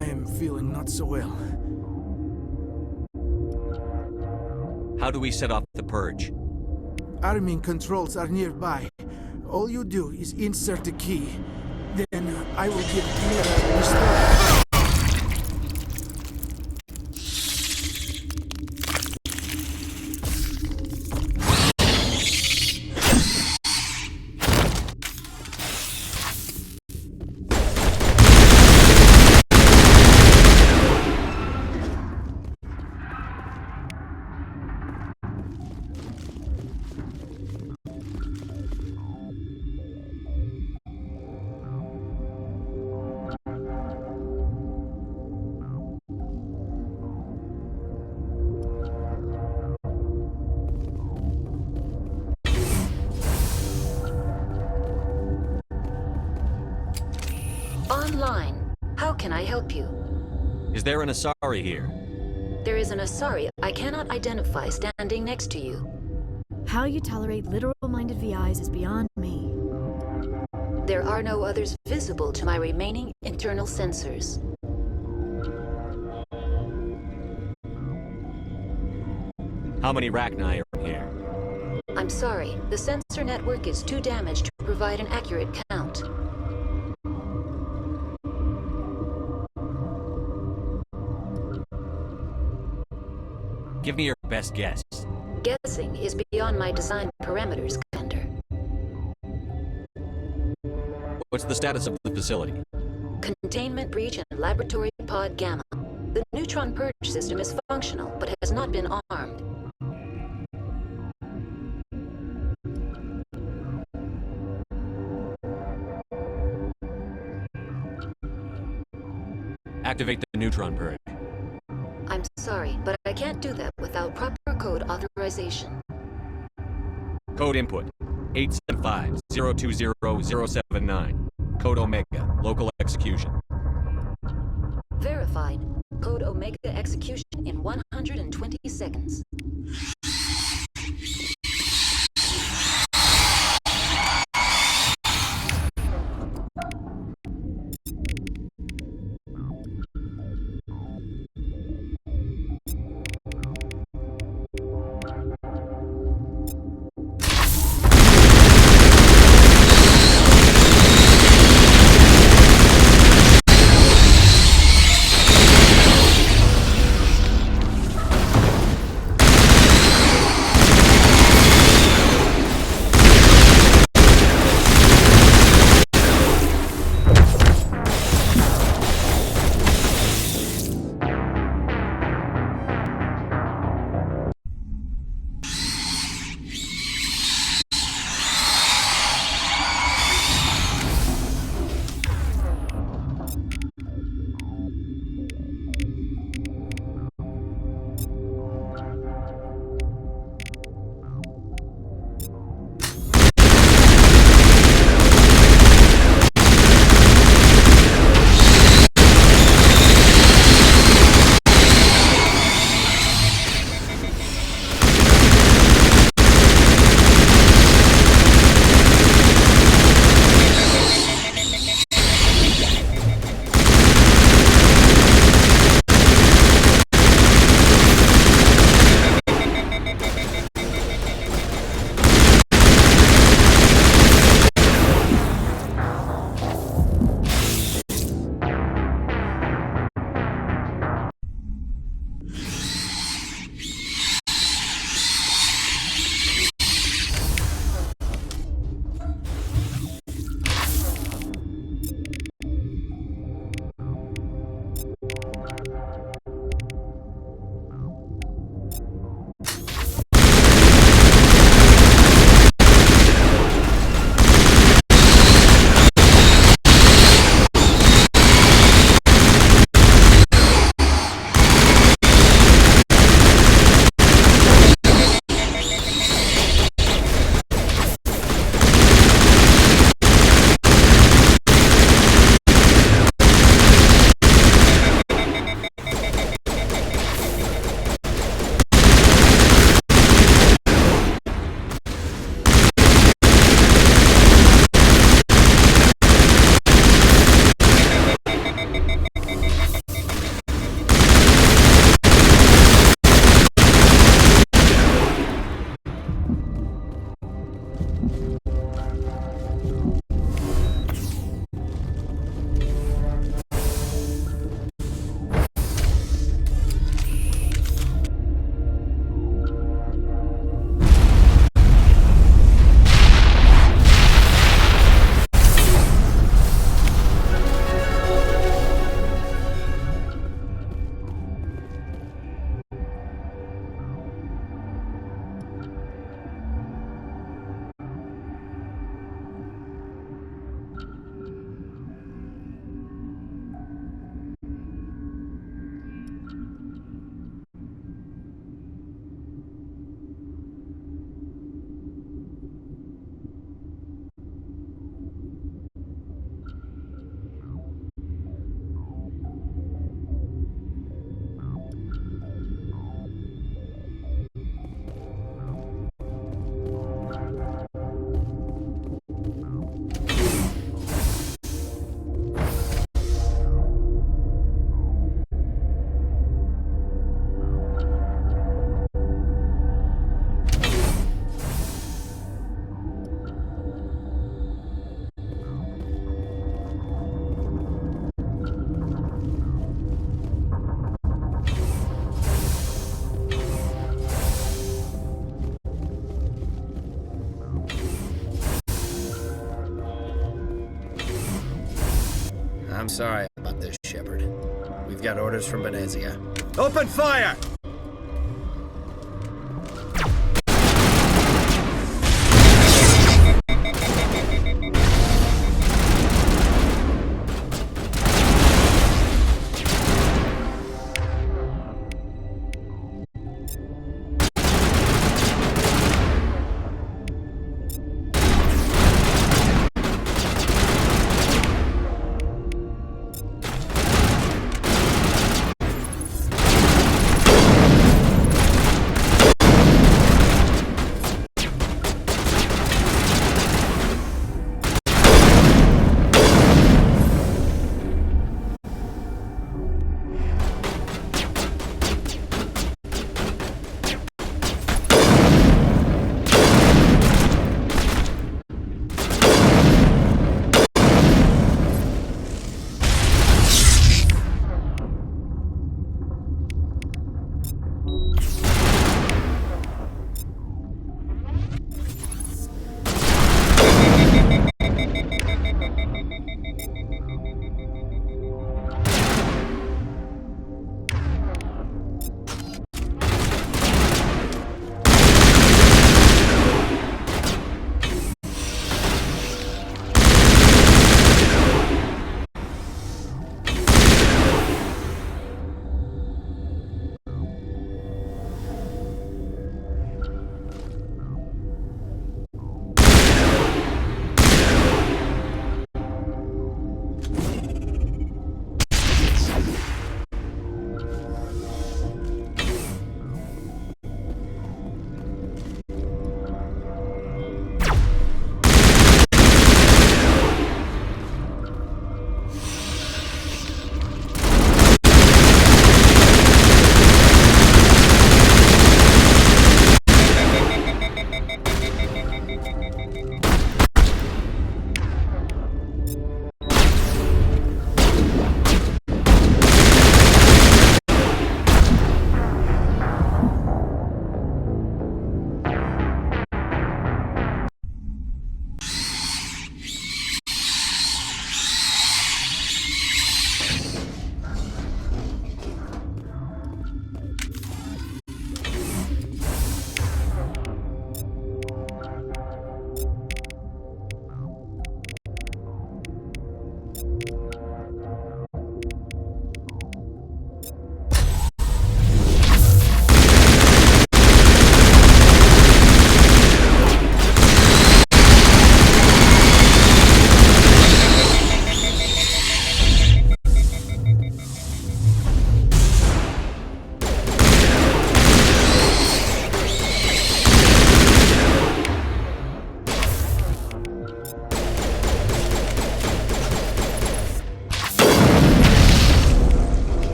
I am feeling not so well. How do we set off the purge? Arming controls are nearby. All you do is insert the key. Then I will give Mira the start. Online. How can I help you? Is there an Asari here? There is an Asari I cannot identify standing next to you. How you tolerate literal-minded VIs is beyond me. There are no others visible to my remaining internal sensors. How many Rachni are in here? I'm sorry, the sensor network is too damaged to provide an accurate count. Give me your best guess. Guessing is beyond my design parameters, Commander. What's the status of the facility? Containment breach and laboratory pod Gamma. The neutron purge system is functional, but has not been armed. Activate the neutron purge. I'm sorry, but I can't do that without proper code authorization. Code input 875-020-079. Code Omega, local execution. Verified. Code Omega execution in 120 seconds. I'm sorry about this, Shepard. We've got orders from Venezia. Open fire!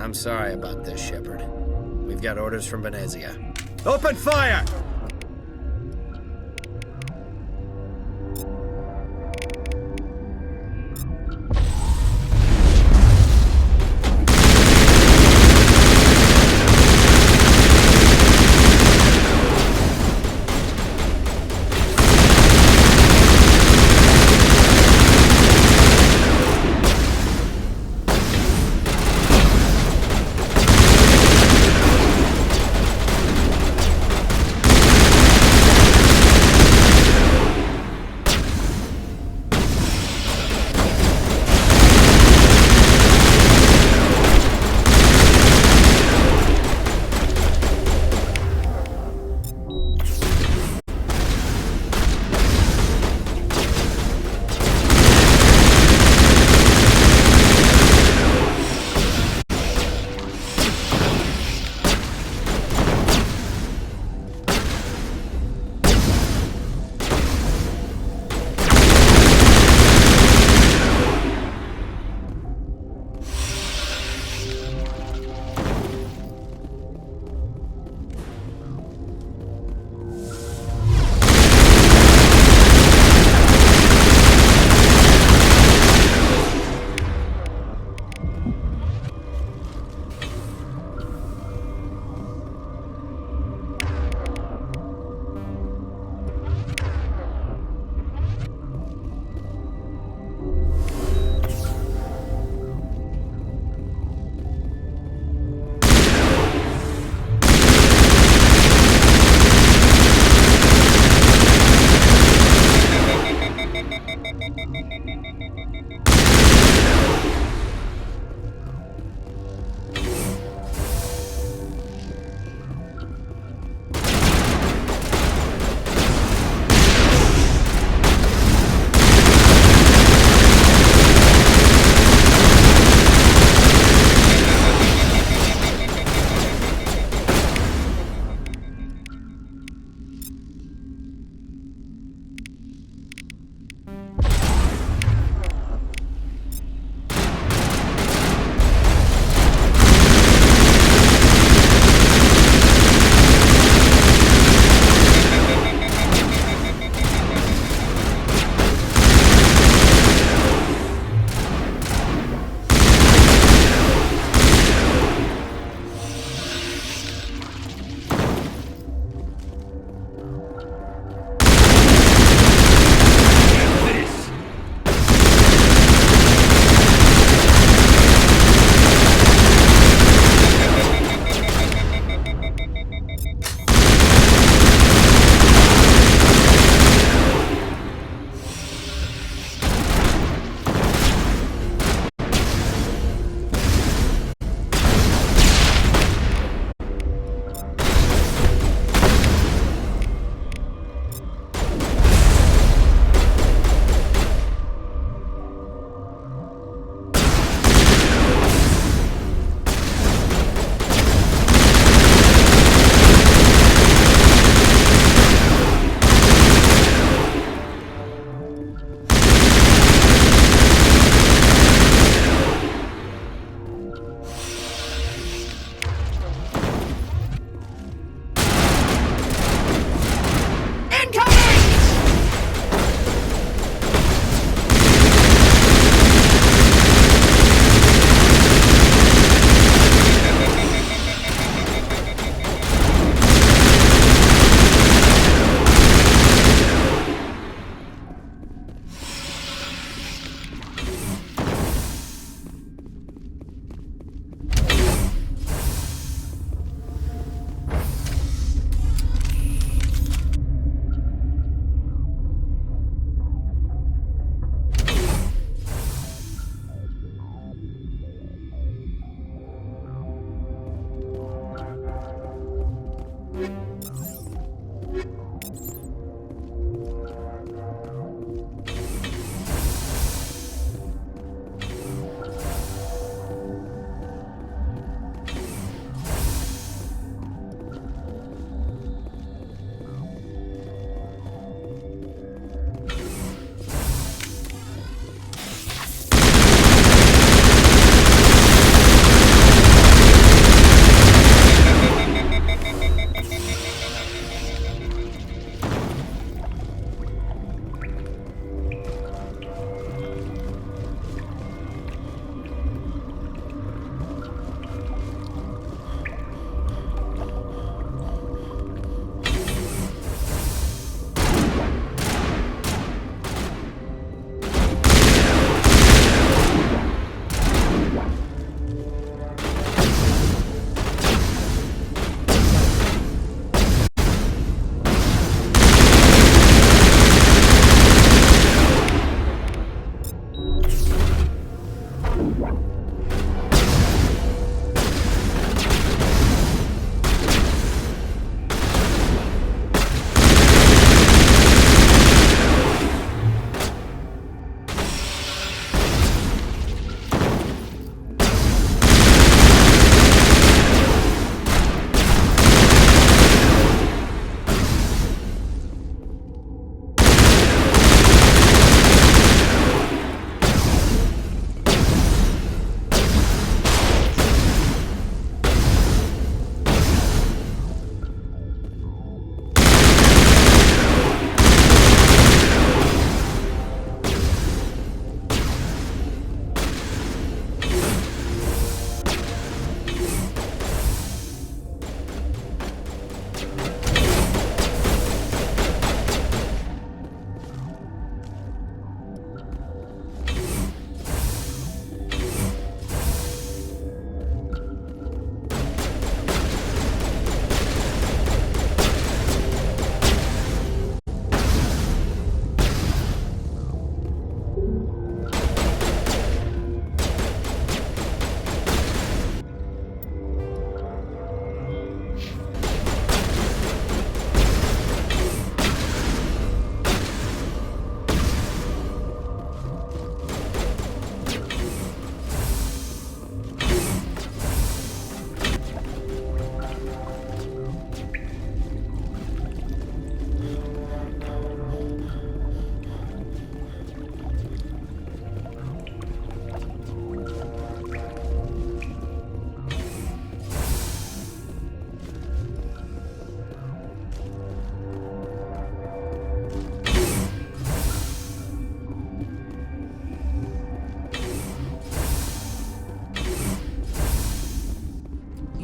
I'm sorry about this, Shepard. We've got orders from Venezia. Open fire!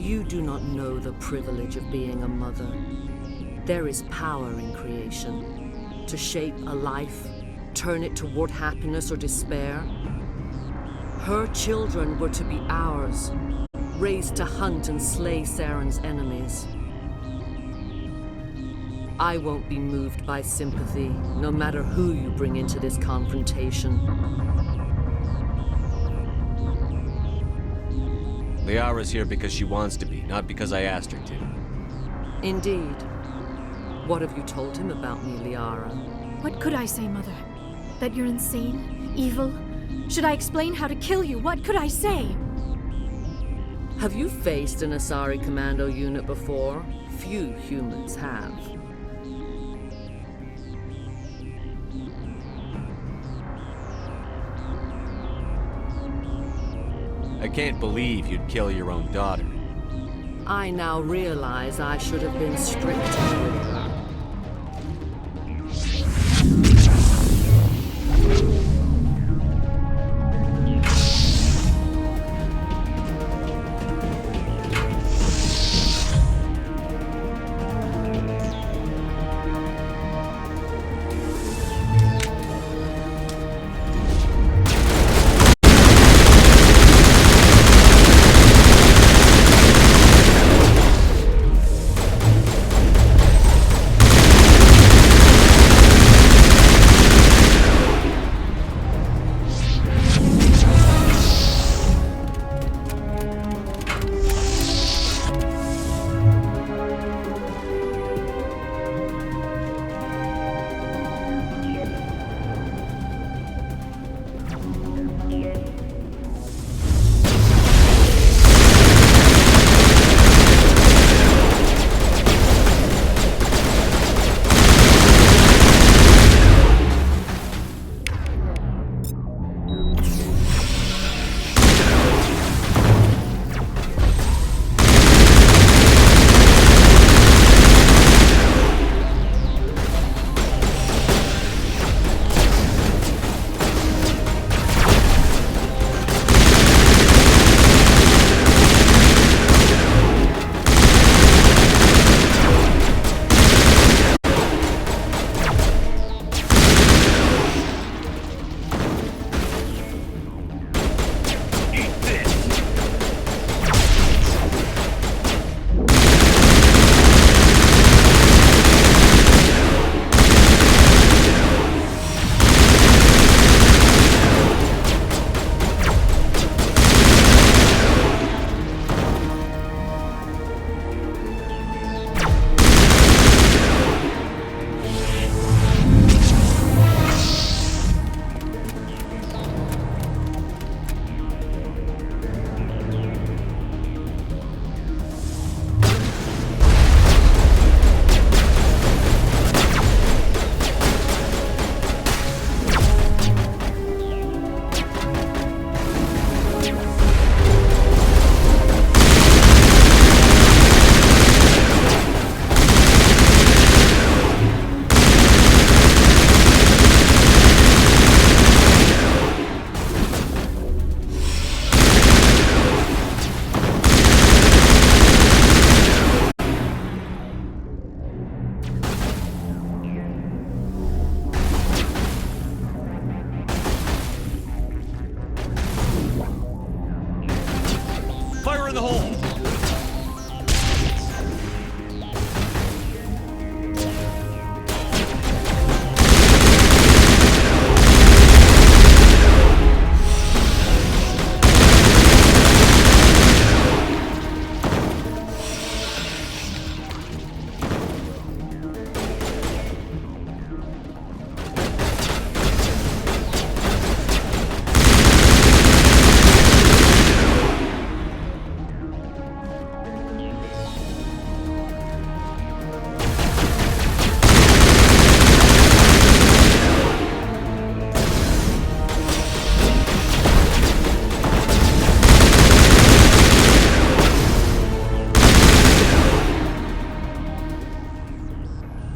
You do not know the privilege of being a mother. There is power in creation. To shape a life, turn it toward happiness or despair. Her children were to be ours, raised to hunt and slay Saren's enemies. I won't be moved by sympathy, no matter who you bring into this confrontation. Liara's here because she wants to be, not because I asked her to. Indeed. What have you told him about me, Liara? What could I say, Mother? That you're insane? Evil? Should I explain how to kill you? What could I say? Have you faced an Asari commando unit before? Few humans have. I can't believe you'd kill your own daughter. I now realize I should have been stricter with her. in the hole!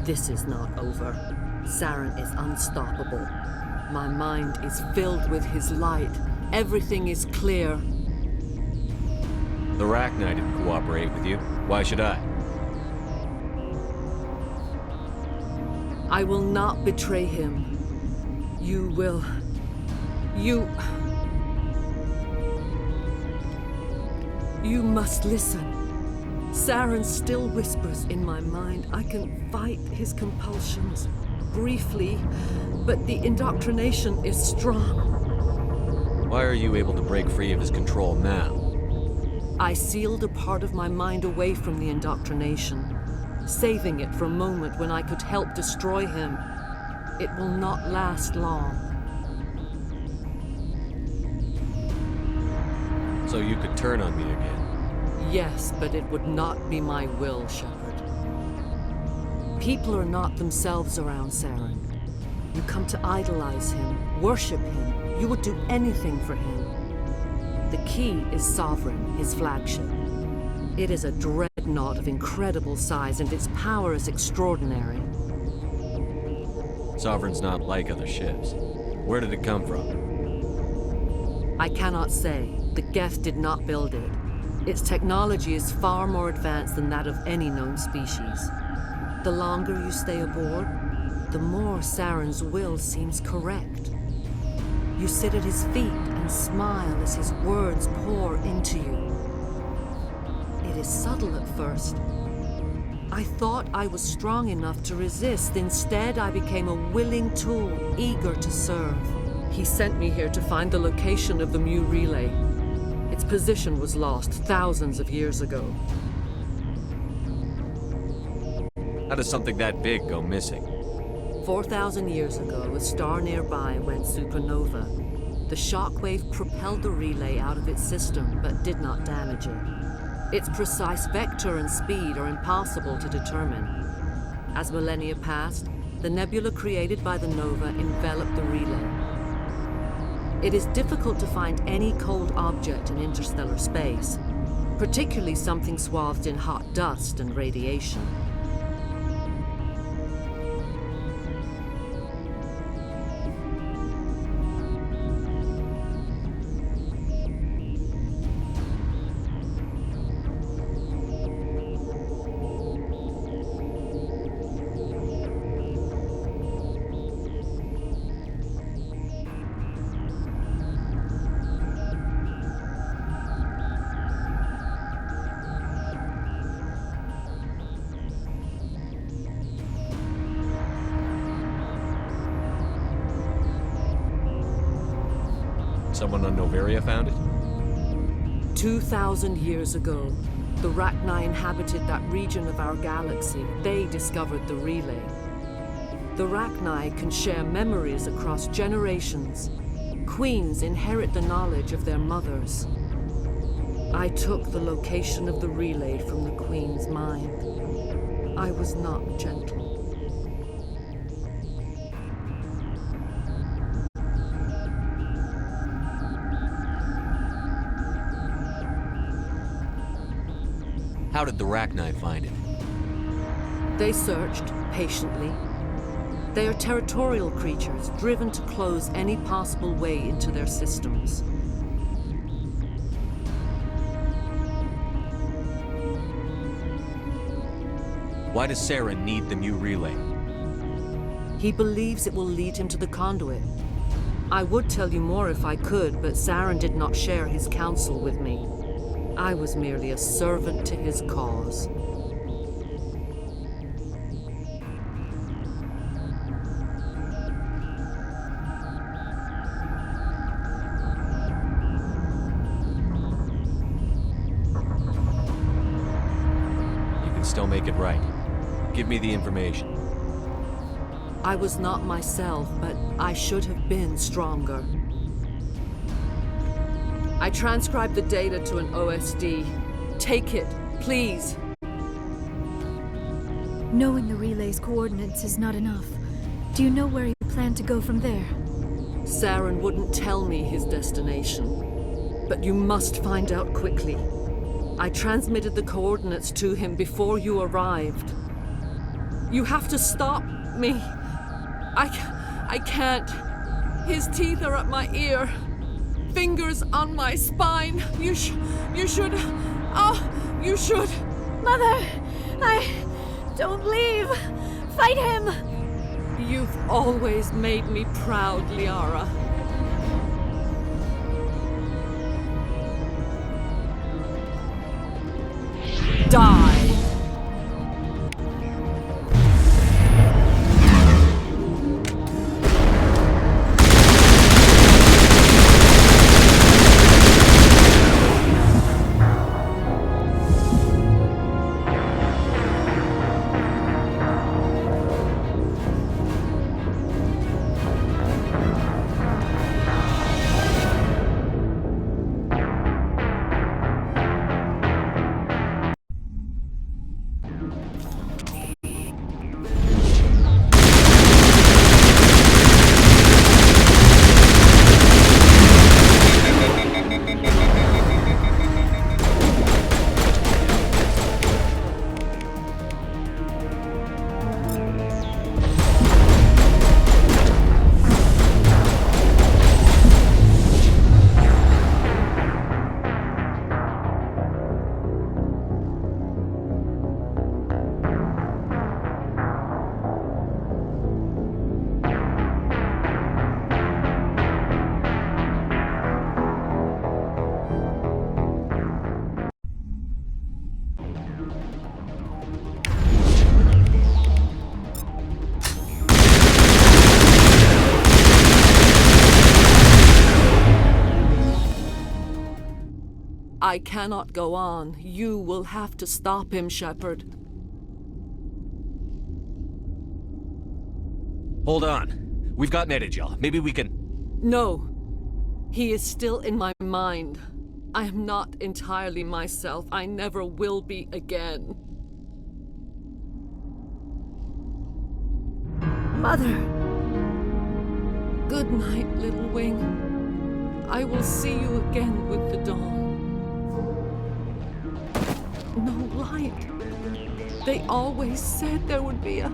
This is not over. Saren is unstoppable. My mind is filled with his light. Everything is clear. The Rachni didn't cooperate with you. Why should I? I will not betray him. You will... You must listen. Saren still whispers in my mind. I can fight his compulsions briefly, but the indoctrination is strong. Why are you able to break free of his control now? I sealed a part of my mind away from the indoctrination, saving it for a moment when I could help destroy him. It will not last long. So you could turn on me again? Yes, but it would not be my will, Shepard. People are not themselves around Saren. You come to idolize him, worship him. You would do anything for him. The key is Sovereign, his flagship. It is a dreadnought of incredible size, and its power is extraordinary. Sovereign's not like other ships. Where did it come from? I cannot say. The Geth did not build it. Its technology is far more advanced than that of any known species. The longer you stay aboard, the more Saren's will seems correct. You sit at his feet and smile as his words pour into you. It is subtle at first. I thought I was strong enough to resist. Instead, I became a willing tool, eager to serve. He sent me here to find the location of the Mu relay. Its position was lost thousands of years ago. How does something that big go missing? 4,000 years ago, a star nearby went supernova. The shockwave propelled the relay out of its system, but did not damage it. Its precise vector and speed are impossible to determine. As millennia passed, the nebula created by the nova enveloped the relay. It is difficult to find any cold object in interstellar space, particularly something swathed in hot dust and radiation. Someone on Noveria found it? 2,000 years ago, the Rachni inhabited that region of our galaxy. They discovered the relay. The Rachni can share memories across generations. Queens inherit the knowledge of their mothers. I took the location of the relay from the Queen's mind. I was not gentle. How did the Rachni find it? They searched, patiently. They are territorial creatures, driven to close any possible way into their systems. Why does Saren need the Mu relay? He believes it will lead him to the conduit. I would tell you more if I could, but Saren did not share his counsel with me. I was merely a servant to his cause. You can still make it right. Give me the information. I was not myself, but I should have been stronger. I transcribed the data to an OSD. Take it, please. Knowing the relay's coordinates is not enough. Do you know where you plan to go from there? Saren wouldn't tell me his destination. But you must find out quickly. I transmitted the coordinates to him before you arrived. You have to stop me. I can't. His teeth are at my ear. Fingers on my spine. You should. Oh, you should. Mother! Don't leave! Fight him! You've always made me proud, Liara. Die! I cannot go on. You will have to stop him, Shepard. Hold on. We've got Netagel. Maybe we can... No. He is still in my mind. I am not entirely myself. I never will be again. Mother! Good night, Little Wing. I will see you again with the dawn. No light. They always said there would be a...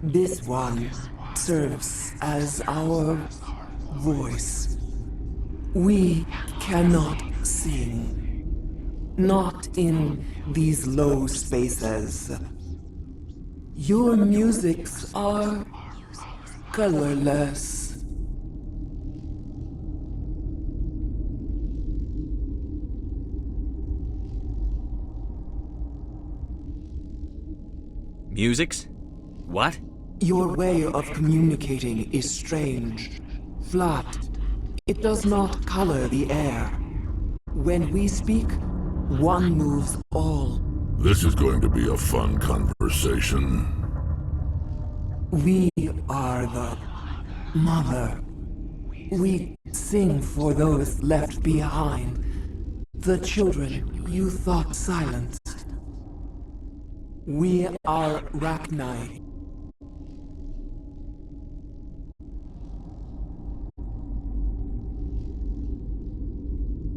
This one serves as our voice. We cannot sing. Not in these low spaces. Your musics are colorless. Musics? What? Your way of communicating is strange. Flat. It does not color the air. When we speak, one moves all, This is going to be a fun conversation. We are the Mother. We sing for those left behind. The children you thought silenced. We are Rachni.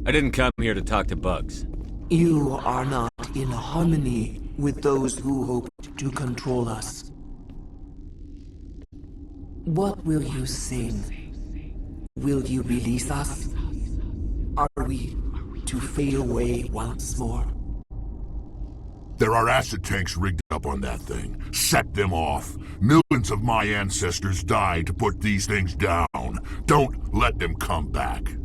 I didn't come here to talk to bugs. You are not in harmony with those who hope to control us. What will you sing? Will you release us? Are we to fade away once more? There are acid tanks rigged up on that thing. Set them off. Millions of my ancestors died to put these things down. Don't let them come back.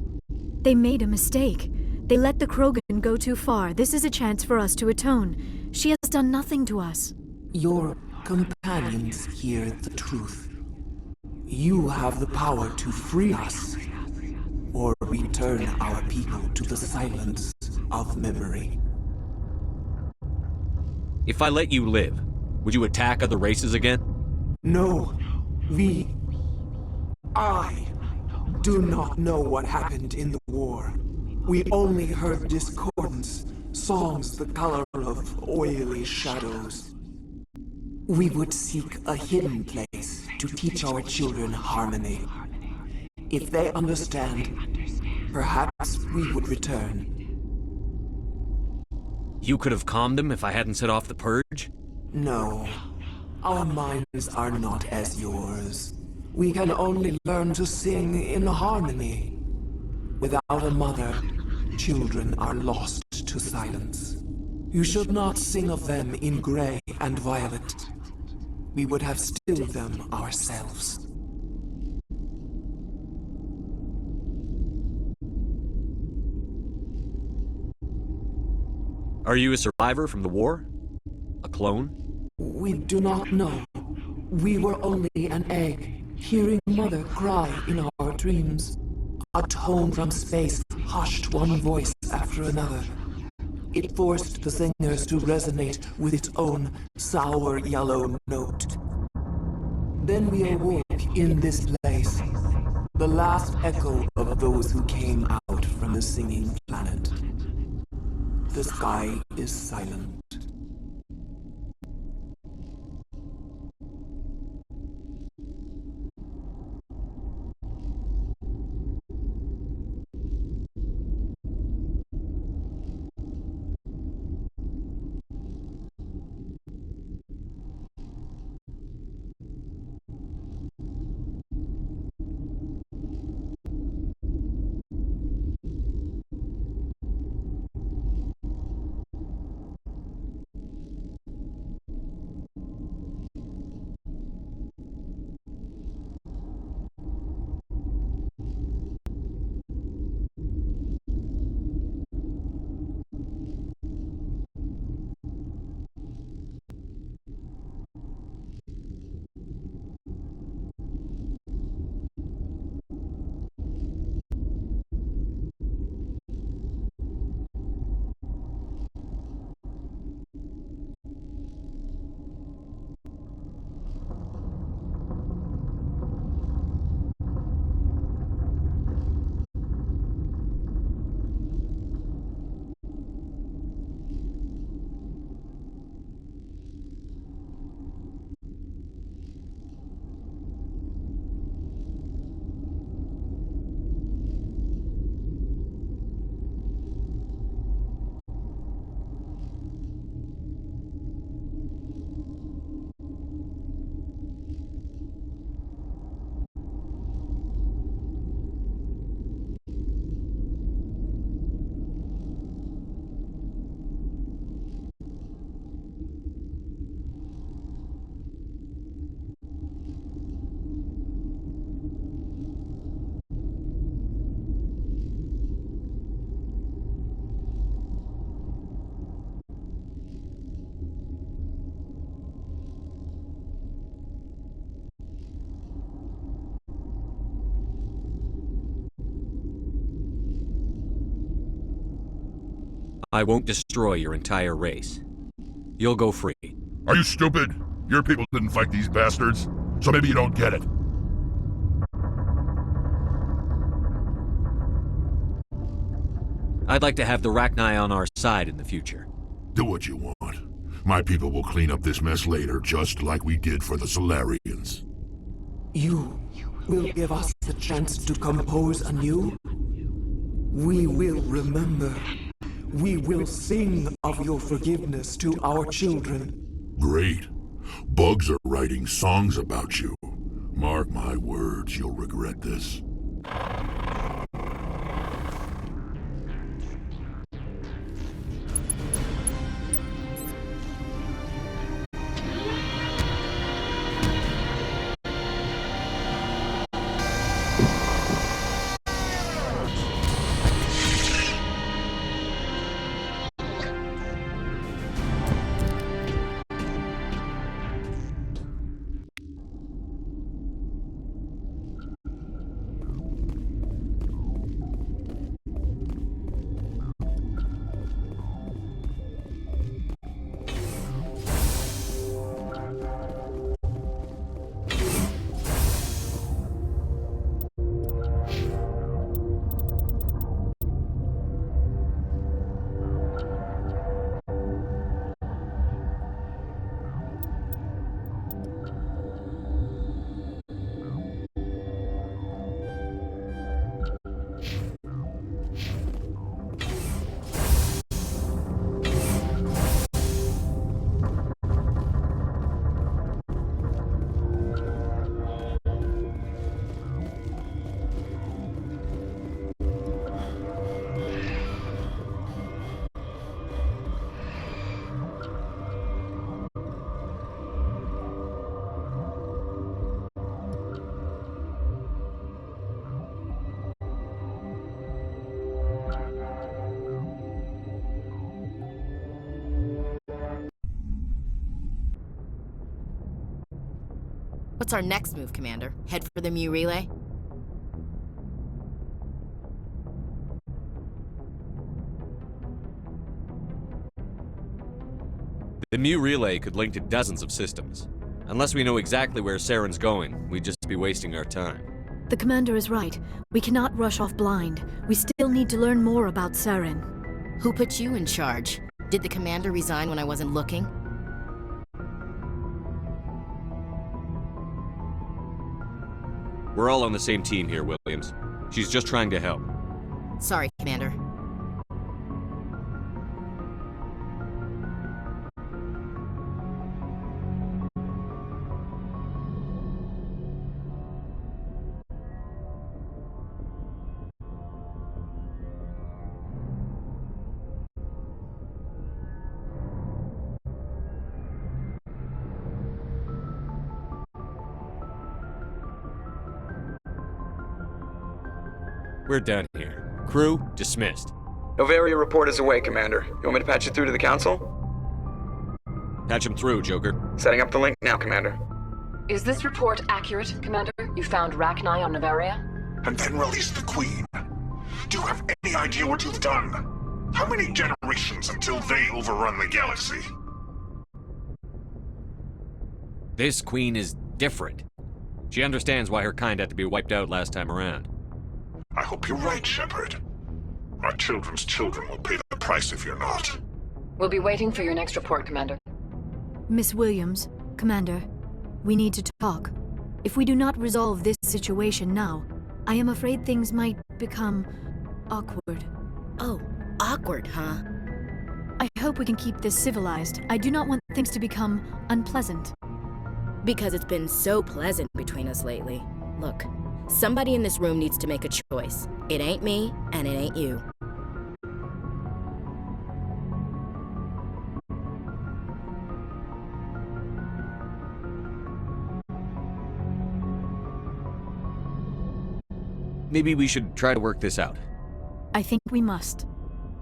They made a mistake. They let the Krogan go too far. This is a chance for us to atone. She has done nothing to us. Your companions hear the truth. You have the power to free us, or return our people to the silence of memory. If I let you live, would you attack other races again? No, I do not know what happened in the war. We only heard discordance, songs the color of oily shadows. We would seek a hidden place to teach our children harmony. If they understand, perhaps we would return. You could have calmed them if I hadn't set off the purge? No, our minds are not as yours. We can only learn to sing in harmony. Without a mother, children are lost to silence. You should not sing of them in gray and violet. We would have stilled them ourselves. Are you a survivor from the war? A clone? We do not know. We were only an egg, hearing Mother cry in our dreams. A tone from space hushed one voice after another. It forced the singers to resonate with its own sour yellow note. Then we awoke in this place, the last echo of those who came out from the singing planet. The sky is silent. I won't destroy your entire race. you'll go free. Are you stupid? Your people didn't fight these bastards, so maybe you don't get it. I'd like to have the Rachni on our side in the future. Do what you want. My people will clean up this mess later, just like we did for the Solarians. You will give us the chance to compose anew? We will remember. We will sing of your forgiveness to our children. Great. Bugs are writing songs about you. Mark my words, you'll regret this. What's our next move, Commander? Head for the Mu Relay? The Mu Relay could link to dozens of systems. Unless we know exactly where Saren's going, we'd just be wasting our time. The Commander is right. We cannot rush off blind. We still need to learn more about Saren. Who put you in charge? Did the Commander resign when I wasn't looking? We're all on the same team here, Williams. She's just trying to help. Sorry, Commander. We're done here. Crew, dismissed. Noveria report is away, Commander. You want me to patch it through to the Council? Patch him through, Joker. Setting up the link now, Commander. Is this report accurate, Commander? You found Rachni on Noveria? And then release the Queen. Do you have any idea what you've done? How many generations until they overrun the galaxy? This Queen is different. She understands why her kind had to be wiped out last time around. I hope you're right, Shepard. My children's children will pay the price if you're not. We'll be waiting for your next report, Commander. Miss Williams, Commander, we need to talk. If we do not resolve this situation now, I am afraid things might become awkward. Oh, awkward, huh? I hope we can keep this civilized. I do not want things to become unpleasant. Because it's been so pleasant between us lately. Look, somebody in this room needs to make a choice. It ain't me, and it ain't you. Maybe we should try to work this out. I think we must.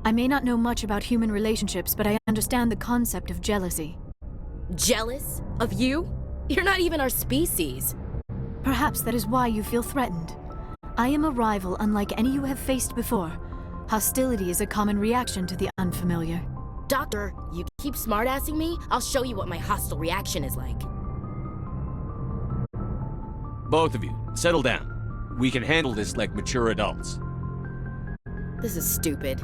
I may not know much about human relationships, but I understand the concept of jealousy. Jealous? Of you? You're not even our species. Perhaps that is why you feel threatened. I am a rival unlike any you have faced before. Hostility is a common reaction to the unfamiliar. Doctor, you keep smartassing me, I'll show you what my hostile reaction is like. Both of you, settle down. We can handle this like mature adults. This is stupid.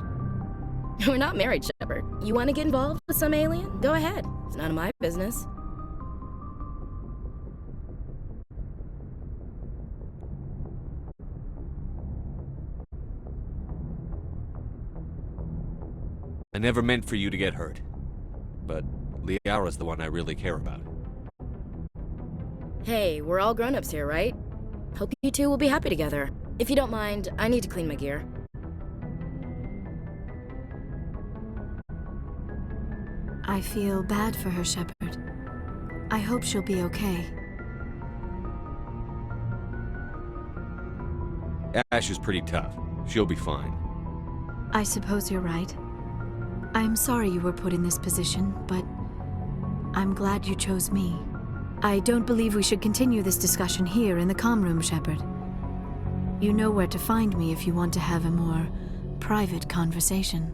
We're not married, Shepard. You want to get involved with some alien? Go ahead. It's none of my business. I never meant for you to get hurt. But Liara's the one I really care about. Hey, we're all grown-ups here, right? Hope you two will be happy together. If you don't mind, I need to clean my gear. I feel bad for her, Shepard. I hope she'll be okay. Ash is pretty tough. She'll be fine. I suppose you're right. I'm sorry you were put in this position, but I'm glad you chose me. I don't believe we should continue this discussion here in the comm room, Shepard. You know where to find me if you want to have a more private conversation.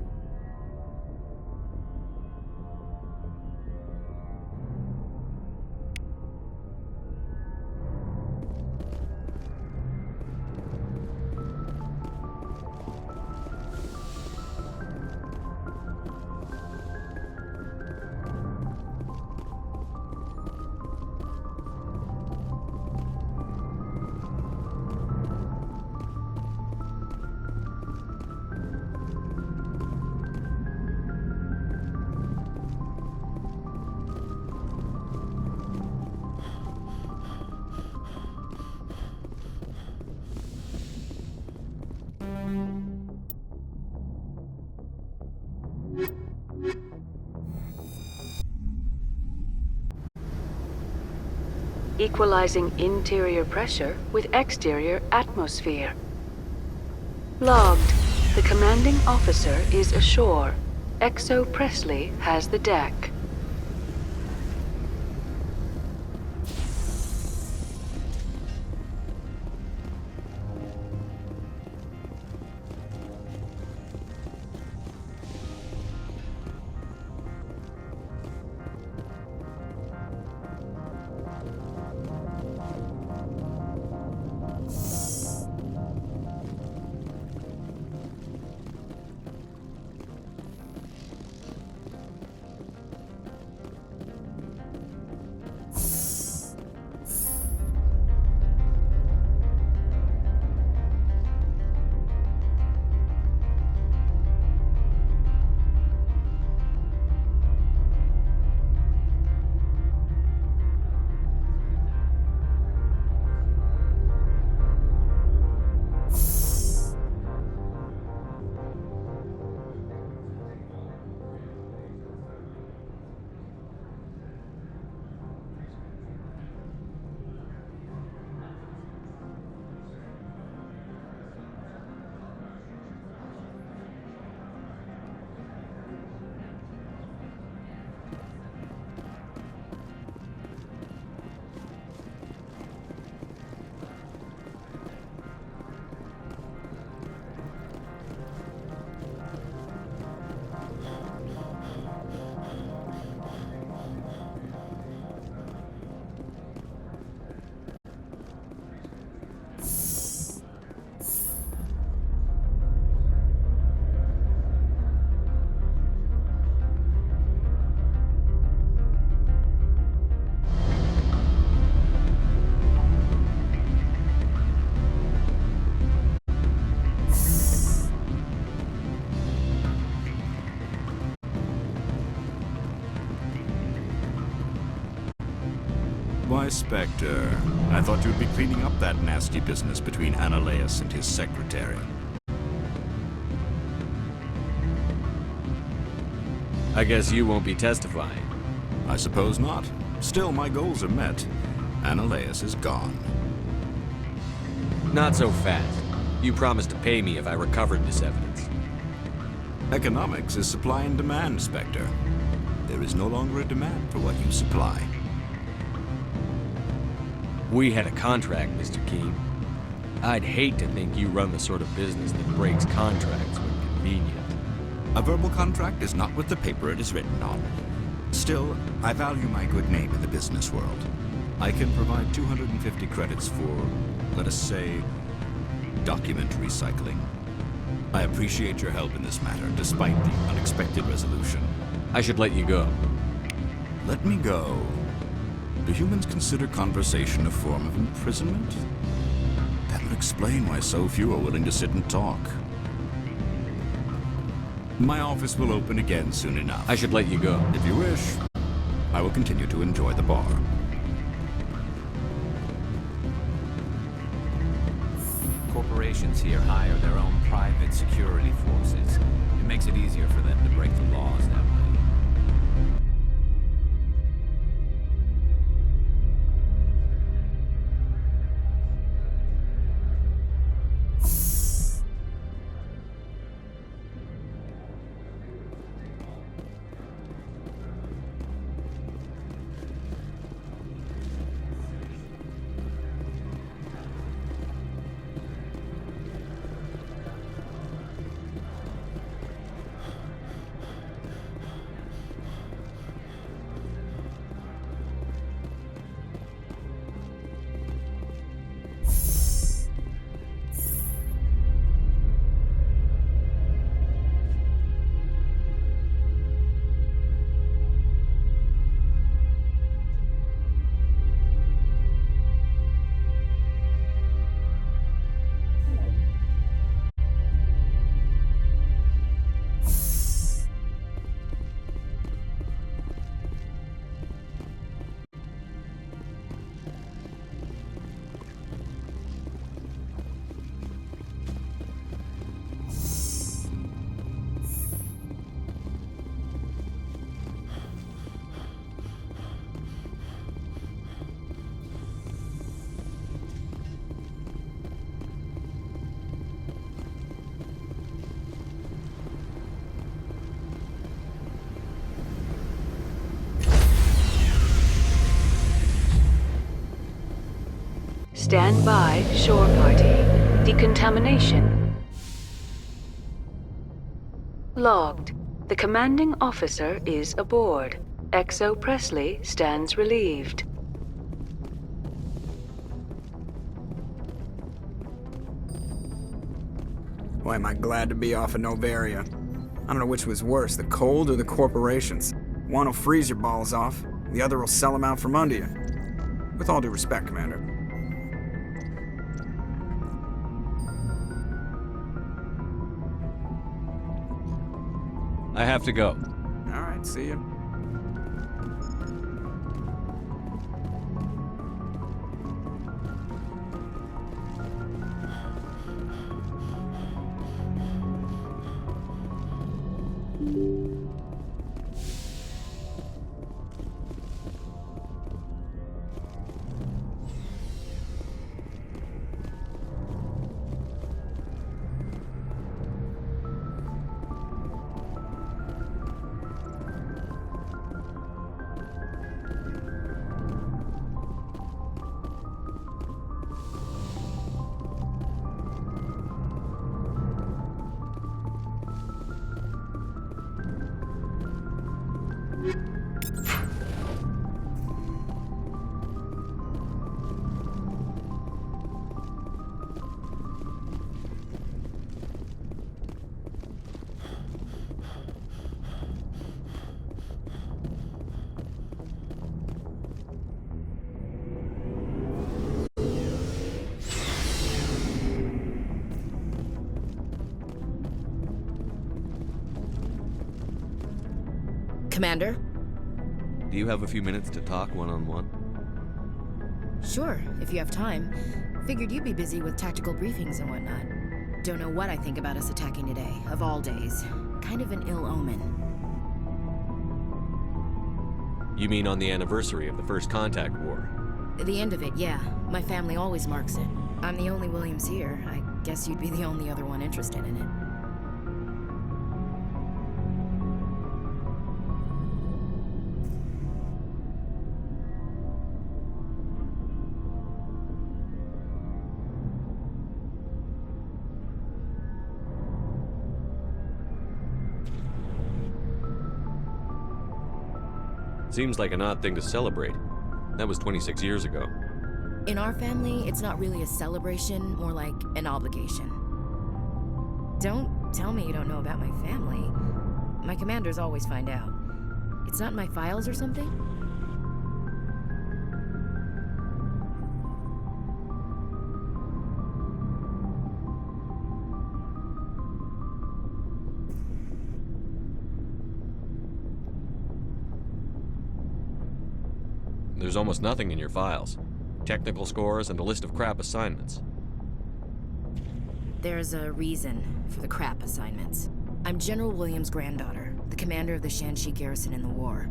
Equalizing interior pressure with exterior atmosphere. Logged. The commanding officer is ashore. Exo Presley has the deck. Why, Spectre, I thought you'd be cleaning up that nasty business between Analeus and his secretary. I guess you won't be testifying. I suppose not. Still, my goals are met. Analeus is gone. Not so fast. You promised to pay me if I recovered this evidence. Economics is supply and demand, Spectre. There is no longer a demand for what you supply. We had a contract, Mr. Keene. I'd hate to think you run the sort of business that breaks contracts when convenient. A verbal contract is not what the paper it is written on. Still, I value my good name in the business world. I can provide 250 credits for, let us say, document recycling. I appreciate your help in this matter, despite the unexpected resolution. I should let you go. Let me go. Do humans consider conversation a form of imprisonment? That would explain why so few are willing to sit and talk. My office will open again soon enough. I should let you go. If you wish, I will continue to enjoy the bar. Corporations here hire their own private security forces. It makes it easier for them to break the laws that way. Stand by, shore party. Decontamination. Logged. The commanding officer is aboard. XO Presley stands relieved. Boy, am I glad to be off of Novaria. I don't know which was worse, the cold or the corporations. One will freeze your balls off, the other will sell them out from under you. With all due respect, Commander. I have to go. All right, see you. Commander? Do you have a few minutes to talk one-on-one? Sure, if you have time. Figured you'd be busy with tactical briefings and whatnot. Don't know what I think about us attacking today, of all days. Kind of an ill omen. You mean on the anniversary of the First Contact War? The end of it, yeah. My family always marks it. I'm the only Williams here. I guess you'd be the only other one interested in it. Seems like an odd thing to celebrate. That was 26 years ago. In our family, it's not really a celebration, more like an obligation. Don't tell me you don't know about my family. My commanders always find out. It's not in my files or something? There's almost nothing in your files. Technical scores and a list of crap assignments. There's a reason for the crap assignments. I'm General Williams' granddaughter, the commander of the Shanxi garrison in the war.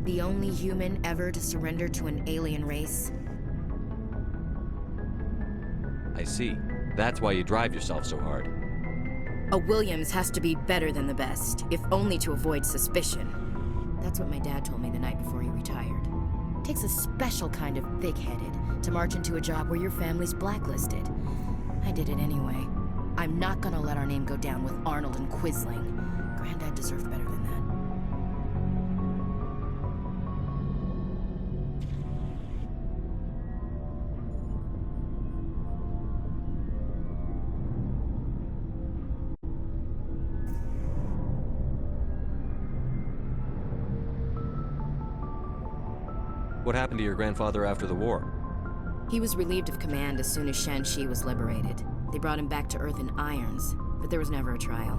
The only human ever to surrender to an alien race. I see. That's why you drive yourself so hard. A Williams has to be better than the best, if only to avoid suspicion. That's what my dad told me the night before he retired. Takes a special kind of thick-headed to march into a job where your family's blacklisted. I did it anyway. I'm not gonna let our name go down with Arnold and Quisling. Granddad deserved better than that. What happened to your grandfather after the war? He was relieved of command as soon as Shanxi was liberated. They brought him back to Earth in irons, but there was never a trial.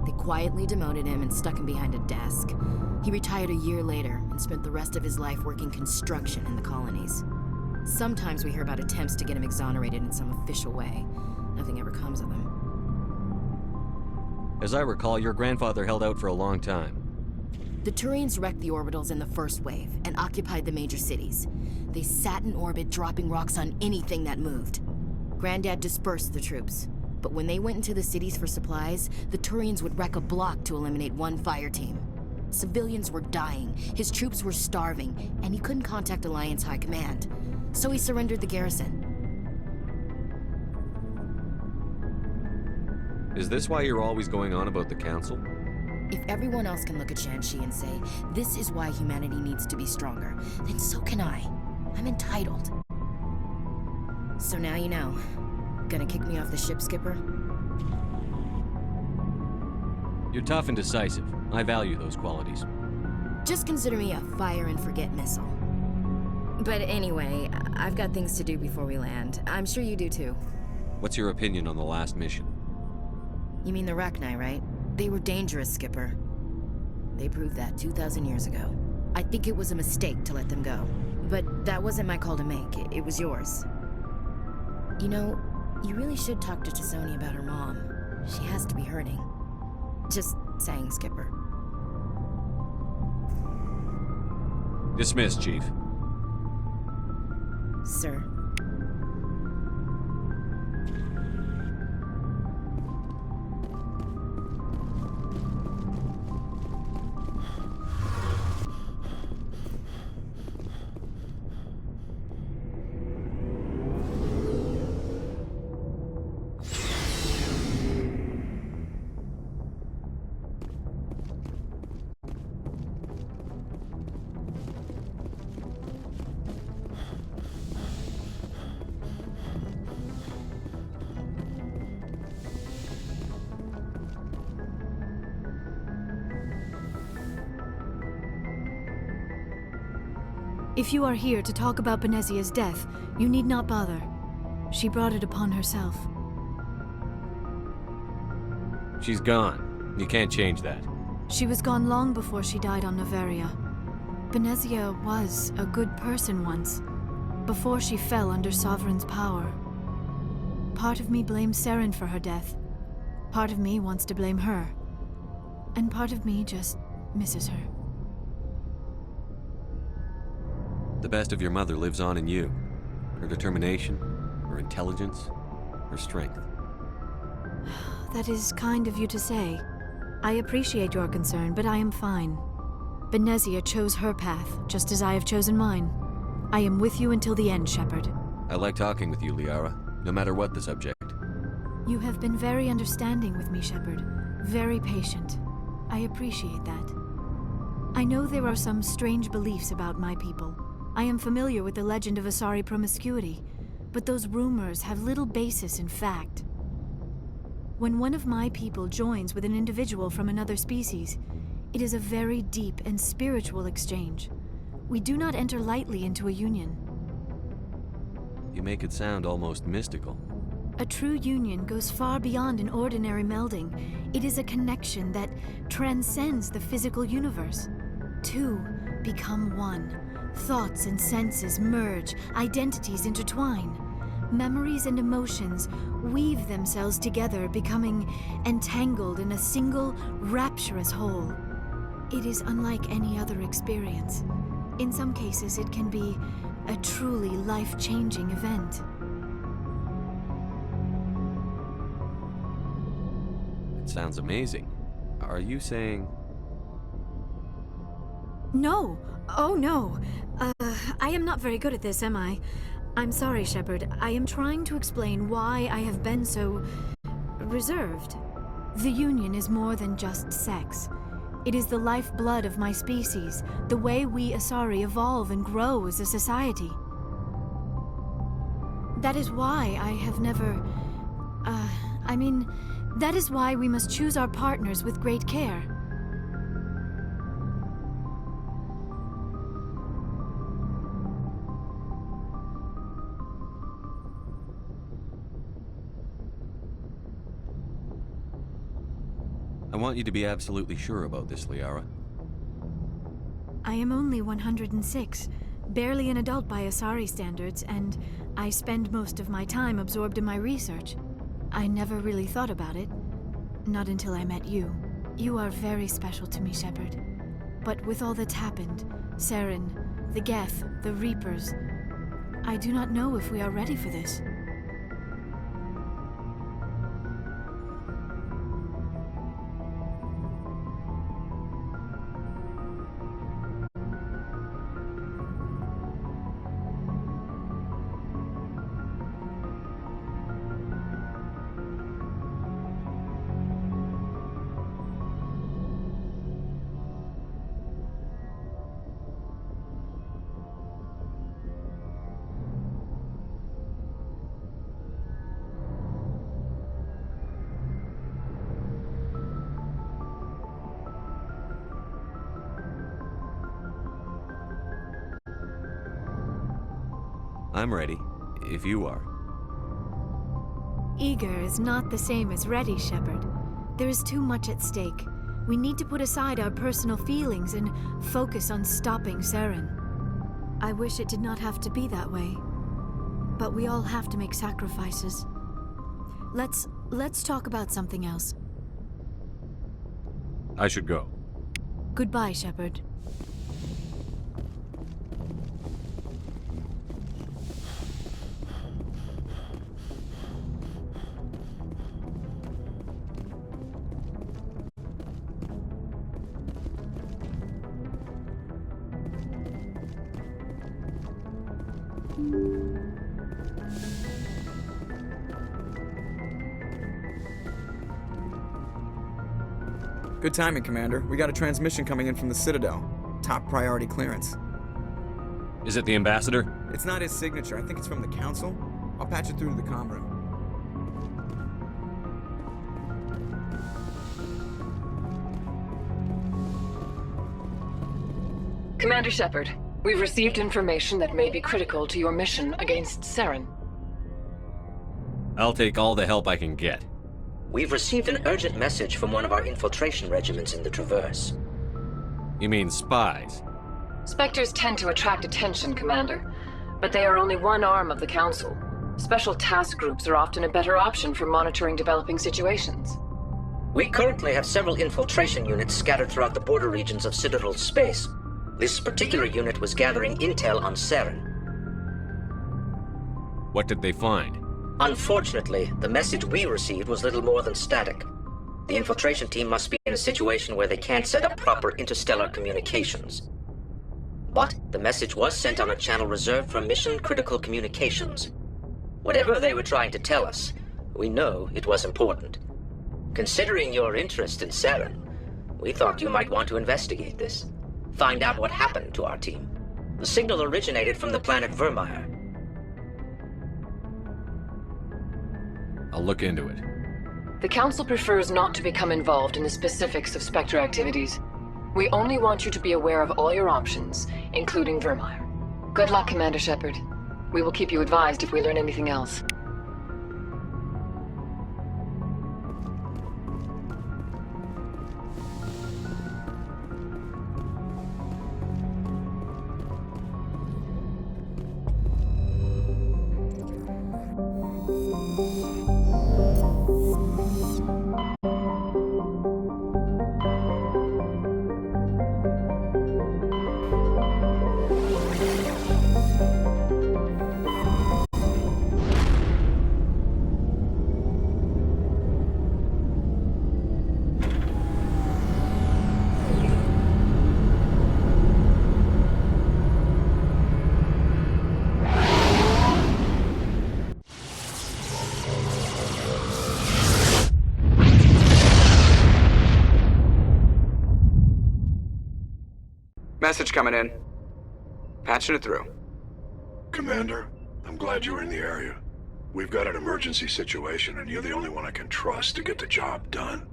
They quietly demoted him and stuck him behind a desk. He retired a year later and spent the rest of his life working construction in the colonies. Sometimes we hear about attempts to get him exonerated in some official way. Nothing ever comes of them. As I recall, your grandfather held out for a long time. The Turians wrecked the orbitals in the first wave and occupied the major cities. They sat in orbit, dropping rocks on anything that moved. Granddad dispersed the troops, but when they went into the cities for supplies, the Turians would wreck a block to eliminate one fire team. Civilians were dying, his troops were starving, and he couldn't contact Alliance High Command. So he surrendered the garrison. Is this why you're always going on about the Council? If everyone else can look at Shanxi and say, this is why humanity needs to be stronger, then so can I. I'm entitled. So now you know. Gonna kick me off the ship, Skipper? You're tough and decisive. I value those qualities. Just consider me a fire and forget missile. But anyway, I've got things to do before we land. I'm sure you do too. What's your opinion on the last mission? You mean the Rachni, right? They were dangerous, Skipper. They proved that 2,000 years ago. I think it was a mistake to let them go. But that wasn't my call to make. It was yours. You know, you really should talk to T'Soni about her mom. She has to be hurting. Just saying, Skipper. Dismissed, Chief. Sir. If you are here to talk about Benezia's death, you need not bother. She brought it upon herself. She's gone. You can't change that. She was gone long before she died on Noveria. Benezia was a good person once, before she fell under Sovereign's power. Part of me blames Saren for her death. Part of me wants to blame her. And part of me just misses her. The best of your mother lives on in you. Her determination, her intelligence, her strength. That is kind of you to say. I appreciate your concern, but I am fine. Benezia chose her path, just as I have chosen mine. I am with you until the end, Shepard. I like talking with you, Liara, no matter what the subject. You have been very understanding with me, Shepard. Very patient. I appreciate that. I know there are some strange beliefs about my people. I am familiar with the legend of Asari promiscuity, but those rumors have little basis in fact. When one of my people joins with an individual from another species, it is a very deep and spiritual exchange. We do not enter lightly into a union. You make it sound almost mystical. A true union goes far beyond an ordinary melding. It is a connection that transcends the physical universe. Two become one. Thoughts and senses merge, identities intertwine. Memories and emotions weave themselves together, becoming entangled in a single, rapturous whole. It is unlike any other experience. In some cases, it can be a truly life-changing event. It sounds amazing. Are you saying... No! Oh no! I am not very good at this, am I? I'm sorry, Shepard. I am trying to explain why I have been so... reserved. The Union is more than just sex. It is the lifeblood of my species, the way we Asari evolve and grow as a society. That is why I have never... that is why we must choose our partners with great care. I want you to be absolutely sure about this, Liara. I am only 106, barely an adult by Asari standards, and I spend most of my time absorbed in my research. I never really thought about it. Not until I met you. You are very special to me, Shepard. But with all that's happened, Saren, the Geth, the Reapers, I do not know if we are ready for this. I'm ready, if you are. Eager is not the same as ready, Shepard. There is too much at stake. We need to put aside our personal feelings and focus on stopping Saren. I wish it did not have to be that way. But we all have to make sacrifices. Let's talk about something else. I should go. Goodbye, Shepard. Good timing, Commander. We got a transmission coming in from the Citadel. Top priority clearance. Is it the Ambassador? It's not his signature. I think it's from the Council. I'll patch it through to the comm room. Commander Shepard, we've received information that may be critical to your mission against Saren. I'll take all the help I can get. We've received an urgent message from one of our infiltration regiments in the Traverse. You mean spies? Spectres tend to attract attention, Commander, but they are only one arm of the Council. Special task groups are often a better option for monitoring developing situations. We currently have several infiltration units scattered throughout the border regions of Citadel space. This particular unit was gathering intel on Saren. What did they find? Unfortunately, the message we received was little more than static. The infiltration team must be in a situation where they can't set up proper interstellar communications. But the message was sent on a channel reserved for mission-critical communications. Whatever they were trying to tell us, we know it was important. Considering your interest in Saren, we thought you might want to investigate this. find out what happened to our team. The signal originated from the planet Vermeer. I'll look into it. The Council prefers not to become involved in the specifics of Spectre activities. We only want you to be aware of all your options, including Vermeer. Good luck, Commander Shepard. We will keep you advised if we learn anything else. Message coming in. Patching it through. Commander, I'm glad you're in the area. We've got an emergency situation, and you're the only one I can trust to get the job done.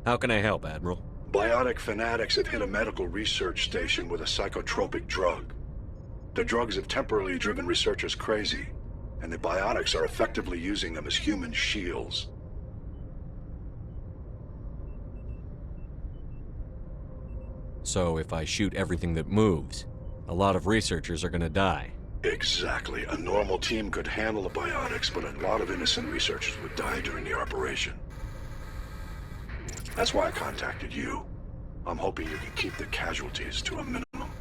How can I help, Admiral? Biotic fanatics have hit a medical research station with a psychotropic drug. The drugs have temporarily driven researchers crazy, and the biotics are effectively using them as human shields. So if I shoot everything that moves, a lot of researchers are gonna die. Exactly. A normal team could handle the biotics, but a lot of innocent researchers would die during the operation. That's why I contacted you. I'm hoping you can keep the casualties to a minimum.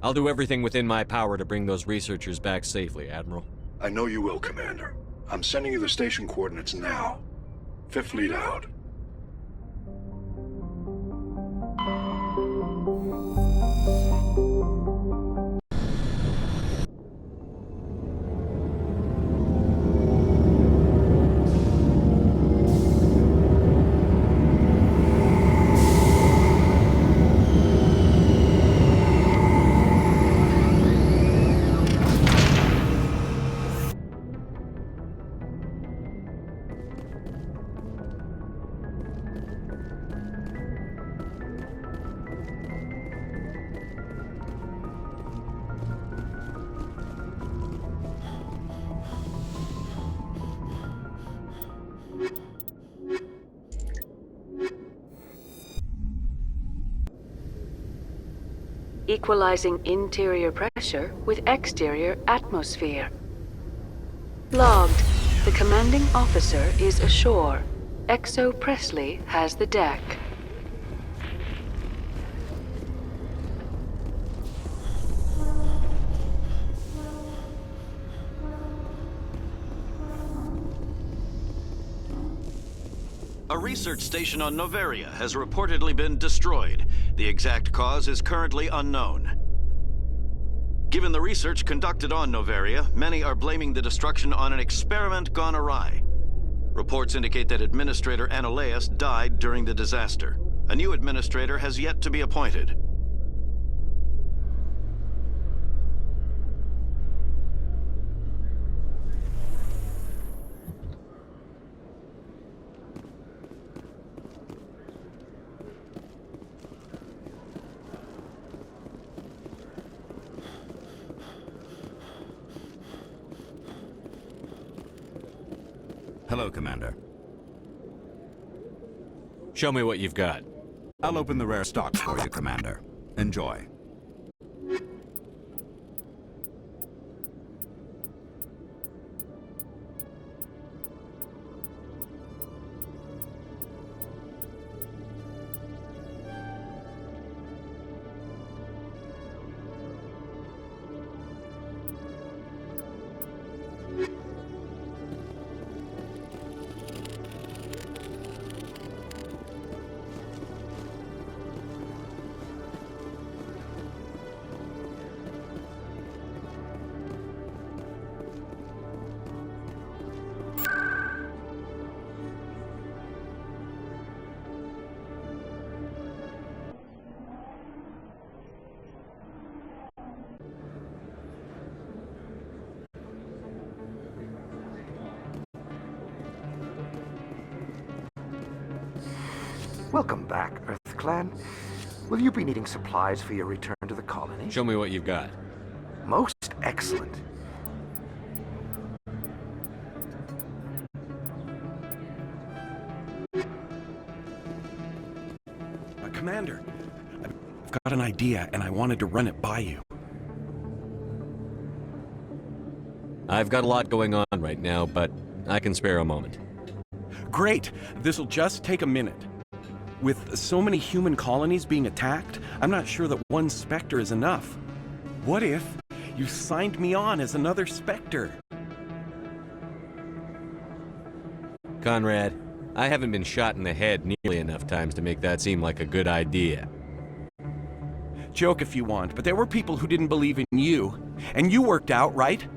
I'll do everything within my power to bring those researchers back safely, Admiral. I know you will, Commander. I'm sending you the station coordinates now. Fifth Fleet out. Equalizing interior pressure with exterior atmosphere. Logged. The commanding officer is ashore. Exo Presley has the deck. A research station on Noveria has reportedly been destroyed. The exact cause is currently unknown. Given the research conducted on Noveria, many are blaming the destruction on an experiment gone awry. Reports indicate that Administrator Analeas died during the disaster. A new administrator has yet to be appointed. Hello, Commander. Show me what you've got. I'll open the rare stock for you, Commander. Enjoy. Welcome back, EarthClan. Will you be needing supplies for your return to the colony? Show me what you've got. Most excellent. Commander, I've got an idea, and I wanted to run it by you. I've got a lot going on right now, but I can spare a moment. Great! This'll just take a minute. With so many human colonies being attacked, I'm not sure that one Spectre is enough. What if you signed me on as another Spectre? Conrad, I haven't been shot in the head nearly enough times to make that seem like a good idea. Joke if you want, but there were people who didn't believe in you, and you worked out, right?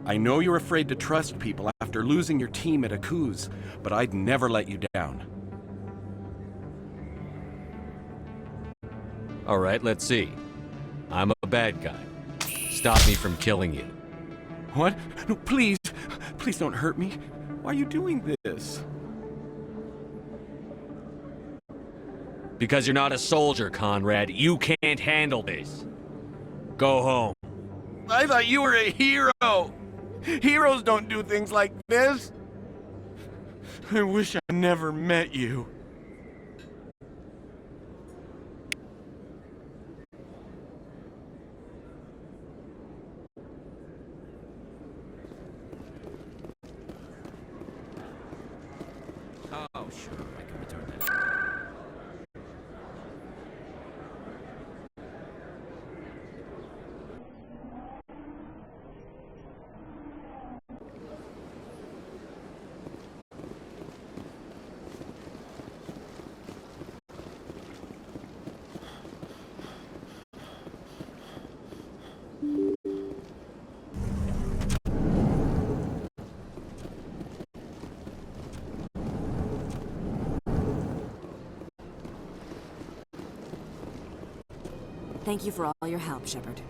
I know you're afraid to trust people after losing your team at Akuz, but I'd never let you down. All right, let's see. I'm a bad guy. Stop me from killing you. What? No, please. Please don't hurt me. Why are you doing this? Because you're not a soldier, Conrad. You can't handle this. Go home. I thought you were a hero. Heroes don't do things like this. I wish I never met you. Oh, sure, I can return that. Thank you for all your help, Shepard.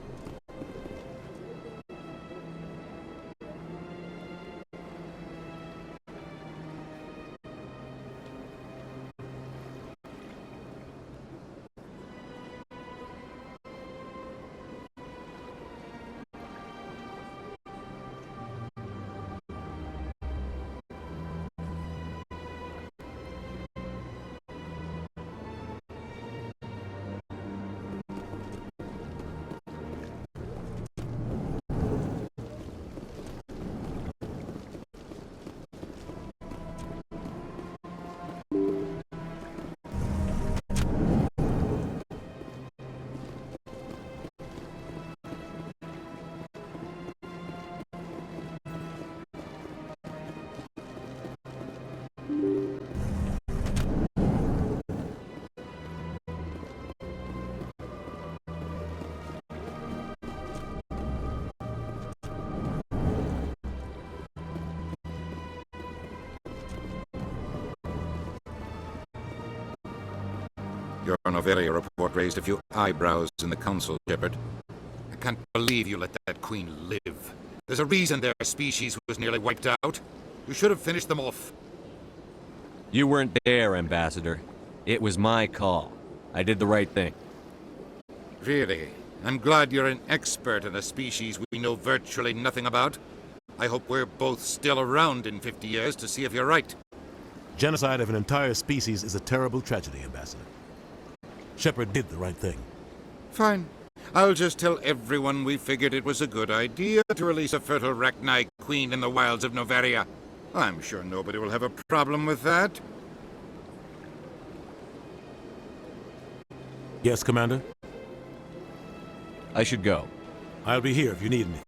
Your Noveria report raised a few eyebrows in the Council, Shepard. I can't believe you let that queen live. There's a reason their species was nearly wiped out. You should have finished them off. You weren't there, Ambassador. It was my call. I did the right thing. Really? I'm glad you're an expert in a species we know virtually nothing about. I hope we're both still around in 50 years to see if you're right. Genocide of an entire species is a terrible tragedy, Ambassador. Shepard did the right thing. Fine. I'll just tell everyone we figured it was a good idea to release a fertile Rachni queen in the wilds of Noveria. I'm sure nobody will have a problem with that. Yes, Commander? I should go. I'll be here if you need anything.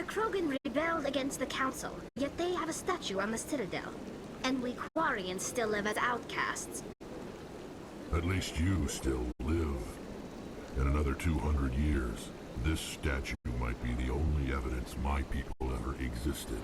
Krogan rebelled against the Council, yet they have a statue on the Citadel. And we Quarians still live as outcasts. At least you still live. In another 200 years, this statue might be the only evidence my people ever existed.